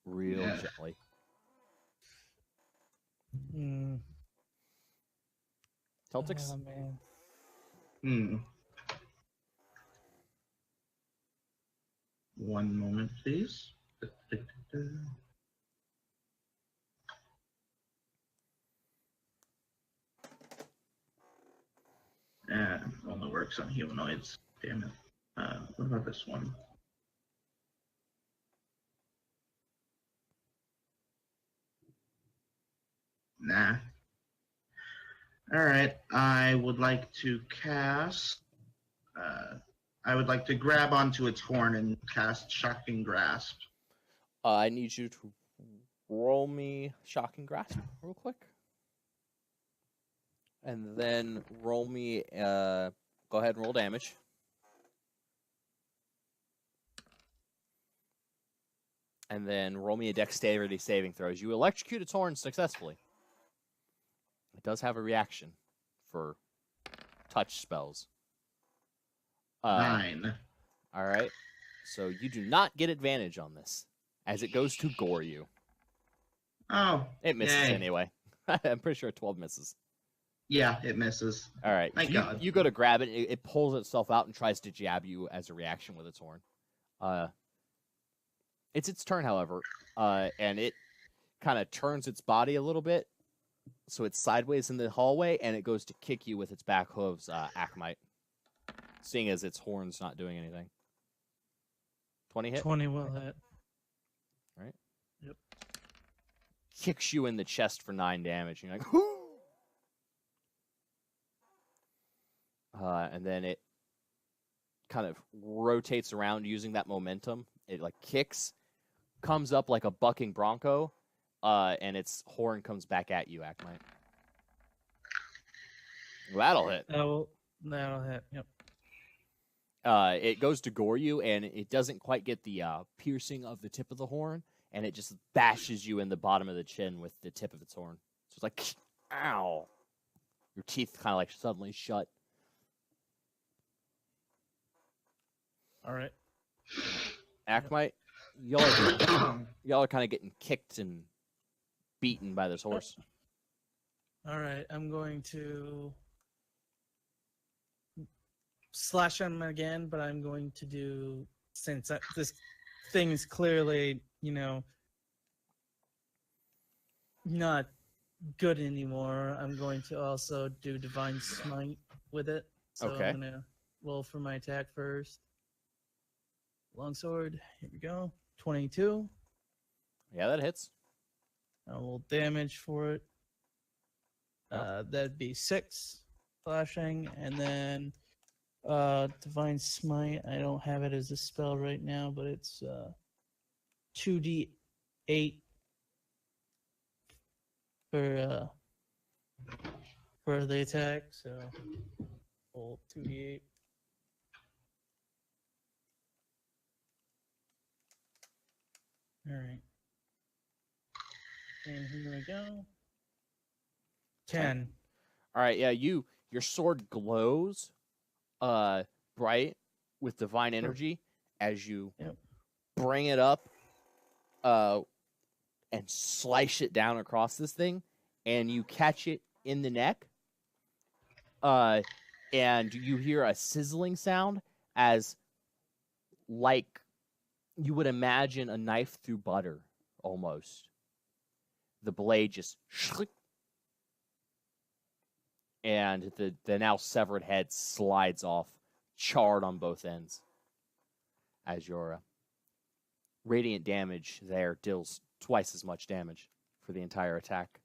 real gently. Teltix? Oh, man. One moment, please. Only works on humanoids. Damn it. What about this one? Nah. Alright, I would like to cast... I would like to grab onto its horn and cast Shocking Grasp. I need you to roll me Shocking Grasp real quick. And then roll me, go ahead and roll damage. And then roll me a dexterity saving throws. You electrocute its horn successfully. It does have a reaction for touch spells. 9. All right. So you do not get advantage on this, as it goes to gore you. Oh, It misses yay. anyway. I'm pretty sure 12 misses. Yeah, it misses. All right. Thank So God. you go to grab it. It pulls itself out and tries to jab you as a reaction with its horn. It's its turn, however, and it kind of turns its body a little bit, so it's sideways in the hallway, and it goes to kick you with its back hooves, Akhmite, seeing as its horn's not doing anything. 20 hit? 20 will hit. Right? Yep. Kicks you in the chest for 9 damage, and you're like, and then it kind of rotates around using that momentum. It like kicks, comes up like a bucking bronco, and its horn comes back at you, Akhmite. That'll hit. That'll hit. Yep. It goes to gore you, and it doesn't quite get the piercing of the tip of the horn, and it just bashes you in the bottom of the chin with the tip of its horn. So it's like, ow! Your teeth kind of like suddenly shut. All right. Akhmite, y'all are kind of getting kicked and beaten by this horse. All right. I'm going to slash him again, but I'm going to do, since this thing is clearly, not good anymore, I'm going to also do Divine Smite with it. So Okay. I'm going to roll for my attack first. Longsword, here we go. 22. Yeah, that hits. I will damage for it. That'd be 6 slashing, and then Divine Smite. I don't have it as a spell right now, but it's 2d8 for the attack. So roll 2d8. All right. And here we go. 10. All right, yeah, your sword glows bright with divine energy as you bring it up and slice it down across this thing, and you catch it in the neck, and you hear a sizzling sound as like you would imagine a knife through butter, almost. The blade just shlick, and the now severed head slides off, charred on both ends, as your radiant damage there deals twice as much damage for the entire attack.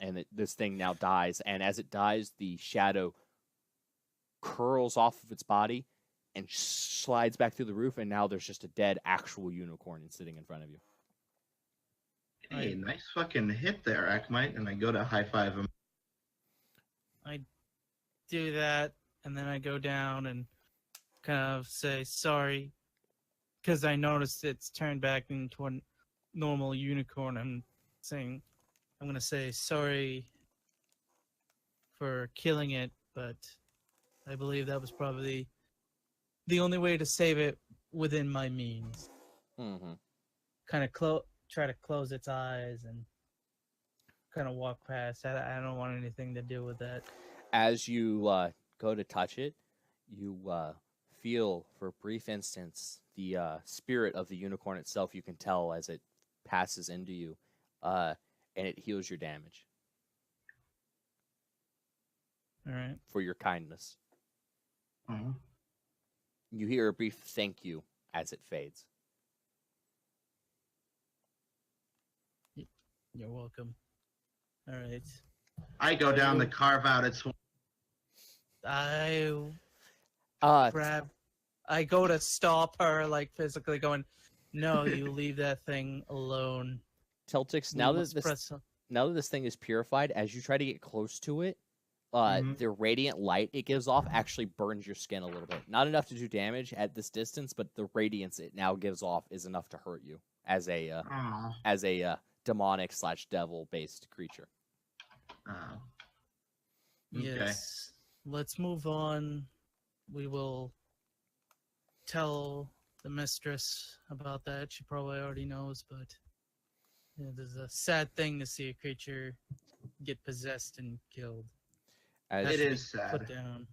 And this thing now dies, and as it dies, the shadow curls off of its body and slides back through the roof, and now there's just a dead actual unicorn sitting in front of you. Hey, nice fucking hit there, Akhmite, and I go to high five him. I do that, and then I go down and kind of say sorry, because I noticed it's turned back into a normal unicorn. I'm going to say sorry for killing it, but I believe that was probably the only way to save it within my means. Mm-hmm. Kind of try to close its eyes and kind of walk past. I don't want anything to do with that. As you go to touch it, you feel for a brief instance the spirit of the unicorn itself. You can tell as it passes into you, and it heals your damage. All right. For your kindness. Uh-huh. You hear a brief thank you as it fades. You're welcome. All right. I go down to carve out its horn. I Uh, grab. I go to stop her, like physically going. No, you leave that thing alone. Celtics, We must press. now that this thing is purified, as you try to get close to it, Mhm. the radiant light it gives off actually burns your skin a little bit. Not enough to do damage at this distance, but the radiance it now gives off is enough to hurt you as a demonic / devil based creature. Oh. Yes. Let's move on. We will tell the mistress about that. She probably already knows, but it is a sad thing to see a creature get possessed and killed. As It Has to be is sad. put down.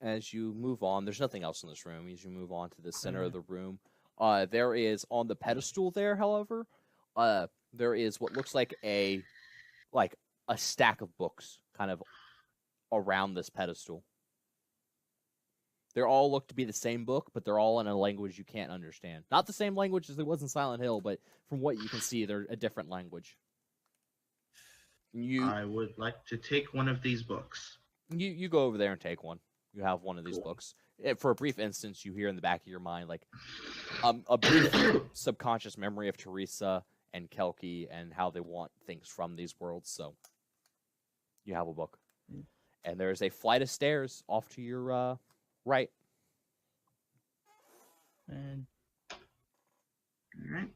as you move on, there's nothing else in this room. As you move on to the center of Alright. the room, there is on the pedestal there, however, there is what looks like a stack of books kind of around this pedestal. They all look to be the same book, but they're all in a language you can't understand. Not the same language as it was in Silent Hill, but from what you can see, they're a different language. I would like to take one of these books. You go over there and take one. You have one of these Cool. books. For a brief instance, you hear in the back of your mind like a brief subconscious memory of Teresa and Kelki and how they want things from these worlds. So you have a book, and there's a flight of stairs off to your right. And Alright.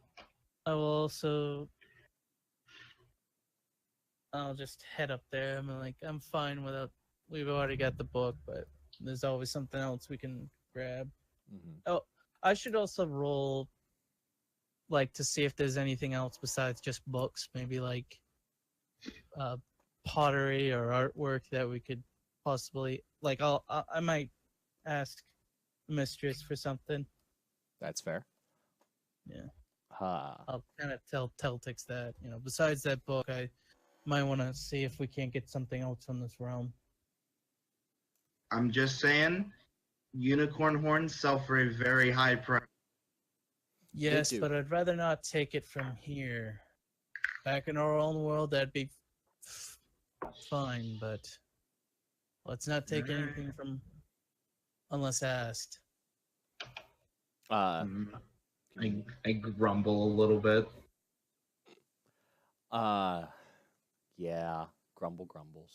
I will also. I'll just head up there. I'm fine without. We've already got the book, but there's always something else we can grab. Mm-hmm. I should also roll, to see if there's anything else besides just books. Maybe pottery or artwork that we could possibly I might ask the mistress for something. That's fair. Yeah. Ah. I'll kind of tell Teltix that, besides that book, I might want to see if we can't get something else from this realm. I'm just saying, unicorn horns sell for a very high price. Yes, do. but I'd rather not take it from here. Back in our own world, that'd be fine, but let's not take anything from unless asked. Uh. I grumble a little bit. Yeah. Grumbles.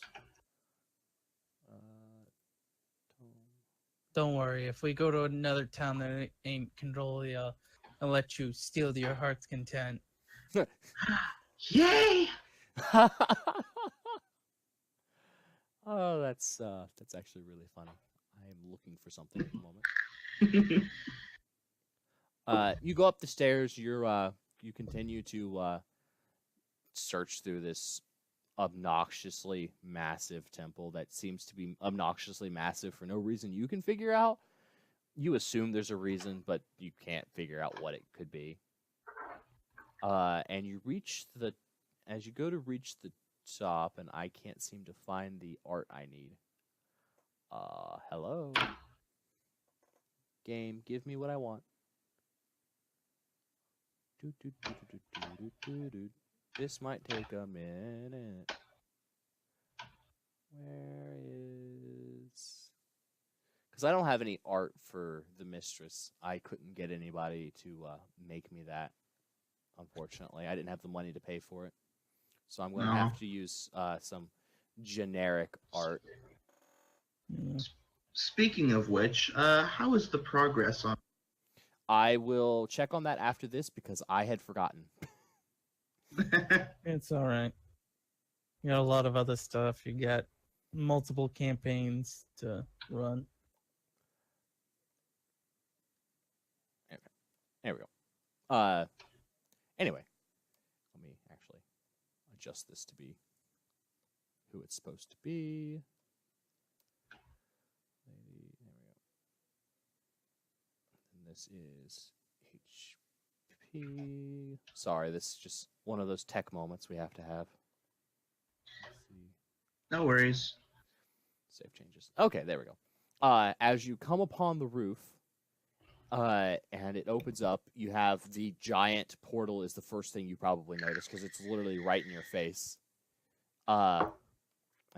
Don't worry, if we go to another town that ain't Condolia, I'll let you steal to your heart's content. Yay! Oh, that's actually really funny. I am looking for something at the moment. You go up the stairs. You continue to search through this obnoxiously massive temple that seems to be obnoxiously massive for no reason you can figure out. You assume there's a reason, but you can't figure out what it could be. And as you go to reach the top, and I can't seem to find the art I need. Hello? Game, give me what I want. This might take a minute. Where is... Because I don't have any art for the mistress. I couldn't get anybody to make me that, unfortunately. I didn't have the money to pay for it. So I'm going to have to use some generic art. Speaking of which, how is the progress on? I will check on that after this because I had forgotten. It's all right. You got a lot of other stuff. You got multiple campaigns to run. There we go. Anyway, let me actually adjust this to be who it's supposed to be. There we go. And this is HP. Sorry, this is just one of those tech moments we have to have. Let's see. No worries. Save changes. Okay, there we go. As you come upon the roof, and it opens up, you have the giant portal is the first thing you probably notice because it's literally right in your face. And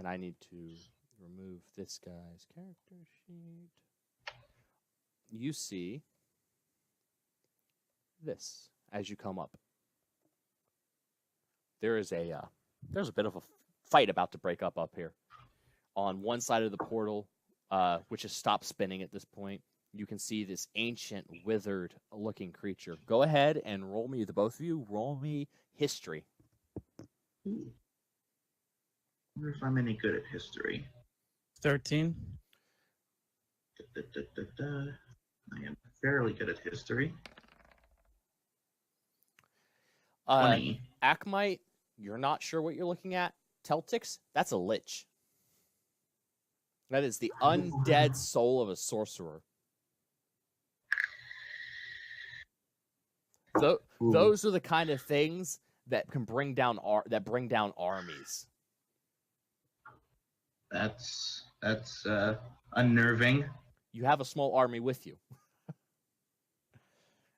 I need to remove this guy's character sheet. You see this as you come up. There's a bit of a fight about to break up here. On one side of the portal, which has stopped spinning at this point, you can see this ancient, withered-looking creature. Go ahead and roll me, the both of you, roll me history. Ooh. I wonder if I'm any good at history. 13. I am fairly good at history. 20. 20. Akmite, you're not sure what you're looking at. Teltix, that's a lich. That is the undead soul of a sorcerer. Those are the kind of things that can bring down armies. That's unnerving. You have a small army with you.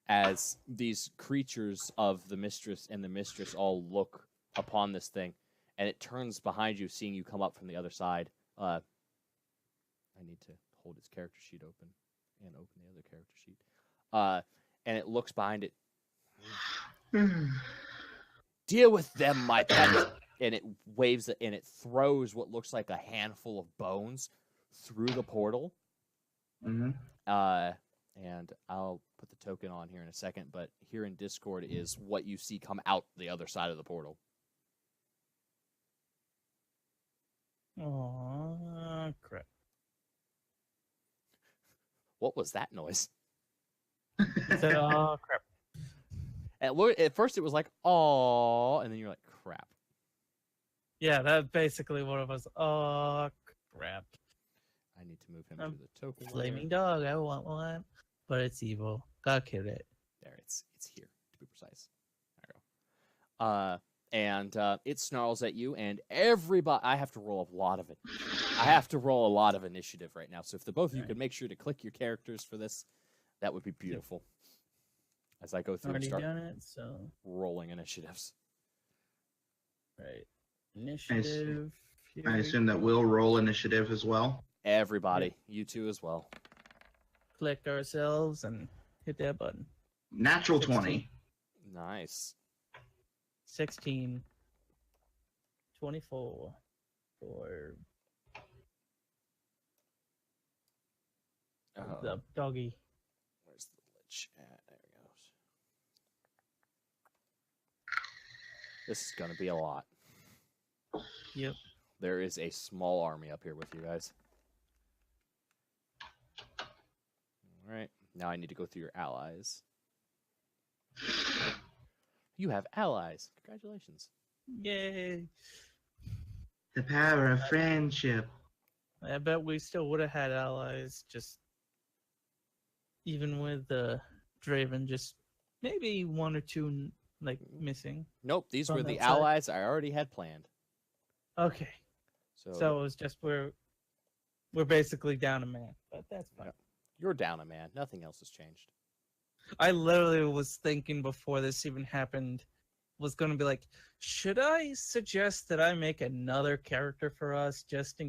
As these creatures of the mistress and the mistress all look upon this thing, and it turns behind you, seeing you come up from the other side. I need to hold its character sheet open and open the other character sheet. And it looks behind it. Deal with them, my pet. And it waves it, and it throws what looks like a handful of bones through the portal. Mm-hmm. And I'll put the token on here in a second, but here in Discord is what you see come out the other side of the portal. Oh, crap. What was that noise? Oh, crap. At first it was like, "Aw," and then you're like, "Crap." Yeah, that's basically what it was. Oh, crap. I need to move him to the token. Flaming dog, I want one, but it's evil. Gotta kill it. There, it's here, to be precise. There we go. And it snarls at you, and everybody... I have to roll a lot of it. I have to roll a lot of initiative right now, so if the both of you could make sure to click your characters for this, that would be beautiful. As I go through and Already start done it, so... rolling initiatives. Right. Initiative. I assume that we'll roll initiative as well. Everybody, you two as well. Click ourselves and hit that button. Natural 16. 20. Nice. 16. 24. For the doggy. Where's the lich at? There it goes. This is going to be a lot. Yep. There is a small army up here with you guys. All right. Now I need to go through your allies. You have allies. Congratulations. Yay. The power of friendship. I bet we still would have had allies, just even with the Draven, just maybe one or two like missing. Nope, these From were the that side? allies I already had planned. Okay. So it was just we're basically down a man, but that's fine. Yeah. You're down a man. Nothing else has changed. I literally was thinking before this even happened, was going to be like, should I suggest that I make another character for us just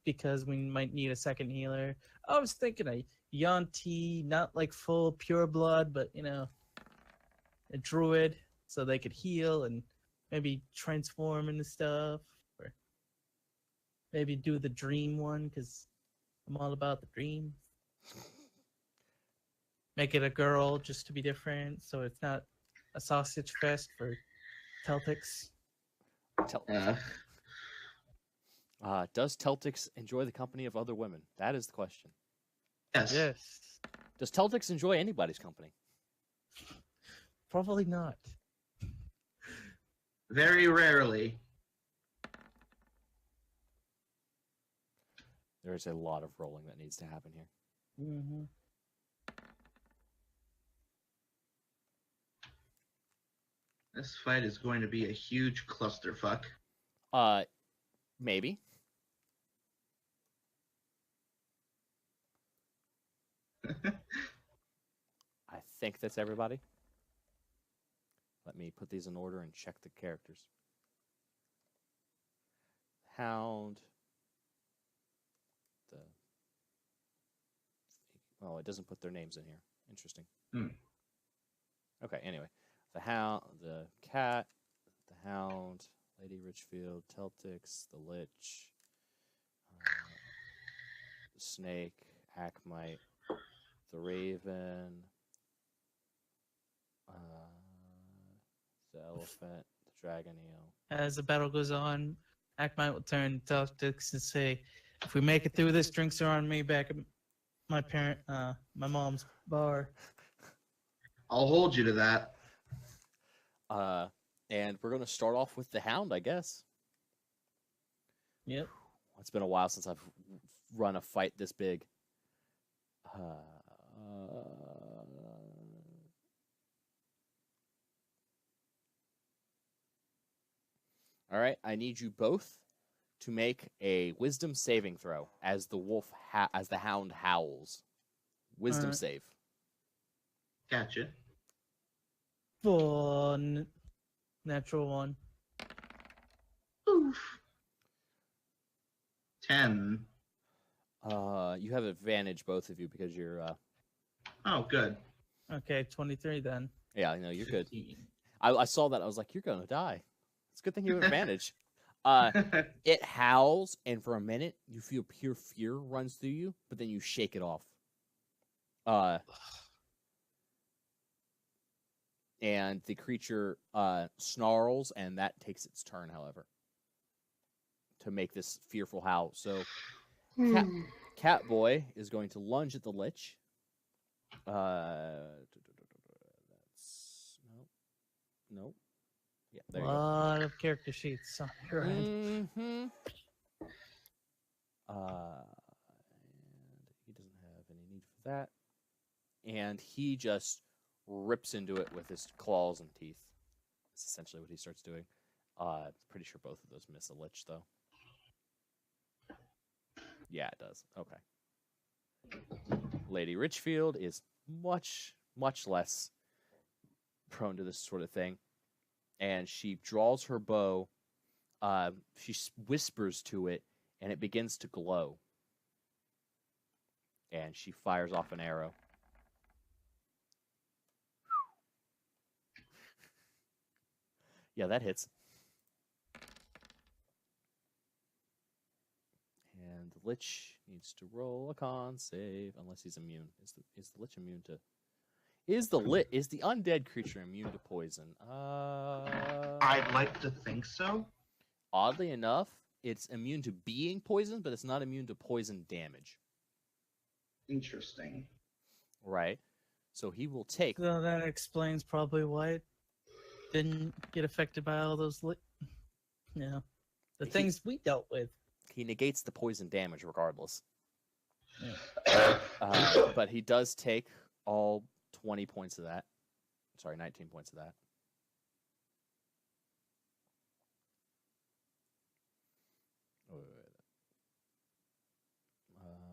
because we might need a second healer? I was thinking a Yanti, not like full pure blood, but a druid, so they could heal and maybe transform into stuff, or maybe do the dream one because I'm all about the dream. Make it a girl just to be different, so it's not a sausage fest for Teltix. Does Teltix enjoy the company of other women? That is the question. Yes. Yes. Does Teltix enjoy anybody's company? Probably not. Very rarely. There is a lot of rolling that needs to happen here. Mm-hmm. This fight is going to be a huge clusterfuck. Maybe. I think that's everybody. Let me put these in order and check the characters. Hound. Oh, it doesn't put their names in here. Interesting. Okay. Anyway, the hound, the cat, the hound, Lady Richfield, Teltix, the lich, the snake, Akmite, the raven, the elephant, the dragon eel. As the battle goes on, Akmite will turn to Tactics and say, "If we make it through this, drinks are on me back at my mom's bar." I'll hold you to that. And we're gonna start off with the hound, I guess. Yep. It's been a while since I've run a fight this big. All right, I need you both to make a wisdom saving throw as the hound howls. Wisdom Alright. save. Gotcha. Fun. Natural one. Oof. 10. You have advantage, both of you, because you're. Oh, good. Okay, 23 then. Yeah, I know you're good. 15. I saw that. I was like, you're gonna die. It's a good thing you have advantage. It howls, and for a minute, you feel pure fear runs through you, but then you shake it off. And the creature snarls, and that takes its turn, however, to make this fearful howl. So, Catboy is going to lunge at the lich. That's no. Yeah, there you go. A lot of character sheets on your end. Mm-hmm. And he doesn't have any need for that. And he just rips into it with his claws and teeth. That's essentially what he starts doing. Pretty sure both of those miss a lich, though. Yeah, it does. Okay. Lady Richfield is much, much less prone to this sort of thing. And she draws her bow. She whispers to it, and it begins to glow. And she fires off an arrow. Yeah, that hits. And the lich needs to roll a con save unless he's immune. Is the lich immune to? Is the undead creature immune to poison? I'd like to think so. Oddly enough, it's immune to being poisoned, but it's not immune to poison damage. Interesting. Right. So he will take. So that explains probably why it didn't get affected by all those the things we dealt with. He negates the poison damage regardless. Yeah. But he does take all 20 points of that. Sorry, 19 points of that.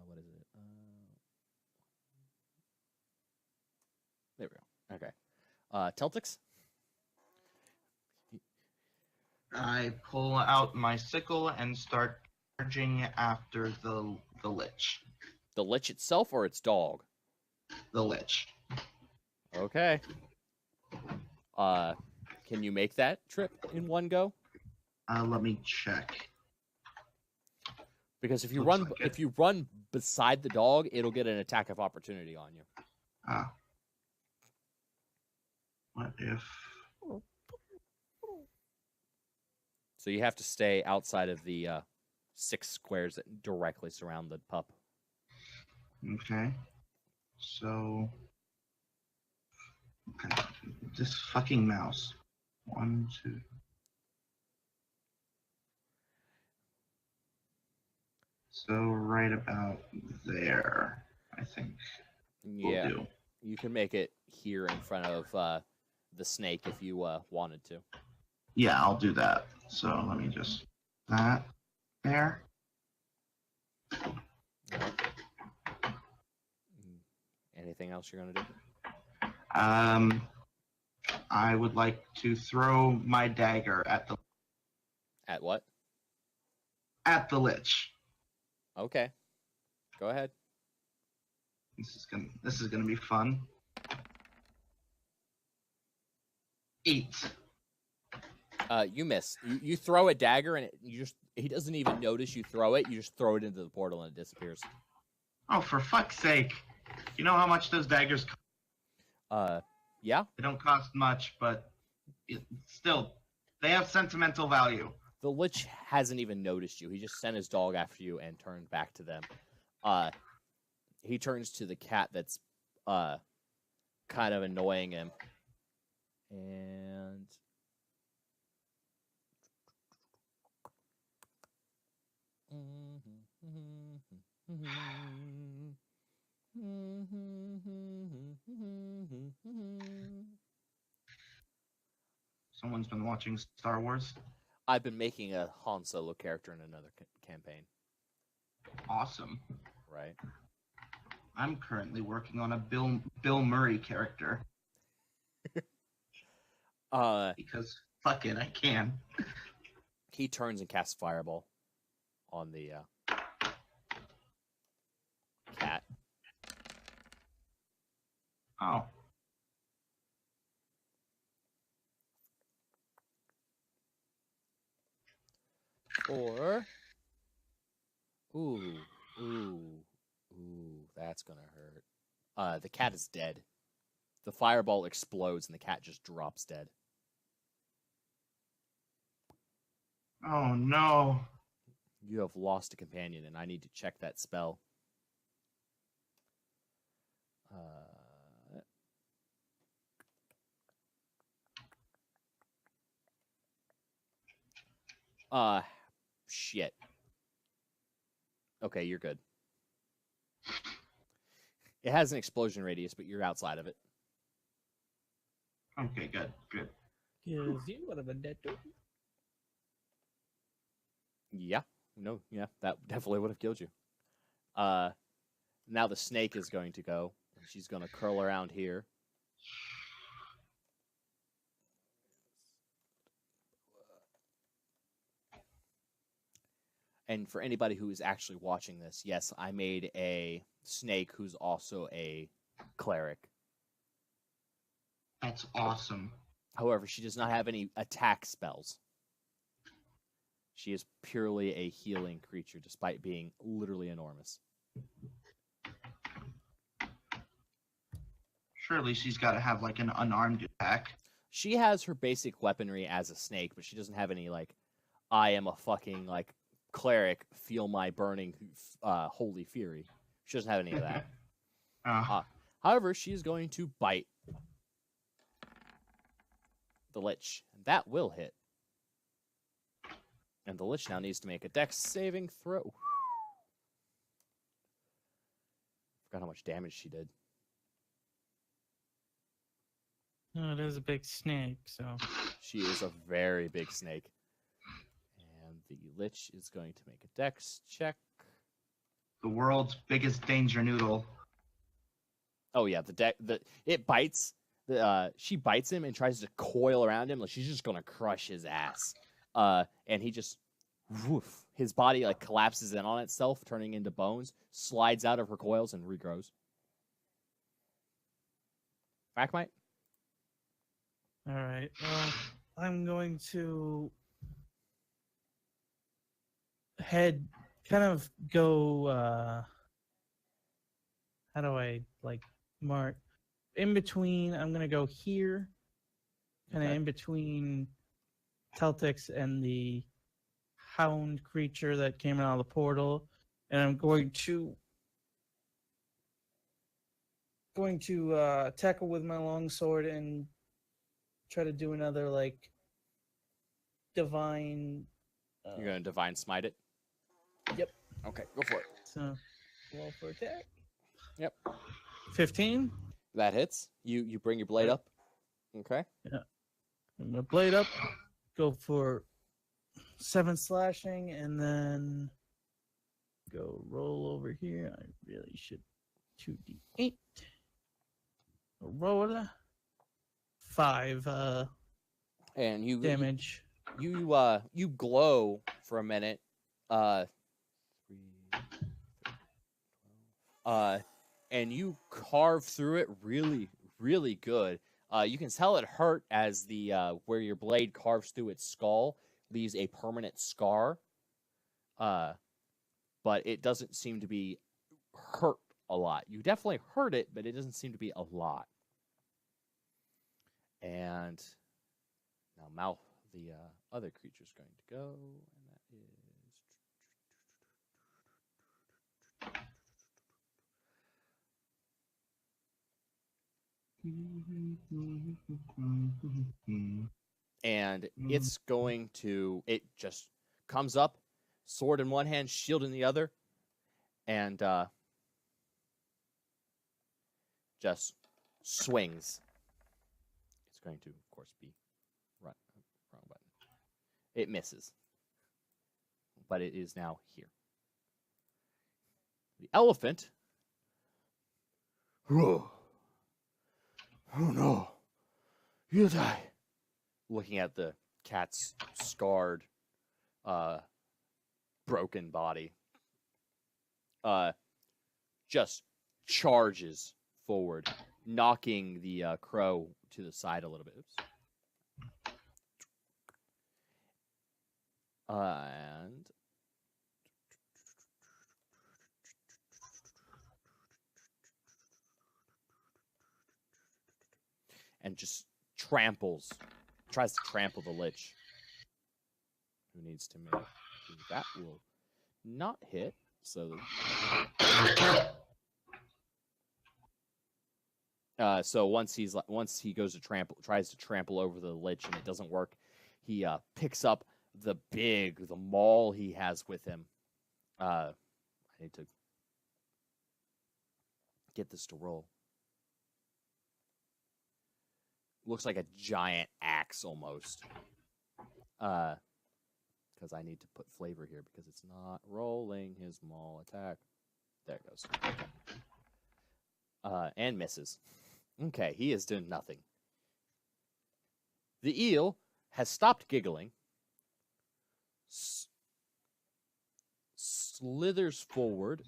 What is it? There we go. Okay. Teltix? I pull out my sickle and start charging after the lich. The lich itself or its dog? The lich. Okay. Can you make that trip in one go? Let me check. Because if you Looks like it. run beside the dog, it'll get an attack of opportunity on you. What if? So you have to stay outside of the 6 squares that directly surround the pup. Okay. So. Okay. This fucking mouse. 1, 2. So right about there, I think. Yeah, Will do. you can make it here in front of the snake if you wanted to. Yeah, I'll do that. So let me just that there. Anything else you're gonna do? I would like to throw my dagger at the What? lich. Okay. Go ahead. This is gonna be fun. 8. You miss. You throw a dagger and he doesn't even notice you throw it. You just throw it into the portal and it disappears. Oh, for fuck's sake! You know how much those daggers cost? Yeah. They don't cost much, but still, they have sentimental value. The Lich hasn't even noticed you. He just sent his dog after you and turned back to them. He turns to the cat that's kind of annoying him. And Someone's been watching Star Wars. I've been making a Han Solo character in another campaign. Awesome. Right. I'm currently working on a Bill Murray character. Because fuck it, I can. He turns and casts Fireball on the cat. Oh. Or ooh, that's gonna hurt. The cat is dead. The fireball explodes and the cat just drops dead. Oh no. You have lost a companion, and I need to check that spell. Shit. Okay, you're good. It has an explosion radius, but you're outside of it. Okay, good. Because you would have been dead too. Yeah. No, yeah, that definitely would have killed you. Now the snake is going to go. She's going to curl around here. And for anybody who is actually watching this, yes, I made a snake who's also a cleric. That's awesome. However, she does not have any attack spells. She is purely a healing creature, despite being literally enormous. Surely she's got to have like an unarmed attack. She has her basic weaponry as a snake, but she doesn't have any like, I am a fucking like cleric, feel my burning holy fury. She doesn't have any of that. However, she is going to bite the Lich, and that will hit. And the Lich now needs to make a dex saving throw. Forgot how much damage she did. No, it is a big snake, so. She is a very big snake. And the Lich is going to make a dex check. The world's biggest danger noodle. Oh yeah, it bites. She bites him and tries to coil around him, like she's just gonna crush his ass. And he just, woof, his body like collapses in on itself, turning into bones, slides out of her coils and regrows. Rackmite? All right. Well, I'm going to go. How do I mark in between? I'm gonna go here, kind of in between Teltix and the hound creature that came out of the portal, and I'm going to tackle with my longsword and try to do another divine. You're gonna divine smite it? Yep. Okay, go for it. So, roll for attack. Yep. 15. That hits. You bring your blade up. Okay. Yeah. I'm gonna blade up. Go for 7 slashing, and then go roll over here. I really should 2d8. Roll 5 And you damage. You glow for a minute. And you carve through it really, really good. You can tell it hurt as the where your blade carves through its skull leaves a permanent scar. But it doesn't seem to be hurt a lot. You definitely hurt it, but it doesn't seem to be a lot. And now the other creature's going to go, and that is and it's going to, it just comes up, sword in one hand, shield in the other, and just swings. It's going to, of course, be wrong button. It misses, but it is now here. The elephant. Oh no, you die. Looking at the cat's scarred, broken body, just charges forward, knocking the crow to the side a little bit. Oops. And just tries to trample the lich. Who needs to make that will not hit. So so once he goes to tries to trample over the lich and it doesn't work, he picks up the maul he has with him. I need to get this to roll. Looks like a giant axe almost. Because I need to put flavor here because it's not rolling his maul attack. There it goes. And misses. Okay, he has done nothing. The eel has stopped giggling, slithers forward,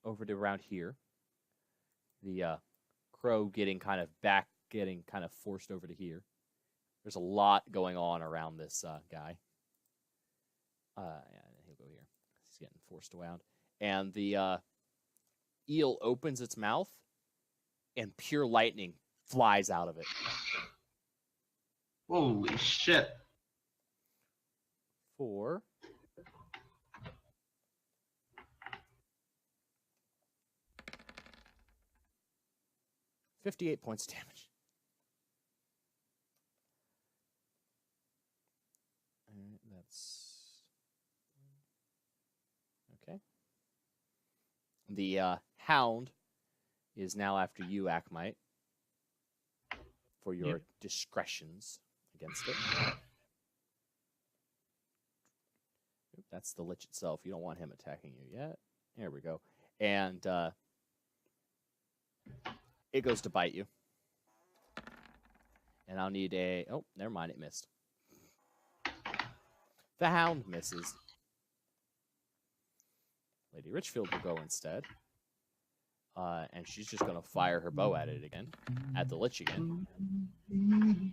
over to around here. The crow getting kind of forced over to here. There's a lot going on around this guy. Yeah, he'll go here. He's getting forced around. And the eel opens its mouth, and pure lightning flies out of it. Holy shit. For 58 points of damage. Alright, that's okay. The hound is now after you, Akmite, for your discretions against it. That's the lich itself. You don't want him attacking you yet. There we go. And it goes to bite you. And I'll need a... Oh, never mind. It missed. The hound misses. Lady Richfield will go instead. And she's just going to fire her bow at it again. At the lich again.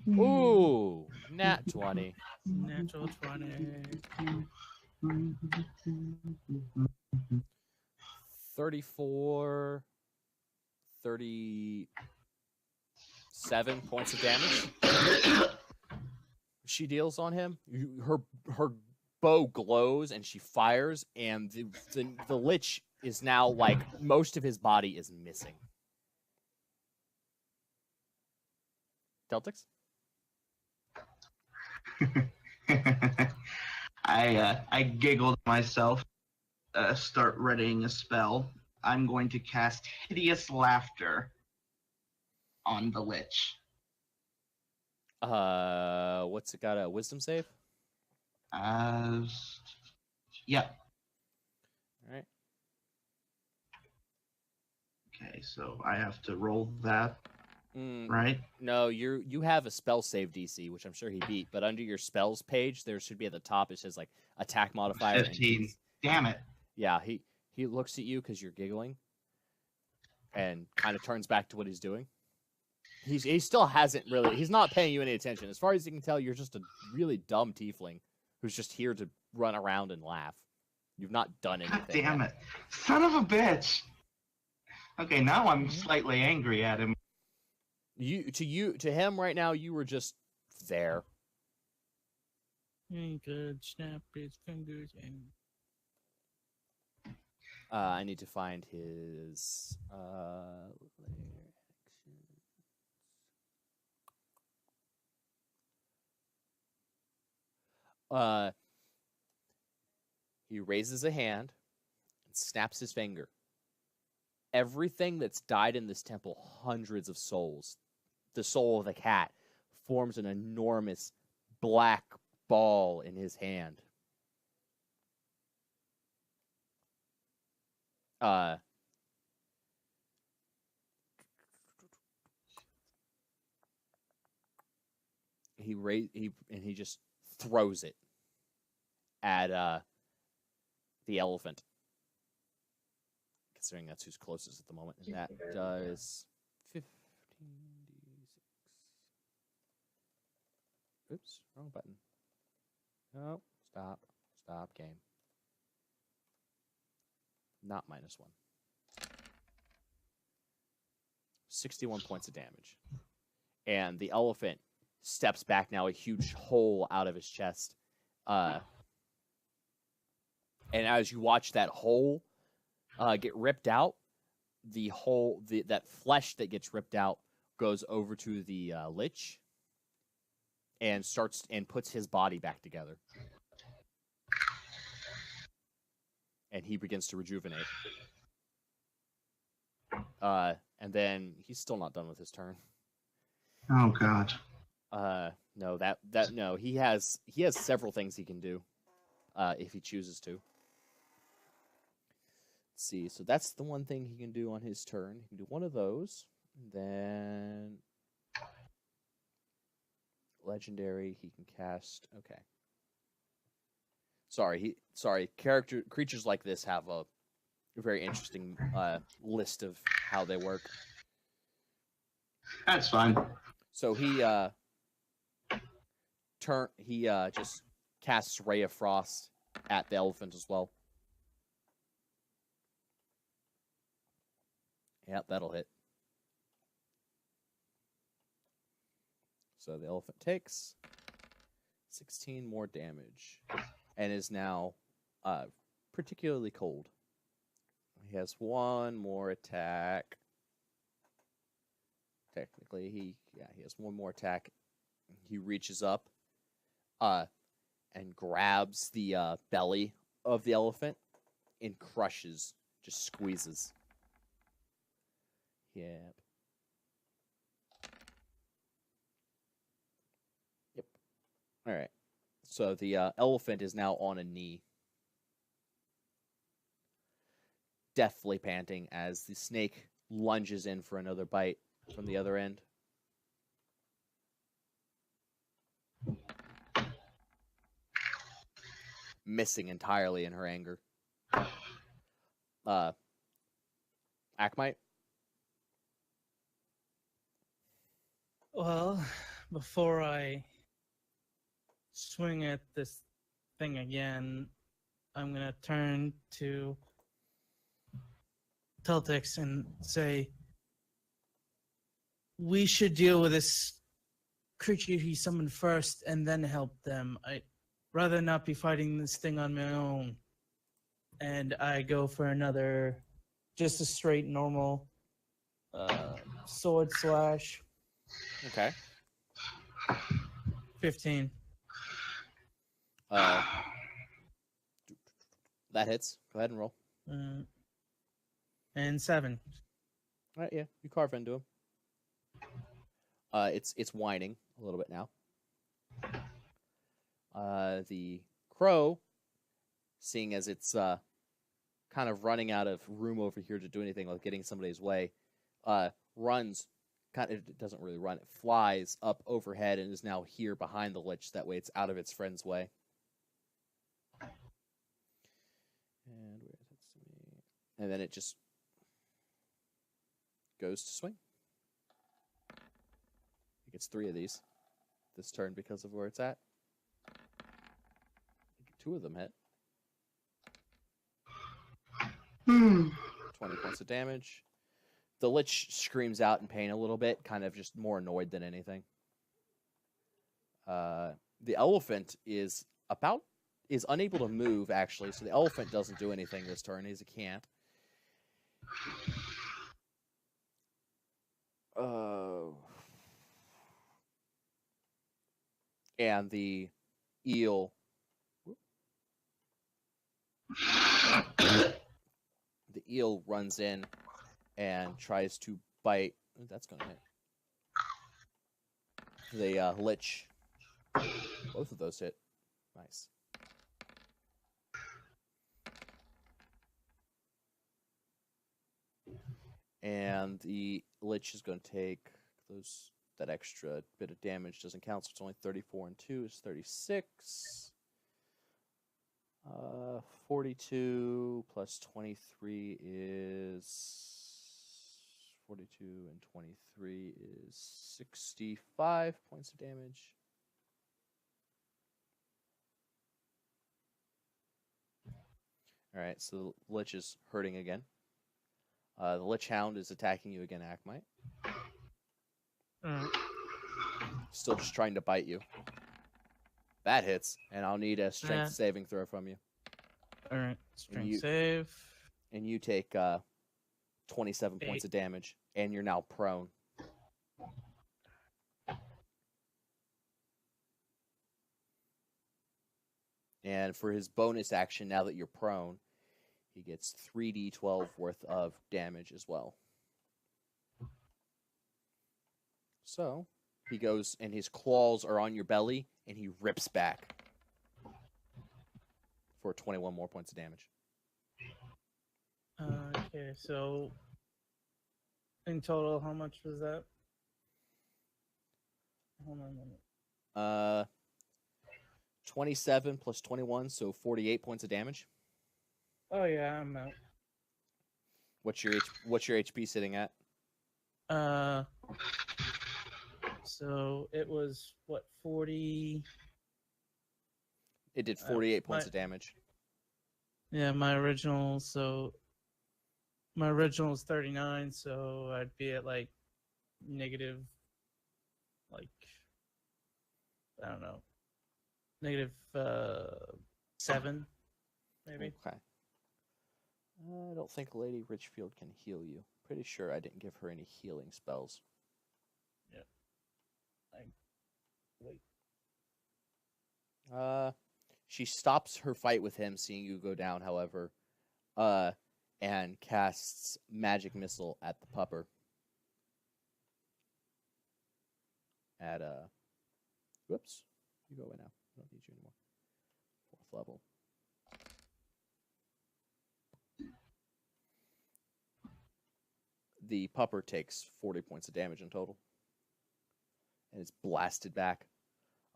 Ooh! Nat 20. Natural 20. 34... 37 points of damage she deals on him. Her bow glows and she fires, and the lich is now like most of his body is missing. Deltix? I giggled myself. Start readying a spell. I'm going to cast Hideous Laughter on the lich. What's it got? A wisdom save? Yeah. All right. Okay, so I have to roll that, right? No, you have a spell save DC, which I'm sure he beat, but under your spells page, there should be at the top, it says like attack modifier. 15. Damn it. Yeah, He looks at you because you're giggling, and kind of turns back to what he's doing. He still hasn't really. He's not paying you any attention. As far as you can tell, you're just a really dumb tiefling who's just here to run around and laugh. You've not done anything. God damn it. Son of a bitch. Okay, now I'm slightly angry at him. To him right now, you were just there. He could snap his fingers and. I need to find his layer actions. He raises a hand and snaps his finger. Everything that's died in this temple, hundreds of souls, the soul of the cat, forms an enormous black ball in his hand. He just throws it at the elephant. Considering that's who's closest at the moment. And that does 15d6. Oops, wrong button. No, stop. Stop game. Not -1. 61 points of damage. And the elephant steps back now, a huge hole out of his chest. And as you watch that hole get ripped out, that flesh that gets ripped out goes over to the lich and puts his body back together. And he begins to rejuvenate. And then he's still not done with his turn. Oh god. No, he has several things he can do, if he chooses to. Let's see, so that's the one thing he can do on his turn. He can do one of those, then legendary. He can cast. Okay. Sorry. Creatures like this have a very interesting list of how they work. That's fine. So he just casts Ray of Frost at the elephant as well. Yep, that'll hit. So the elephant takes 16 more damage and is now particularly cold. He has one more attack. Technically, he has one more attack. He reaches up and grabs the belly of the elephant and crushes, just squeezes. Yep. All right. So the elephant is now on a knee, deathly panting as the snake lunges in for another bite from the other end. Missing entirely in her anger. Akmite? Well, before I swing at this thing again, I'm going to turn to Teltix and say, we should deal with this creature he summoned first and then help them. I'd rather not be fighting this thing on my own. And I go for another, just a straight normal sword slash. Okay. 15. That hits. Go ahead and roll. And 7. All right, yeah. You carve into him. It's whining a little bit now. The crow, seeing as it's kind of running out of room over here to do anything like getting somebody's way, runs. It doesn't really run. It flies up overhead and is now here behind the lich. That way it's out of its friend's way. And where is it? And then it just goes to swing. It gets 3 of these this turn because of where it's at. 2 of them hit. 20 points of damage. The Lich screams out in pain a little bit, kind of just more annoyed than anything. The elephant is unable to move, actually, so the elephant doesn't do anything this turn. He's a can't. And the eel... The eel runs in and tries to bite. Ooh, that's going to hit. The Lich. Both of those hit. Nice. And the Lich is going to take that extra bit of damage. Doesn't count, so it's only 34 and 2 is 36. 42 plus 23 is 42 and 23 is 65 points of damage. All right, so the Lich is hurting again. The Lich Hound is attacking you again, Akmite. Still just trying to bite you. That hits, and I'll need a strength saving throw from you. All right, strength save. And you take 27 points of damage, and you're now prone. And for his bonus action, now that you're prone, he gets 3d12 worth of damage as well. So he goes, and his claws are on your belly, and he rips back for 21 more points of damage. Okay, so in total, how much was that? Hold on a minute. 27 plus 21, so 48 points of damage. Oh yeah, I'm out. What's your HP sitting at? So it was what, 40? It did 48 points of damage. Yeah, my original is 39, so I'd be at like negative, like, I don't know, negative 7, maybe. Okay. I don't think Lady Richfield can heal you. Pretty sure I didn't give her any healing spells. Yeah. Wait. She stops her fight with him, seeing you go down, however, and casts Magic Missile at the pupper. Whoops. You go away now. I don't need you anymore. 4th level. The pupper takes 40 points of damage in total. And it's blasted back.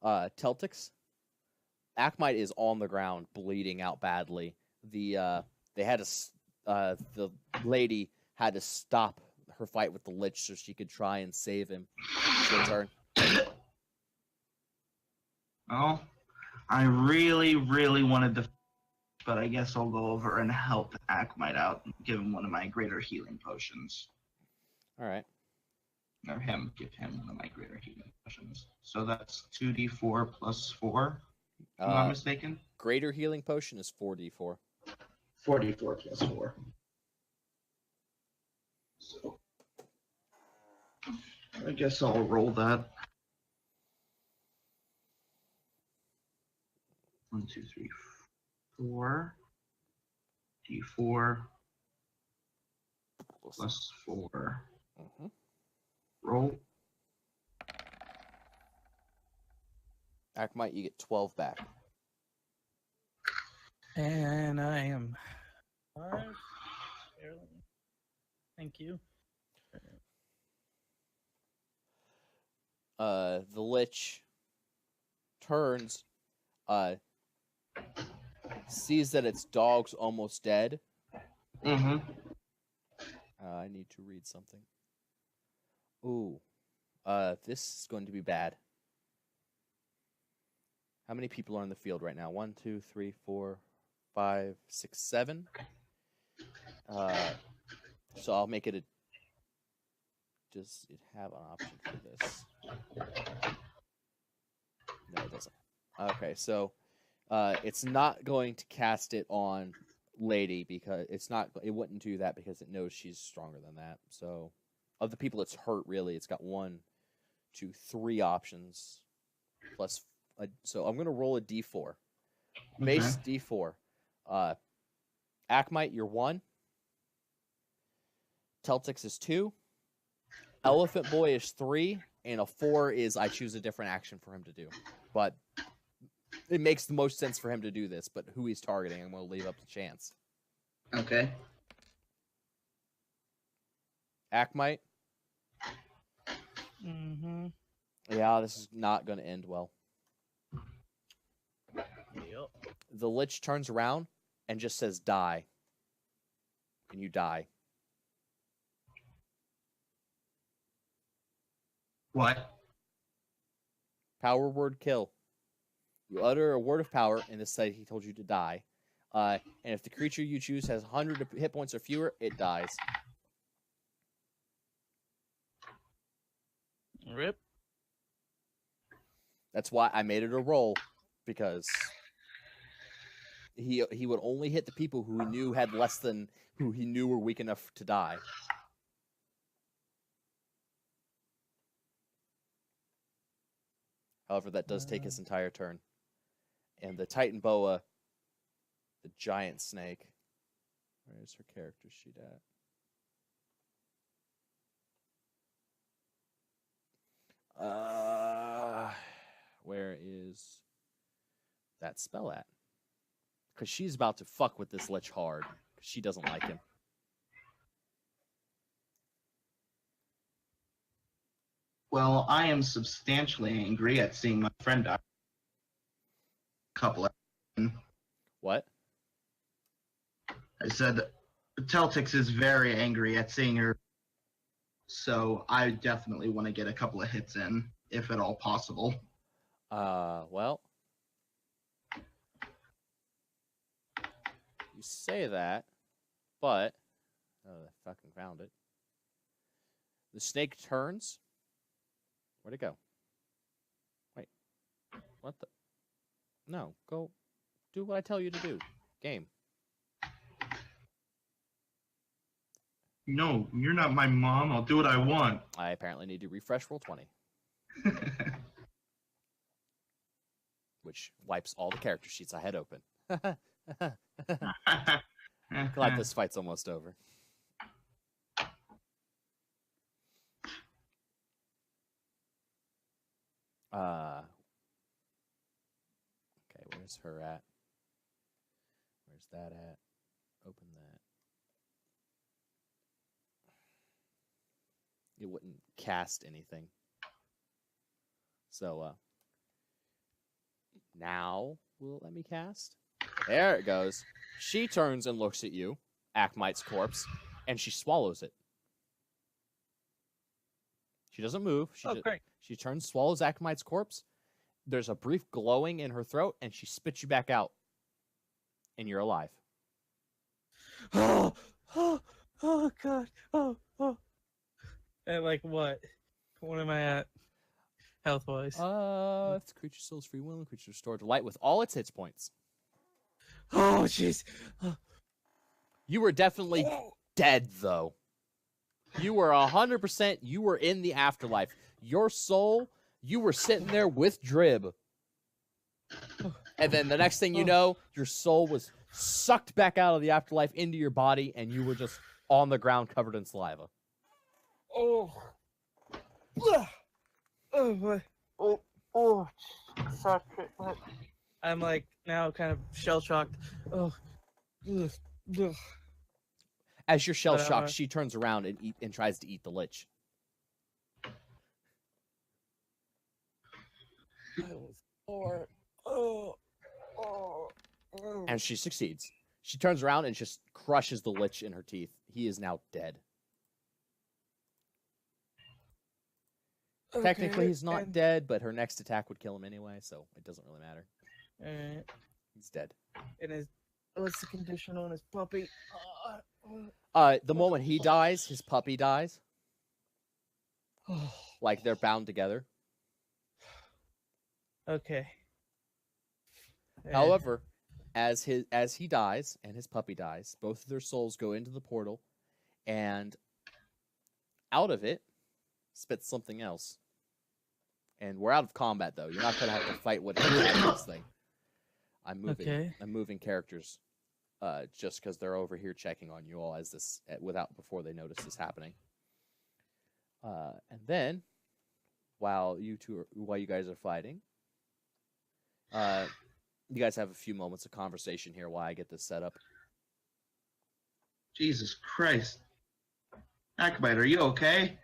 Teltix. Akmite is on the ground, bleeding out badly. The lady had to stop her fight with the Lich so she could try and save him. It's your turn. Well, I really, really wanted to, but I guess I'll go over and help Akmite out, give him one of my greater healing potions. All right. Or give him one of my greater healing potions. So that's 2d4 plus 4, if I'm not mistaken. Greater healing potion is 4d4. 44 plus 4. So I guess I'll roll that. 1, 2, 3, 4. D4 plus 4. Mm-hmm. Roll. Akmite, you get 12 back. And I am 5. Barely. Thank you. The Lich turns, sees that its dog's almost dead, Mm-hmm. I need to read something. Ooh. This is going to be bad. How many people are in the field right now? 1, 2, 3, 4, 5, 6, 7. So I'll make it a. Does it have an option for this? No, it doesn't. Okay, so it's not going to cast it on Lady because it's not. It wouldn't do that because it knows she's stronger than that. So, of the people it's hurt, really, it's got 1, 2, 3 options plus. So I'm gonna roll a d4. Base d4. Akmite, you're 1. Teltix is 2. Elephant Boy is 3, and a 4 is I choose a different action for him to do. But it makes the most sense for him to do this, but who he's targeting, I'm going to leave up to chance. Okay. Akmite? Mm-hmm. Yeah, this is not going to end well. Yep. The Lich turns around and just says, die. And you die. What? Power word kill. You utter a word of power, and this side he told you to die. And if the creature you choose has 100 hit points or fewer, it dies. Rip. That's why I made it a roll, because he would only hit the people who he knew had less than who he knew were weak enough to die. However, that does take his entire turn. And the Titan Boa, the giant snake. Where's her character sheet at? Where is that spell at? Because she's about to fuck with this Lich hard. She doesn't like him. Well, I am substantially angry at seeing my friend die. Couple of. What? I said Teltix is very angry at seeing her, so I definitely want to get a couple of hits in, if at all possible. Well, you say that, but I fucking found it. The snake turns. Where'd it go? Wait, what the? No, go do what I tell you to do. Game. No, you're not my mom. I'll do what I want. I apparently need to refresh Roll20, which wipes all the character sheets I had open. Glad this fight's almost over. Okay, where's her at? Where's that at? Open that. It wouldn't cast anything. So, now will it let me cast? There it goes. She turns and looks at you, Akmite's corpse, and she swallows it. She doesn't move. Great. She turns, swallows Akmite's corpse. There's a brief glowing in her throat, and she spits you back out. And you're alive. Oh, God. Oh. At like what? What am I at? Health wise. If the creature still is free will, the creature restored to light with all its hit points. Oh, jeez. You were definitely dead, though. You were 100%. You were in the afterlife. Your soul, you were sitting there with Drib. And then the next thing you know, your soul was sucked back out of the afterlife into your body, and you were just on the ground covered in saliva. Oh. Oh. Sorry. I'm like now kind of shell shocked. Oh. As you're shell shocked, she turns around and tries to eat the Lich. I was bored. Oh. And she succeeds. She turns around and just crushes the lich in her teeth. He is now dead. Technically, he's not dead, but her next attack would kill him anyway, so it doesn't really matter. Alright. He's dead. And what's the condition on his puppy? The moment he dies, his puppy dies. Like they're bound together. Okay. However, as he dies and his puppy dies, both of their souls go into the portal, and out of it spits something else. And we're out of combat though. You're not gonna have to fight with this thing. I'm moving. Okay. I'm moving characters, just because they're over here checking on you all as this before they notice this happening. And then, while you guys are fighting, you guys have a few moments of conversation here while I get this set up. Jesus Christ. Akbite, are you okay?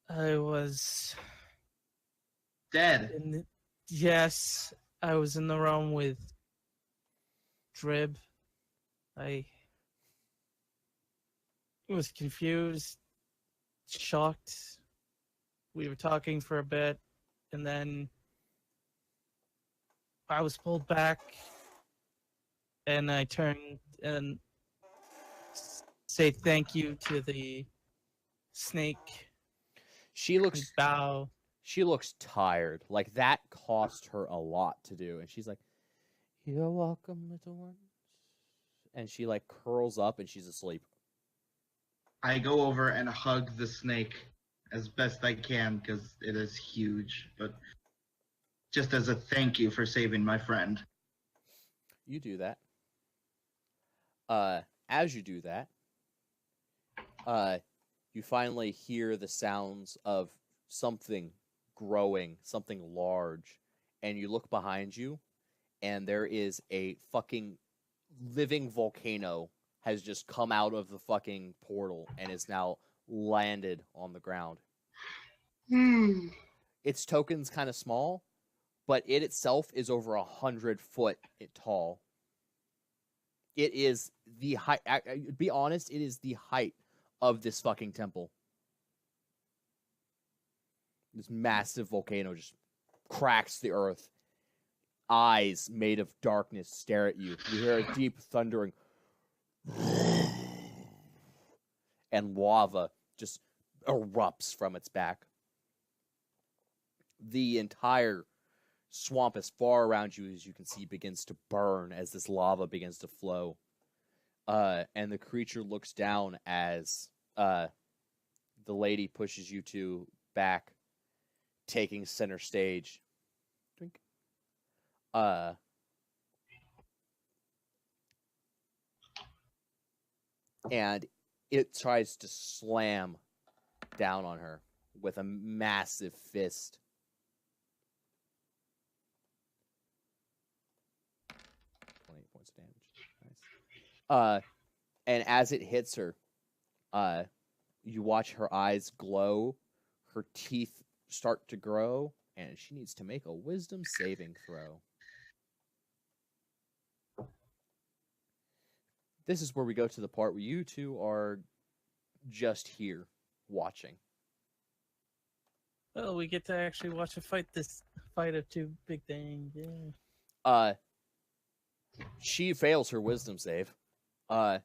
I was Dead. Yes, I was in the room with Drib. I was confused, shocked. We were talking for a bit, and then I was pulled back, and I turned and say thank you to the snake. She looks bow. She looks tired. Like that cost her a lot to do, and she's like, "You're welcome, little ones." And she like curls up and she's asleep. I go over and hug the snake as best I can because it is huge, but just as a thank you for saving my friend. You do that. As you do that, you finally hear the sounds of something growing, something large, and you look behind you, and there is a fucking living volcano has just come out of the fucking portal and is now landed on the ground. Its token's kind of small, but it itself is over 100 foot tall. It is the height. Be honest, it is the height of this fucking temple. This massive volcano just cracks the earth. Eyes made of darkness stare at you. You hear a deep thundering, and lava just erupts from its back. The entire swamp as far around you as you can see begins to burn as this lava begins to flow. And the creature looks down as the lady pushes you two back, taking center stage. Drink. And it tries to slam down on her with a massive fist. 28 points of damage. Nice. And as it hits her, you watch her eyes glow, her teeth start to grow, and she needs to make a wisdom saving throw. This is where we go to the part where you two are just here watching. Well, we get to actually watch a fight. This fight of two big things. Yeah. She fails her wisdom save. Her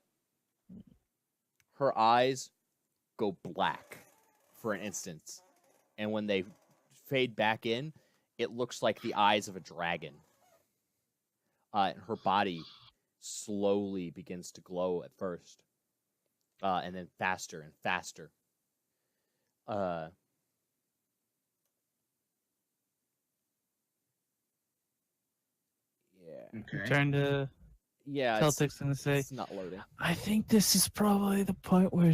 eyes go black for an instant, and when they fade back in, it looks like the eyes of a dragon. Her body slowly begins to glow at first, and then faster and faster. Yeah. Okay. I'm trying to Yeah, Celtics gonna say. it's not loading. I think this is probably the point where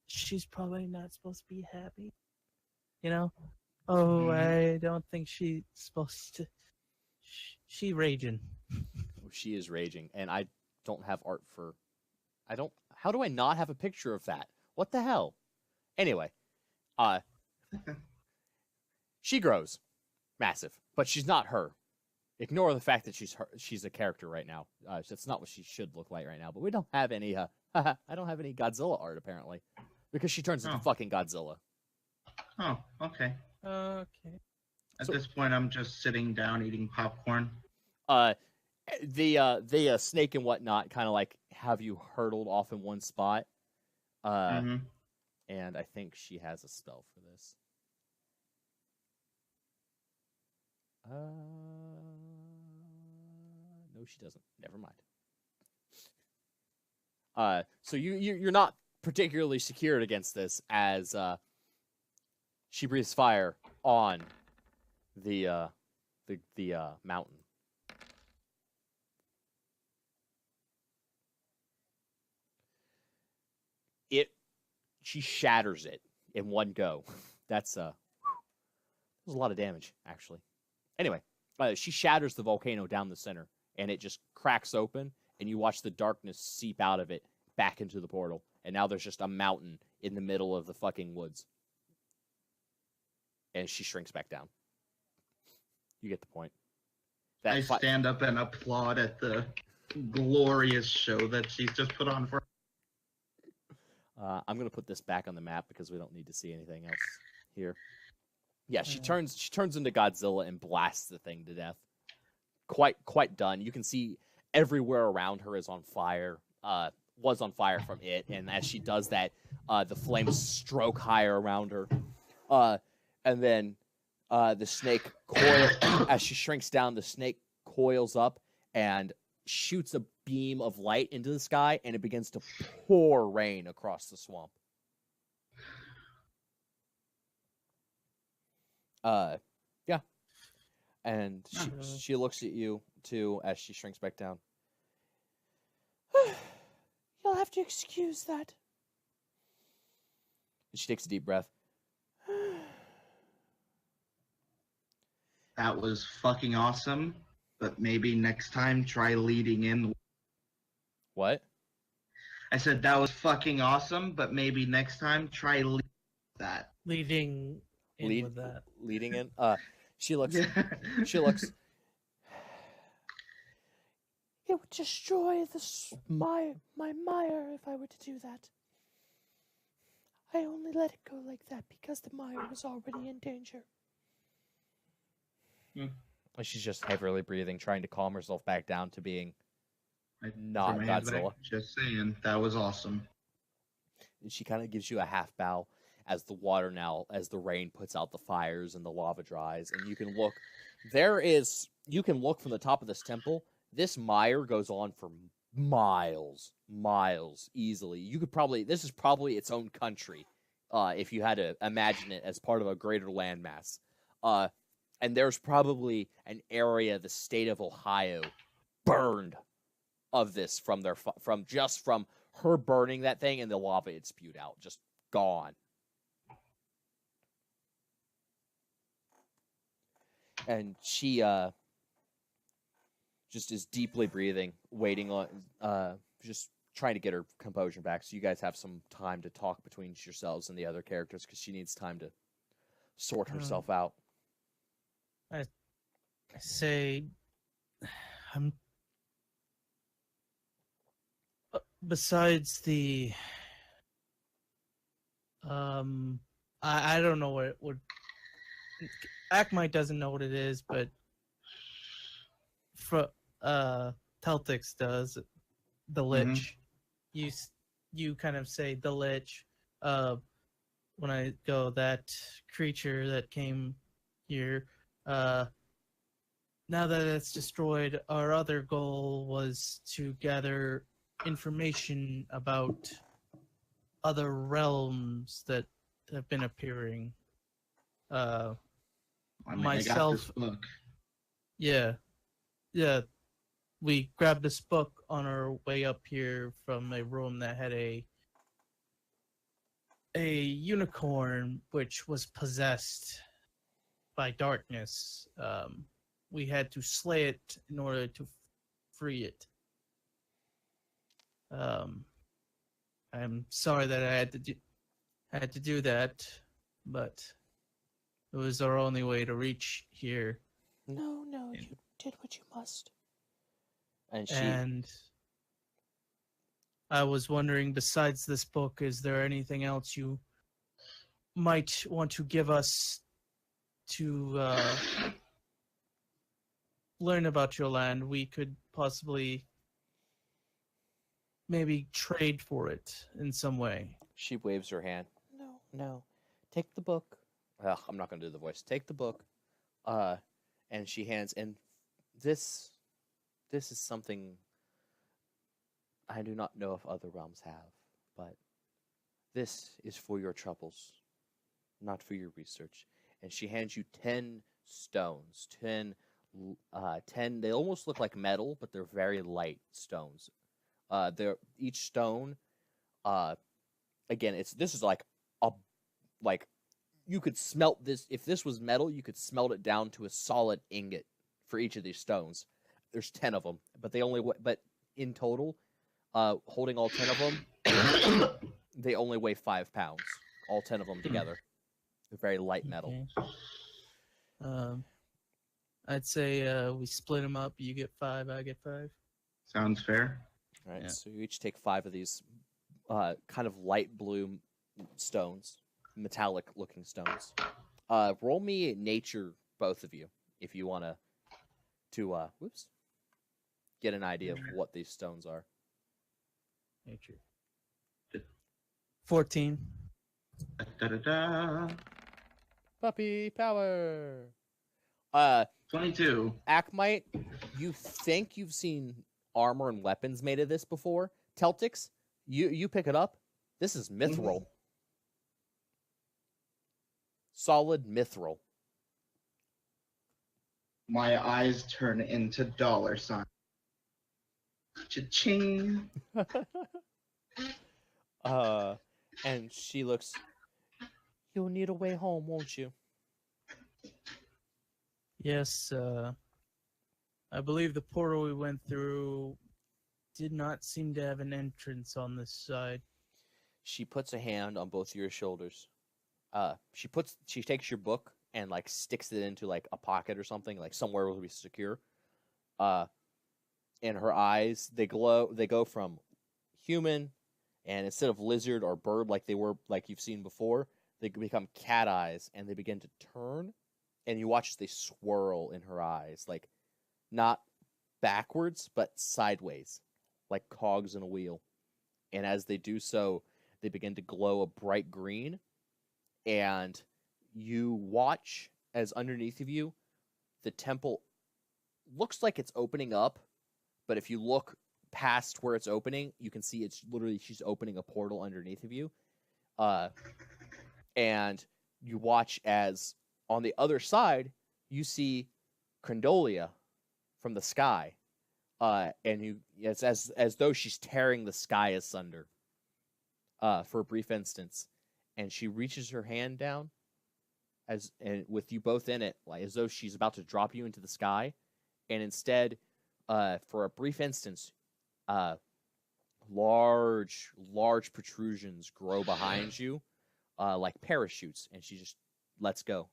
she's probably not supposed to be happy. You know? Oh, I don't think she's supposed to. She raging. She is raging, and I don't have art for. How do I not have a picture of that? What the hell? Anyway, she grows massive, but she's not her. Ignore the fact that she's a character right now. That's not what she should look like right now. But we don't have any. I don't have any Godzilla art apparently, because she turns into fucking Godzilla. Oh, okay. Okay. At So- this point, I'm just sitting down eating popcorn. The snake and whatnot kind of like have you hurtled off in one spot. Mm-hmm. And I think she has a spell for this. No, she doesn't. Never mind. So you're not particularly secured against this as she breathes fire on the mountain. She shatters it in one go. That's that was a lot of damage, actually. Anyway, she shatters the volcano down the center, and it just cracks open, and you watch the darkness seep out of it back into the portal, and now there's just a mountain in the middle of the fucking woods. And she shrinks back down. You get the point. I stand up and applaud at the glorious show that she's just put on for. I'm gonna put this back on the map because we don't need to see anything else here. Yeah, she turns into Godzilla and blasts the thing to death. Quite done. You can see everywhere around her is on fire. Was on fire from it, and as she does that, the flames stroke higher around her. And then the snake as she shrinks down, the snake coils up and shoots a beam of light into the sky, and it begins to pour rain across the swamp. Yeah. And she looks at you too as she shrinks back down. You'll have to excuse that. And she takes a deep breath. That was fucking awesome, but maybe next time try leading in. What? I said that was fucking awesome, but maybe next time try that. Leading in with that. Leading in. She looks. Yeah. She looks. It would destroy my mire if I were to do that. I only let it go like that because the mire was already in danger. She's just heavily breathing, trying to calm herself back down to being not From hands Godzilla. back, just saying, that was awesome. And she kind of gives you a half bow as the rain puts out the fires and the lava dries. And you can look, you can look from the top of this temple. This mire goes on for miles easily. This is probably its own country, if you had to imagine it as part of a greater landmass. And there's probably an area, the state of Ohio, burned of this from her burning that thing and the lava it spewed out, just gone. And she just is deeply breathing, waiting on, just trying to get her composure back. So you guys have some time to talk between yourselves and the other characters because she needs time to sort herself out. I say, besides the, I don't know what it would. Akmite doesn't know what it is, but Teltix does. The Lich. You kind of say the Lich. When I go, that creature that came here. Now that it's destroyed, our other goal was to gather information about other realms that have been appearing. I got Myself, this book. yeah, we grabbed this book on our way up here from a room that had a unicorn which was possessed by darkness. We had to slay it in order to free it. I'm sorry that I had to do that, but it was our only way to reach here. No, did what you must. And she And I was wondering, besides this book, is there anything else you might want to give us to learn about your land? We could possibly maybe trade for it in some way. she waves her hand. No. Take the book. Ugh, I'm not gonna do the voice. Take the book. And she hands, and this is something I do not know if other realms have, but this is for your troubles, not for your research. And she hands you 10 stones. 10, they almost look like metal, but they're very light stones. They're each stone, again, this is like you could smelt this. If this was metal, you could smelt it down to a solid ingot for each of these stones. There's 10 of them, but but in total, holding all 10 of them, they only weigh 5 pounds. All 10 of them together. They're very light metal. Okay. I'd say we split them up. You get 5, I get 5. Sounds fair. All right, Yeah. so you each take 5 of these kind of light blue stones, metallic-looking stones. Roll me nature, both of you, if you want to get an idea of what these stones are. Nature. 14. Da-da-da. Puppy power. 22. Akmite, you think you've seen armor and weapons made of this before? Celtics, you pick it up. This is mithril. Solid mithril. My eyes turn into dollar signs. Cha-ching. And she looks. You'll need a way home, won't you? Yes, I believe the portal we went through did not seem to have an entrance on this side. She puts a hand on both of your shoulders. She takes your book and like sticks it into like a pocket or something, like somewhere where it'll be secure. And her eyes, they glow. They go from human, and instead of lizard or bird like they were, like you've seen before, they become cat eyes, and they begin to turn. And you watch as they swirl in her eyes, like not backwards, but sideways, like cogs in a wheel. And as they do so, they begin to glow a bright green. And you watch as underneath of you, the temple looks like it's opening up. But if you look past where it's opening, you can see it's literally she's opening a portal underneath of you. And you watch as on the other side, you see Condolia from the sky. And it's as though she's tearing the sky asunder for a brief instance. And she reaches her hand down and with you both in it, like as though she's about to drop you into the sky. And instead, for a brief instance, large protrusions grow behind you, like parachutes, and she just lets go.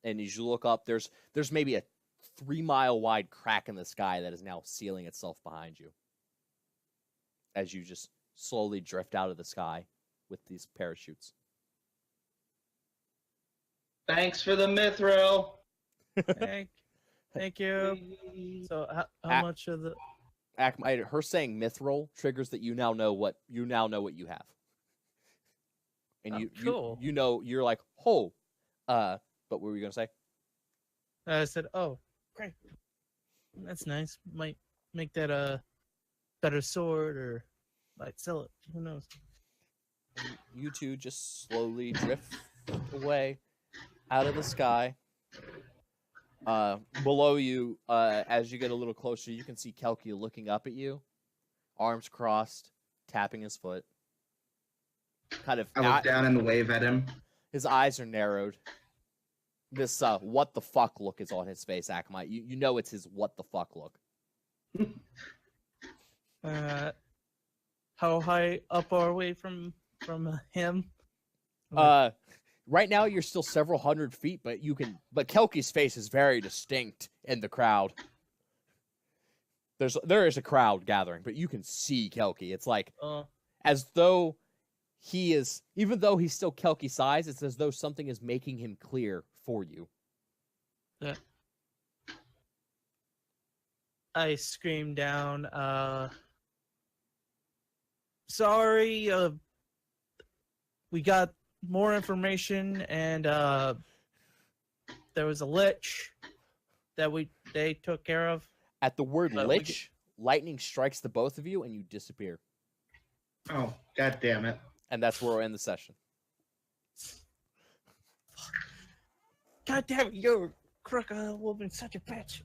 And as you look up, there's maybe a 3-mile wide crack in the sky that is now sealing itself behind you. As you just slowly drift out of the sky with these parachutes. Thanks for the mithril. Thank you. So how much of the Her saying mithril triggers that you now know what you have. And cool. you know you're like, oh, but what were you gonna say? I said, oh, great. That's nice. Might make that a better sword, or might sell it. Who knows? You two just slowly drift away out of the sky. Below you, as you get a little closer, you can see Kelki looking up at you, arms crossed, tapping his foot. Kind of. I look down and wave at him. His eyes are narrowed. This what the fuck look is on his face, Akamite. You know it's his what the fuck look. How high up are we from him? Right now, you're still several hundred feet, but But Kelky's face is very distinct in the crowd. There is a crowd gathering, but you can see Kelky. It's like as though he is, even though he's still Kelky size, it's as though something is making him clear for you. Yeah. I scream down, sorry, we got more information, and there was a lich that they took care of. At the word lich, lightning strikes the both of you, and you disappear. Oh, god damn it. And that's where we'll end the session. God damn it, you're crocodile woman, such a bitch.